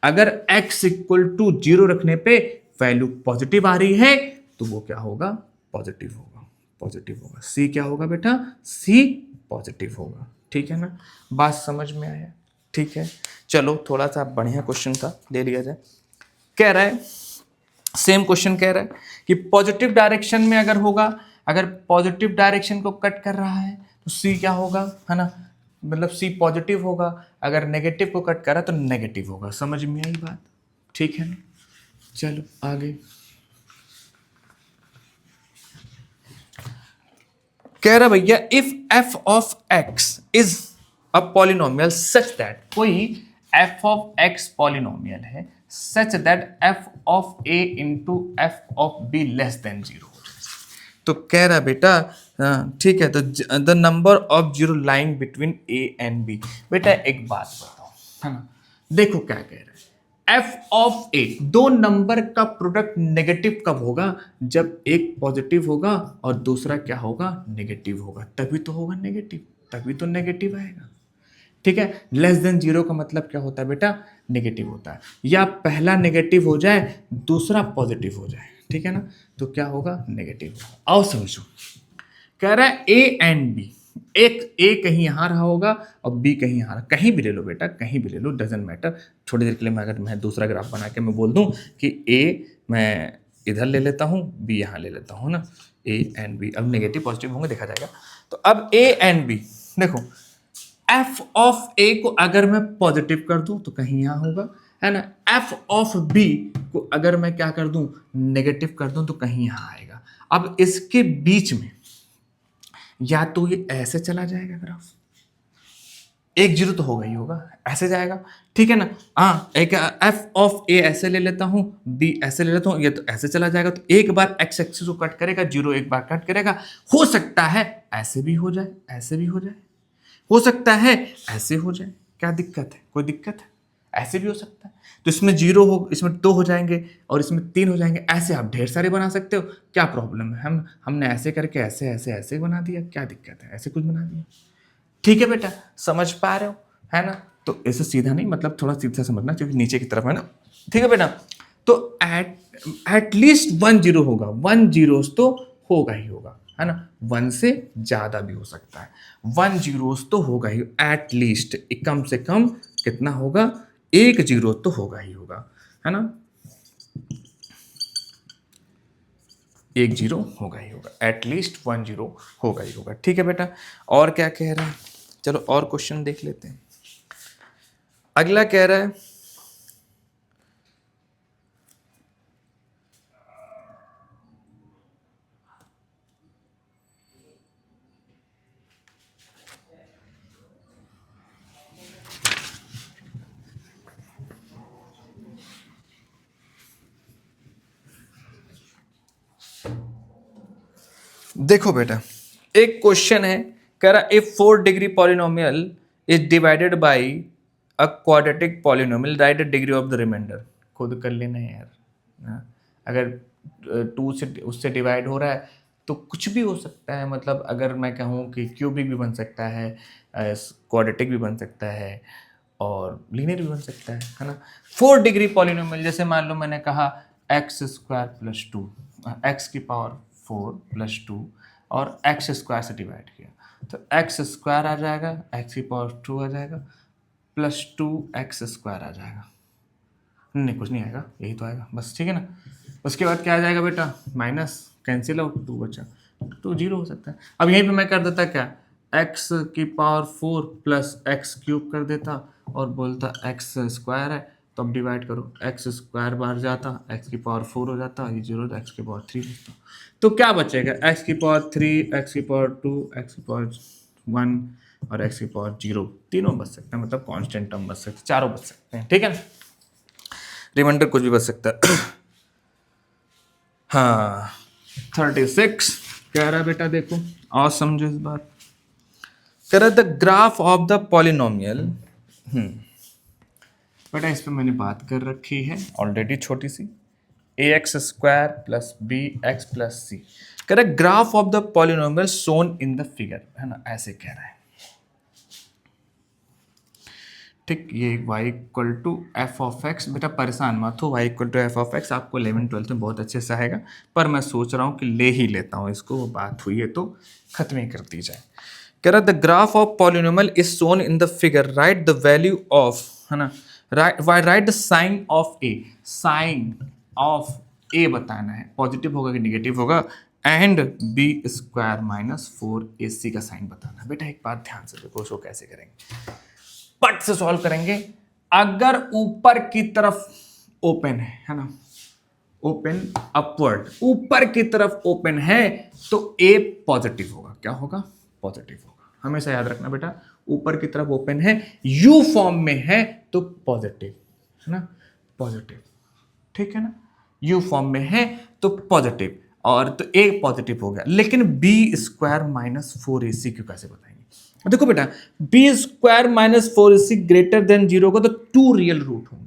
अगर x इक्वल टू 0 रखने पे वैल्यू पॉजिटिव आ रही है तो वो क्या होगा? पॉजिटिव होगा, पॉजिटिव होगा। c क्या होगा बेटा? c पॉजिटिव होगा, ठीक है ना। बात समझ में आया? ठीक है, चलो थोड़ा सा बढ़िया क्वेश्चन था, ले लिया जाए। कह रहा है, सेम क्वेश्चन कह रहा है कि पॉजिटिव डायरेक्शन में अगर होगा, अगर पॉजिटिव डायरेक्शन को कट कर रहा है तो सी क्या होगा, है ना, मतलब सी पॉजिटिव होगा, अगर नेगेटिव को कट कर रहा है तो नेगेटिव होगा। समझ में आई बात? ठीक है ना। चलो आगे कह रहा भैया if f of x is a polynomial such that, कोई एफ ऑफ एक्स पॉलिनोमियल है such that f of a into f of b less than zero हो जाए। तो कह रहा बेटा ठीक है, तो the number of zero lying between a and b. बेटा एक बात बताओ, है ना, देखो क्या कह रहा है, एफ ऑफ ए, दो नंबर का प्रोडक्ट नेगेटिव कब होगा, जब एक पॉजिटिव होगा और दूसरा क्या होगा, नेगेटिव होगा, तभी तो होगा नेगेटिव, तभी तो नेगेटिव आएगा। ठीक है, लेस देन जीरो का मतलब क्या होता है बेटा, नेगेटिव होता है, या पहला नेगेटिव हो जाए दूसरा पॉजिटिव हो जाए, ठीक है ना, तो क्या होगा, नेगेटिव। आओ समझो, कह रहा है ए एंड बी, एक ए कहीं यहां रहा होगा और बी कहीं यहां रहा, कहीं भी ले लो बेटा, कहीं भी ले लो, डजेंट मैटर। थोड़ी देर के लिए अगर मैं दूसरा ग्राफ बना के मैं बोल दूं कि ए मैं इधर ले लेता हूं, बी यहां ले लेता हूं ना, ए एंड बी, अब नेगेटिव पॉजिटिव होंगे देखा जाएगा। तो अब ए एंड बी देखो, एफ ऑफ ए को अगर मैं पॉजिटिव कर दूं तो कहीं यहां होगा, है ना, एफ ऑफ बी को अगर मैं क्या कर दूं, नेगेटिव कर दूं तो कहीं यहां आएगा। अब इसके बीच में या तो ये ऐसे चला जाएगा ग्राफ, एक जीरो तो होगा ही होगा, ऐसे जाएगा, ठीक है ना, हाँ, एक एफ ऑफ ए ऐसे ले लेता हूं, बी ऐसे ले लेता हूं, ये तो ऐसे चला जाएगा, तो एक बार एक्स एक्सिस को कट करेगा, जीरो एक बार कट करेगा, हो सकता है ऐसे भी हो जाए, ऐसे भी हो जाए, हो सकता है ऐसे हो जाए, क्या दिक्कत है, कोई दिक्कत है, ऐसे भी हो सकता है। तो इसमें जीरो हो, इसमें दो हो जाएंगे और इसमें तीन हो जाएंगे, ऐसे आप ढेर सारे बना सकते हो, क्या प्रॉब्लम है, हमने ऐसे करके ऐसे ऐसे ऐसे बना दिया, क्या दिक्कत है, ऐसे कुछ बना दिया, ठीक है बेटा, समझ पा रहे हो, है ना। तो ऐसे सीधा नहीं, मतलब थोड़ा सीधा समझना, क्योंकि नीचे की तरफ है ना, ठीक है बेटा। तो एट लीस्ट वन जीरो होगा, वन जीरोस तो होगा ही होगा, है ना, वन से ज्यादा भी हो सकता है, वन जीरोस तो होगा ही, एट लीस्ट कम से कम कितना होगा, एक जीरो तो होगा ही होगा, है ना, एक जीरो होगा ही होगा, एटलीस्ट वन जीरो होगा ही होगा, ठीक है बेटा। और क्या कह रहा है, चलो और क्वेश्चन देख लेते हैं। अगला कह रहा है देखो बेटा, एक क्वेश्चन है, कह रहा if 4 degree polynomial is divided by a quadratic polynomial write the degree of the remainder. खुद कर लेना है यार, हाँ? अगर टू से उससे डिवाइड हो रहा है तो कुछ भी हो सकता है, मतलब अगर मैं कहूँ कि क्यूबिक भी बन सकता है, क्वाड्रेटिक भी बन सकता है और लीनियर भी बन सकता है ना। 4 डिग्री पॉलिनोमियल, जैसे मान लो मैंने कहा x square plus to, x की पावर 4 प्लस 2 और एक्स स्क्वायर से डिवाइड किया, तो एक्स स्क्वायर आ जाएगा, एक्स की पावर 2 आ जाएगा, प्लस 2 एक्स स्क्वायर आ जाएगा, नहीं कुछ नहीं आएगा, यही तो आएगा बस, ठीक है ना। उसके बाद क्या आ जाएगा बेटा, माइनस, कैंसिल आउट, 2 बचा, तो जीरो हो सकता है। अब यहीं पे मैं कर देता क्या, एक्स की पावर 4 प्लस एक्स क्यूब कर देता और बोलता एक्स स्क्वायर है, तो अब डिवाइड करो, एक्स स्क्वायर बाहर जाता, एक्स की पावर 4 हो जाता, ये जीरो, एक्स की पावर 3 बचता, तो क्या बचेगा, एक्स की पावर 3, एक्स की पावर 2, एक्स की पावर 1 और एक्स की पावर 0, तीनों बच सकते हैं, मतलब कांस्टेंट टर्म बच सकते हैं, चारों बच सकते हैं, ठीक है ना, रिमाइंडर कुछ भी बच सकता है। हाँ 36 कह रहा है बेटा, देखो और समझो इस बात, कह रहा है the graph of the polynomial, बेटा इस पर मैंने बात कर रखी है ऑलरेडी छोटी सी, A X square plus B X plus C, कह रहा है graph of the polynomial shown in the figure, है ना, ऐसे कह रहा है, ठीक, ये y equal to F of X, बेटा परेशान मत हो, y equal to F of X आपको 11-12 में बहुत अच्छे से आएगा, पर मैं सोच रहा हूँ कि ले ही लेता हूँ इसको, वो बात हुई है तो खत्म ही कर दी जाए। कह रहा the graph of polynomial is shown in the figure, right the value of, है ना, right the sign of A, sign of A बताना है, पॉजिटिव होगा कि निगेटिव होगा, and B square minus 4ac का साइन बताना है। बेटा एक बात ध्यान से देखो, उसको कैसे करेंगे, पट से सॉल्व करेंगे। अगर ऊपर की तरफ ओपन है ना, ओपन अपवर्ड, ऊपर की तरफ ओपन है तो ए पॉजिटिव होगा। क्या होगा? पॉजिटिव होगा। हमेशा याद रखना बेटा, ऊपर की तरफ ओपन है, यू फॉर्म में है तो पॉजिटिव है ना, पॉजिटिव, ठीक है ना, यू फॉर्म में है तो पॉजिटिव, और तो ए पॉजिटिव हो गया। लेकिन बी स्क्वायर माइनस 4ac क्यों, कैसे बताएंगे? देखो बेटा, b square minus 4ac greater than 0 को तो 2 रियल रूट होंगे,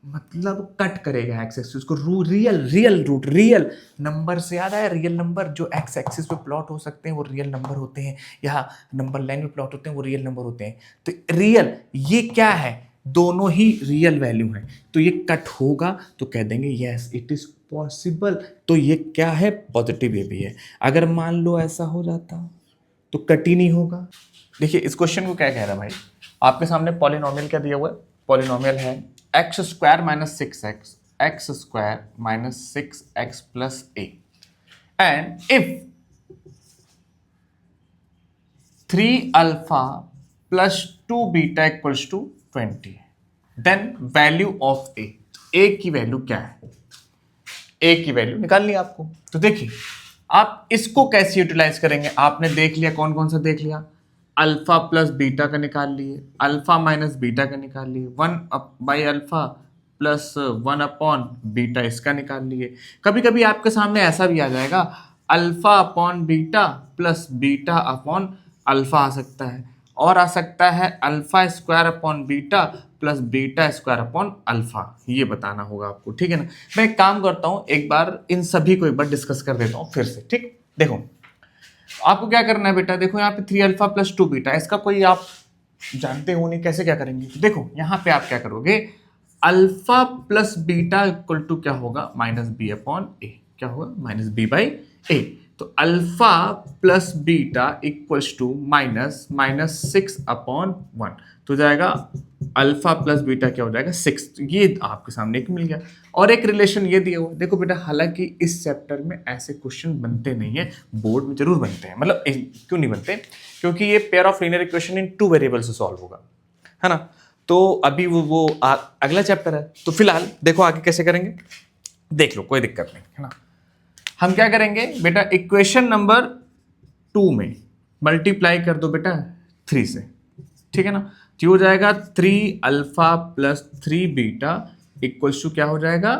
मतलब कट करेगा एक्स एक्सिस को, रियल रूट, रियल नंबर से याद आया, रियल नंबर जो एक्स एक्सिस पे प्लॉट हो सकते हैं वो रियल नंबर होते हैं, या नंबर लाइन में प्लॉट होते हैं वो रियल नंबर होते हैं। तो रियल, ये क्या है, दोनों ही रियल वैल्यू हैं, तो ये कट होगा तो कह देंगे यस इट इज पॉसिबल, तो ये क्या है, पॉजिटिव ये भी है। अगर मान लो ऐसा हो जाता तो कट ही नहीं होगा। देखिए इस क्वेश्चन को क्या कह रहा है भाई, आपके सामने पॉलिनोमियल क्या दिया हुआ है, पॉलिनोमियल है X square minus 6x, X square minus 6x plus A, and if 3 alpha plus 2 beta equals to 20, then value of A की वैल्यू क्या है, ए की वैल्यू निकालनी है आपको। तो देखिए आप इसको कैसे यूटिलाइज करेंगे, आपने देख लिया, कौन कौन सा देख लिया, अल्फा प्लस बीटा का निकाल लिए, अल्फा माइनस बीटा का निकाल लिए, 1 by alpha plus 1 upon beta इसका निकाल लिए। कभी कभी आपके सामने ऐसा भी आ जाएगा, alpha upon beta plus beta upon alpha आ सकता है, और आ सकता है alpha square upon beta plus beta square upon alpha, ये बताना होगा आपको, ठीक है ना। मैं एक काम करता हूं, एक बार इन सभी को एक बार डिस्कस कर देता हूं फिर से, ठीक। देखो आपको क्या करना है बेटा, देखो यहाँ पे 3 अल्फा प्लस 2 बीटा, इसका कोई आप जानते हो नहीं, कैसे क्या करेंगे। देखो यहाँ पे आप क्या करोगे, alpha plus beta equal to क्या होगा, माइनस बी अपॉन ए, क्या होगा, माइनस बी बाई ए। तो alpha plus beta equals to minus 6 upon 1, तो जाएगा अल्फा प्लस बीटा क्या हो जाएगा 6, ये आपके सामने एक मिल गया। और एक रिलेशन ये दिया हुआ, देखो बेटा हालांकि इस चैप्टर में ऐसे क्वेश्चन बनते नहीं है, बोर्ड में जरूर बनते हैं, मतलब क्यों नहीं बनते, क्योंकि ये pair of linear equation in 2 variable से सॉल्व होगा, है ना। तो अभी वो अगला चैप्टर है, तो फिलहाल देखो आगे कैसे करेंगे, देख लो, कोई दिक्कत नहीं, है ना। हम क्या करेंगे बेटा, इक्वेशन नंबर 2 में मल्टीप्लाई कर दो बेटा 3 से, ठीक है ना। तो हो जाएगा 3 alpha plus 3 beta equals to क्या हो जाएगा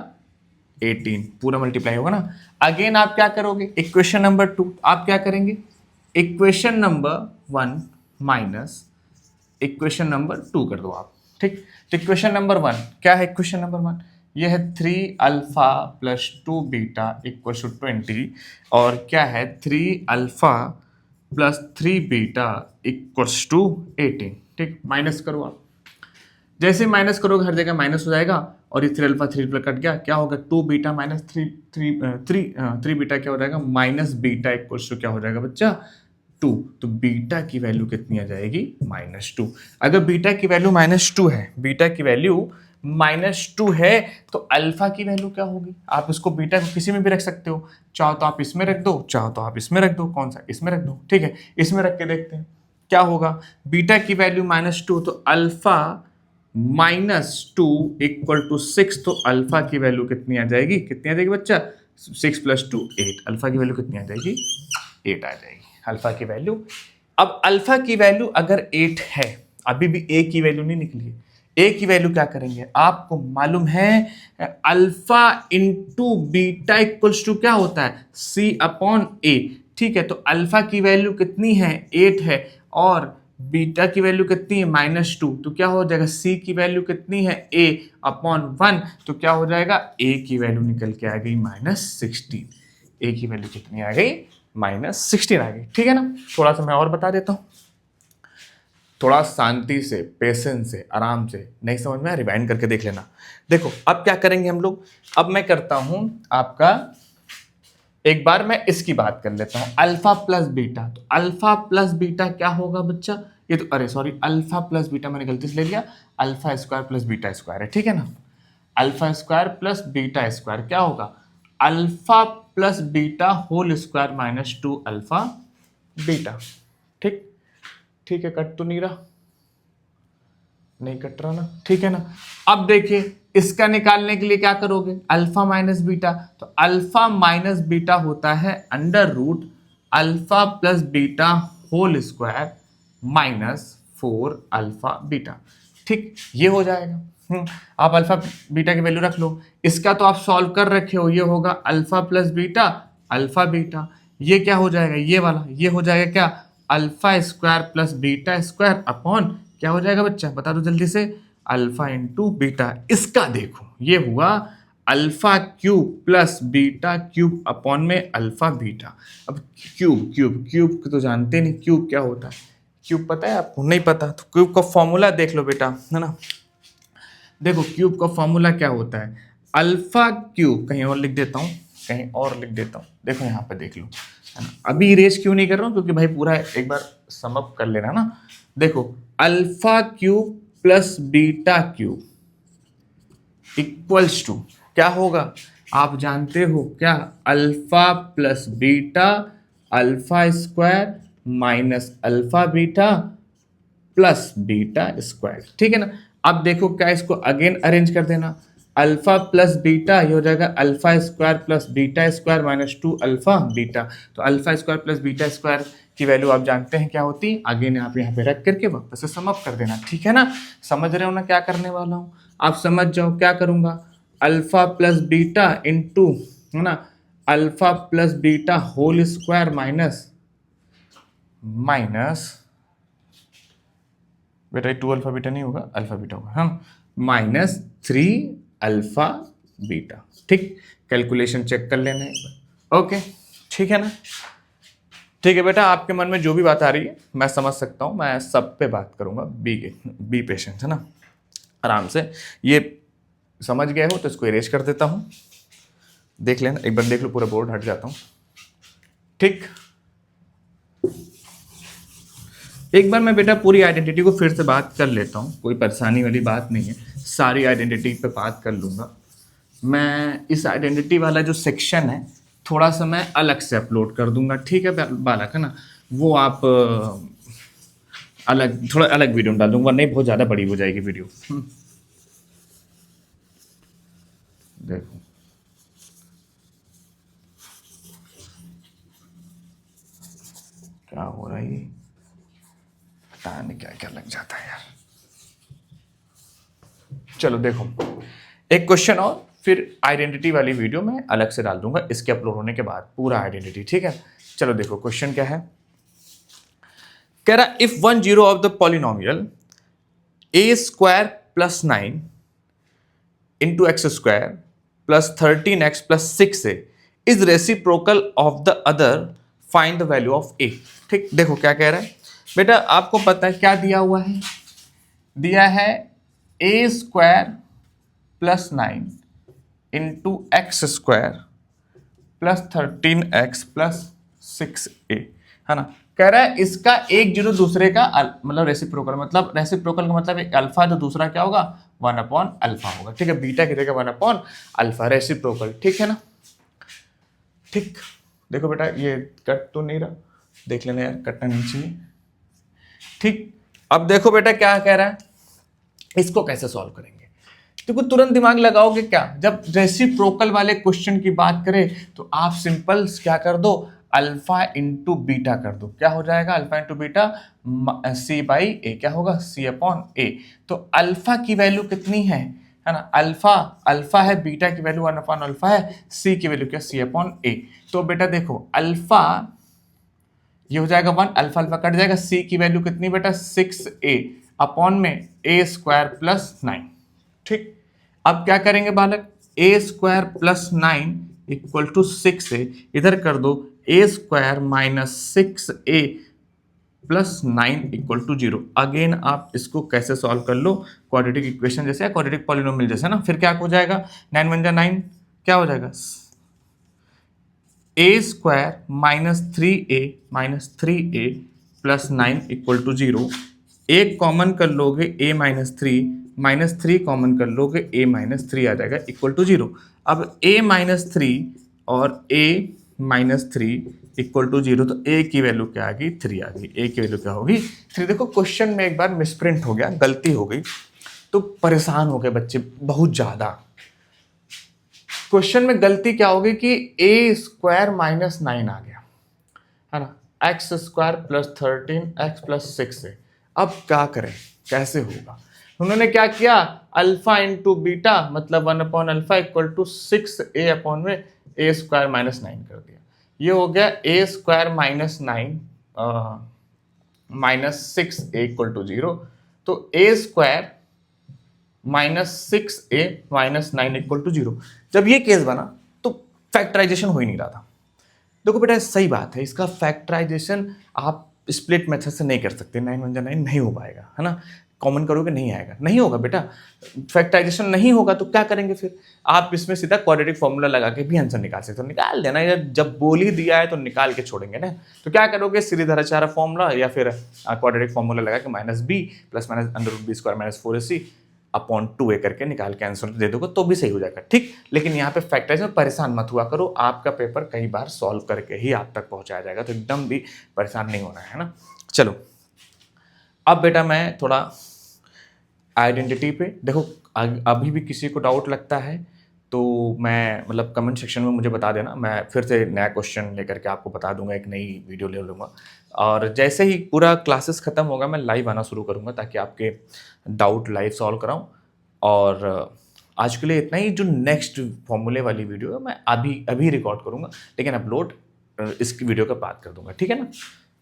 18, पूरा मल्टीप्लाई होगा ना। अगेन आप क्या करोगे, इक्वेशन नंबर 2 आप क्या करेंगे, equation number 1 minus equation number 2 कर दो आप, ठीक। तो इक्वेशन नंबर 1 क्या है, इक्वेशन नंबर 1 ये है 3 alpha plus 2 beta equal to 20, और क्या है 3 alpha plus 3 beta equals to 18, ठीक। माइनस करो आप, जैसे माइनस करोगे हर जगह माइनस हो जाएगा, और ये 3 अल्फा 3 प्लस कट गया, क्या होगा 2 बीटा माइनस 3 बीटा क्या हो जाएगा, माइनस बीटा इक्वल्स टू क्या हो जाएगा बच्चा 2। तो बीटा की वैल्यू कितनी आ जाएगी, -2। अगर बीटा की वैल्यू -2 है, बीटा की वैल्यू -2 है, तो अल्फा की वैल्यू क्या होगी, आप इसको बीटा को किसी में भी रख सकते हो, चाहो तो आप इसमें रख दो, चाहो तो आप इसमें रख दो, कौन सा, इसमें रख दो, ठीक है। इसमें रख के देखते हैं क्या होगा, बीटा की वैल्यू -2, तो अल्फा -2 इक्वल टू 6, तो अल्फा की वैल्यू कितनी आ जाएगी, कितनी आ जाएगी बच्चा, 6 + 2 8, अल्फा की वैल्यू कितनी आ जाएगी, 8 आ जाएगी अल्फा की वैल्यू। अब अल्फा की वैल्यू अगर 8 है, अभी भी ए की वैल्यू नहीं निकली है, ए की वैल्यू क्या करेंगे, आपको मालूम है alpha into beta equals to क्या होता है, सी अपॉन ए, ठीक है। तो अल्फा की वैल्यू कितनी है, 8 है, और बीटा की वैल्यू कितनी है, -2, तो क्या हो जाएगा, सी की वैल्यू कितनी है, ए अपॉन 1, तो क्या हो जाएगा, ए की वैल्यू निकल के आ गई -16, ए की वैल्यू कितनी आ गई, -16 आ गई, ठीक है ना। थोड़ा सा मैं और बता देता हूँ, थोड़ा शांति से, पेशेंस से, आराम से, नहीं समझ में रिवाइंड करके देख लेना। देखो अब क्या करेंगे हम लोग, अब मैं करता हूं आपका, एक बार मैं इसकी बात कर लेता हूं, अल्फा प्लस बीटा। तो अल्फा प्लस बीटा क्या होगा बच्चा, ये तो अरे सॉरी, अल्फा प्लस बीटा मैंने गलती से ले लिया, alpha square plus beta square है, ठीक है ना। Alpha square plus beta square क्या होगा, alpha plus beta whole square -2 alpha beta, ठीक, ठीक है, कट तो नहीं रहा, नहीं कट रहा ना, ठीक है ना। अब देखिए इसका निकालने के लिए क्या करोगे, अल्फा माइनस बीटा, तो अल्फा माइनस बीटा होता है under root alpha plus beta whole square minus 4 alpha beta. ठीक, ये हो जाएगा। आप अल्फा बीटा की वैल्यू रख लो। इसका तो आप सॉल्व कर रखे हो, ये होगा alpha plus beta alpha beta. ये क्या हो जाएगा, ये वाला, ये हो जाएगा क्या, alpha square plus beta square upon क्या हो जाएगा बच्चा, बता दो जल्दी से, अल्फा इंटू बीटा। इसका देखो ये हुआ alpha cube plus beta cube upon में अल्फा बीटा। अब क्यूब क्यूब क्यूब तो जानते नहीं क्यूब क्या होता है, क्यूब पता है आपको, नहीं पता तो क्यूब का फॉर्मूला देख लो बेटा, है ना। देखो क्यूब का फॉर्मूला क्या होता है, अल्फा क्यूब, कहीं और लिख देता हूँ, कहीं और लिख देता हूँ, देखो यहाँ पे देख लो, है ना। अभी इरेज क्यों नहीं कर रहा हूँ, क्योंकि भाई पूरा एक बार सम अप कर लेना ना। देखो alpha cube plus beta cube equals to क्या होगा, आप जानते हो क्या, alpha plus beta alpha square minus alpha beta plus beta square, ठीक है ना। अब देखो क्या, इसको अगेन अरेंज कर देना, अल्फा प्लस बीटा ये हो जाएगा alpha square plus beta square minus 2 alpha beta. तो alpha square plus beta square की वैल्यू आप जानते हैं क्या होती है, अगेन आप यहाँ पे रख करके वापस से सम अप कर देना, ठीक है ना। समझ रहे हो ना क्या करने वाला हूँ, आप समझ जाओ क्या करूँगा, अल्फा प्लस बीटा इंटू, है ना, alpha plus beta whole square minus बेटा 2 अल्फा बीटा नहीं होगा, अल्फा बीटा होगा, हाँ, माइनस 3 अल्फा बीटा। ठीक, कैलकुलेशन चेक कर लेना एक बार, ओके, ठीक है ना। ठीक है बेटा, आपके मन में जो भी बात आ रही है मैं समझ सकता हूँ, मैं सब पे बात करूँगा, बी पेशेंट, है ना, आराम से। ये समझ गए हो तो इसको इरेज कर देता हूँ, देख लेना एक बार, देख लो पूरा बोर्ड, हट जाता हूँ। ठीक, एक बार मैं बेटा पूरी आइडेंटिटी को फिर से बात कर लेता हूँ, कोई परेशानी वाली बात नहीं है, सारी आइडेंटिटी पे बात कर लूँगा मैं। इस आइडेंटिटी वाला जो सेक्शन है थोड़ा सा मैं अलग से अपलोड कर दूंगा, ठीक है बालक, है ना, वो आप अलग, थोड़ा अलग वीडियो में डाल दूंगा, नहीं बहुत ज़्यादा बड़ी हो जाएगी वीडियो। देखो क्या हो रहा है, ये पता नहीं क्या क्या लग जाता है यार। चलो देखो एक क्वेश्चन और, फिर आइडेंटिटी वाली वीडियो मैं अलग से डाल दूंगा इसके अपलोड होने के बाद, पूरा आइडेंटिटी, ठीक है। चलो देखो क्वेश्चन क्या है, कह रहा if 1 0 of the polynomial a square plus 9 into x square plus 13x plus 6a is reciprocal of the other, find the value of a। ठीक, देखो क्या कह रहा है बेटा, आपको पता है क्या दिया हुआ है, दिया है a square plus 9 into x square plus 13x plus 6a, है ना। कह रहा है इसका एक जीरो दूसरे का मतलब रेसिप्रोकल, मतलब रेसिप्रोकल का मतलब एक अल्फा तो दूसरा क्या होगा 1 अपॉन अल्फा होगा, ठीक है, बीटा की जगह 1 अपॉन अल्फा, रेसिप्रोकल, ठीक है ना। ठीक, देखो बेटा ये कट तो नहीं रहा, देख लेना यार, कटना नहीं चाहिए। ठीक, अब देखो बेटा क्या कह रहा है, इसको कैसे सॉल्व करेंगे, तो तुरंत दिमाग लगाओगे क्या, जब रेसिप्रोकल वाले क्वेश्चन की बात करें तो आप सिंपल क्या कर दो, अल्फा इंटू बीटा कर दो, क्या हो जाएगा, alpha into beta C by A, क्या होगा सी अपॉन ए। तो अल्फा की वैल्यू कितनी है ना, अल्फा है, बीटा की वैल्यू 1 अपॉन अल्फा है, सी की वैल्यू क्या सी अपॉन ए। तो बेटा देखो अल्फा ये हो जाएगा 1, अल्फा अल्फा कट जाएगा, सी की वैल्यू कितनी बेटा 6a अपॉन में a स्क्वायर प्लस 9। ठीक, अब क्या करेंगे बालक, a square plus 9 equal to 6a, इधर कर दो a square minus 6a plus 9 equal to 0। Again आप इसको कैसे सॉल्व कर लो, क्वाड्रेटिक इक्वेशन जैसे, क्वाड्रेटिक पॉलिनोमियल जैसे ना, फिर क्या हो जाएगा 9 1 जा 9, क्या हो जाएगा a square minus 3a plus 9 equal to 0। एक कॉमन कर लोगे a माइनस 3 कॉमन कर लोगे a माइनस 3 आ जाएगा इक्वल टू 0। अब a माइनस 3 और a माइनस 3 इक्वल टू 0, तो a की वैल्यू क्या आ गई 3 आ गई, a की वैल्यू क्या होगी 3। देखो क्वेश्चन में एक बार मिसप्रिंट हो गया, गलती हो गई, तो परेशान हो गए बच्चे बहुत ज़्यादा। क्वेश्चन में गलती क्या होगी कि ए स्क्वायर माइनस 9 आ गया, है ना, x square plus 13 x plus 6 है। अब क्या करें, कैसे होगा? उन्होंने क्या किया, अल्फा इंटू बीटा मतलब 1/अल्फा इक्वल टू 6a अपॉन में ए स्क्वायर माइनस 9 कर दिया। ये हो गया A square minus 9 minus 6a equal to 0। तो A square minus 6a minus 9 equal to 0। जब ये केस बना तो फैक्टराइजेशन हो ही नहीं रहा था। देखो बेटा सही बात है, इसका फैक्टराइजेशन आप स्प्लिट मेथड से नहीं कर सकते, 9 1 9 नहीं हो पाएगा, है ना, कॉमन करोगे नहीं आएगा, नहीं होगा बेटा, फैक्टराइजेशन नहीं होगा तो क्या करेंगे फिर? आप इसमें सीधा क्वाड्रेटिक फॉर्मूला लगा के भी आंसर निकाल सकते हो, निकाल देना यार, जब बोल ही दिया है तो निकाल के छोड़ेंगे ना। तो क्या करोगे, श्रीधराचार्य फॉर्मूला या फिर क्वाड्रेटिक फॉर्मूला लगा के minus b plus minus under root b square minus 4ac upon 2a करके निकाल के आंसर दे दोगे तो भी सही हो जाएगा, ठीक। लेकिन यहाँ पे फैक्टराइज में परेशान मत हुआ करो, आपका पेपर कई बार सॉल्व करके ही आप तक पहुंचाया जाएगा, तो एकदम भी परेशान नहीं होना है ना। चलो अब बेटा मैं थोड़ा आइडेंटिटी पे देखो, अभी भी किसी को डाउट लगता है तो मैं मतलब कमेंट सेक्शन में मुझे बता देना, मैं फिर से नया क्वेश्चन लेकर के आपको बता दूंगा, एक नई वीडियो ले लूँगा। और जैसे ही पूरा क्लासेस ख़त्म होगा मैं लाइव आना शुरू करूँगा ताकि आपके डाउट लाइव सॉल्व कराऊँ। और आज के लिए इतना ही। जो नेक्स्ट फॉर्मूले वाली वीडियो है मैं अभी रिकॉर्ड करूँगा, लेकिन अपलोड इसकी वीडियो का बात कर दूंगा, ठीक है ना।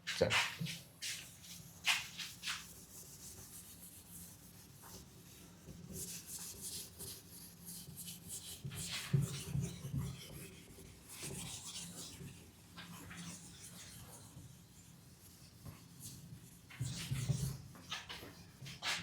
चलो।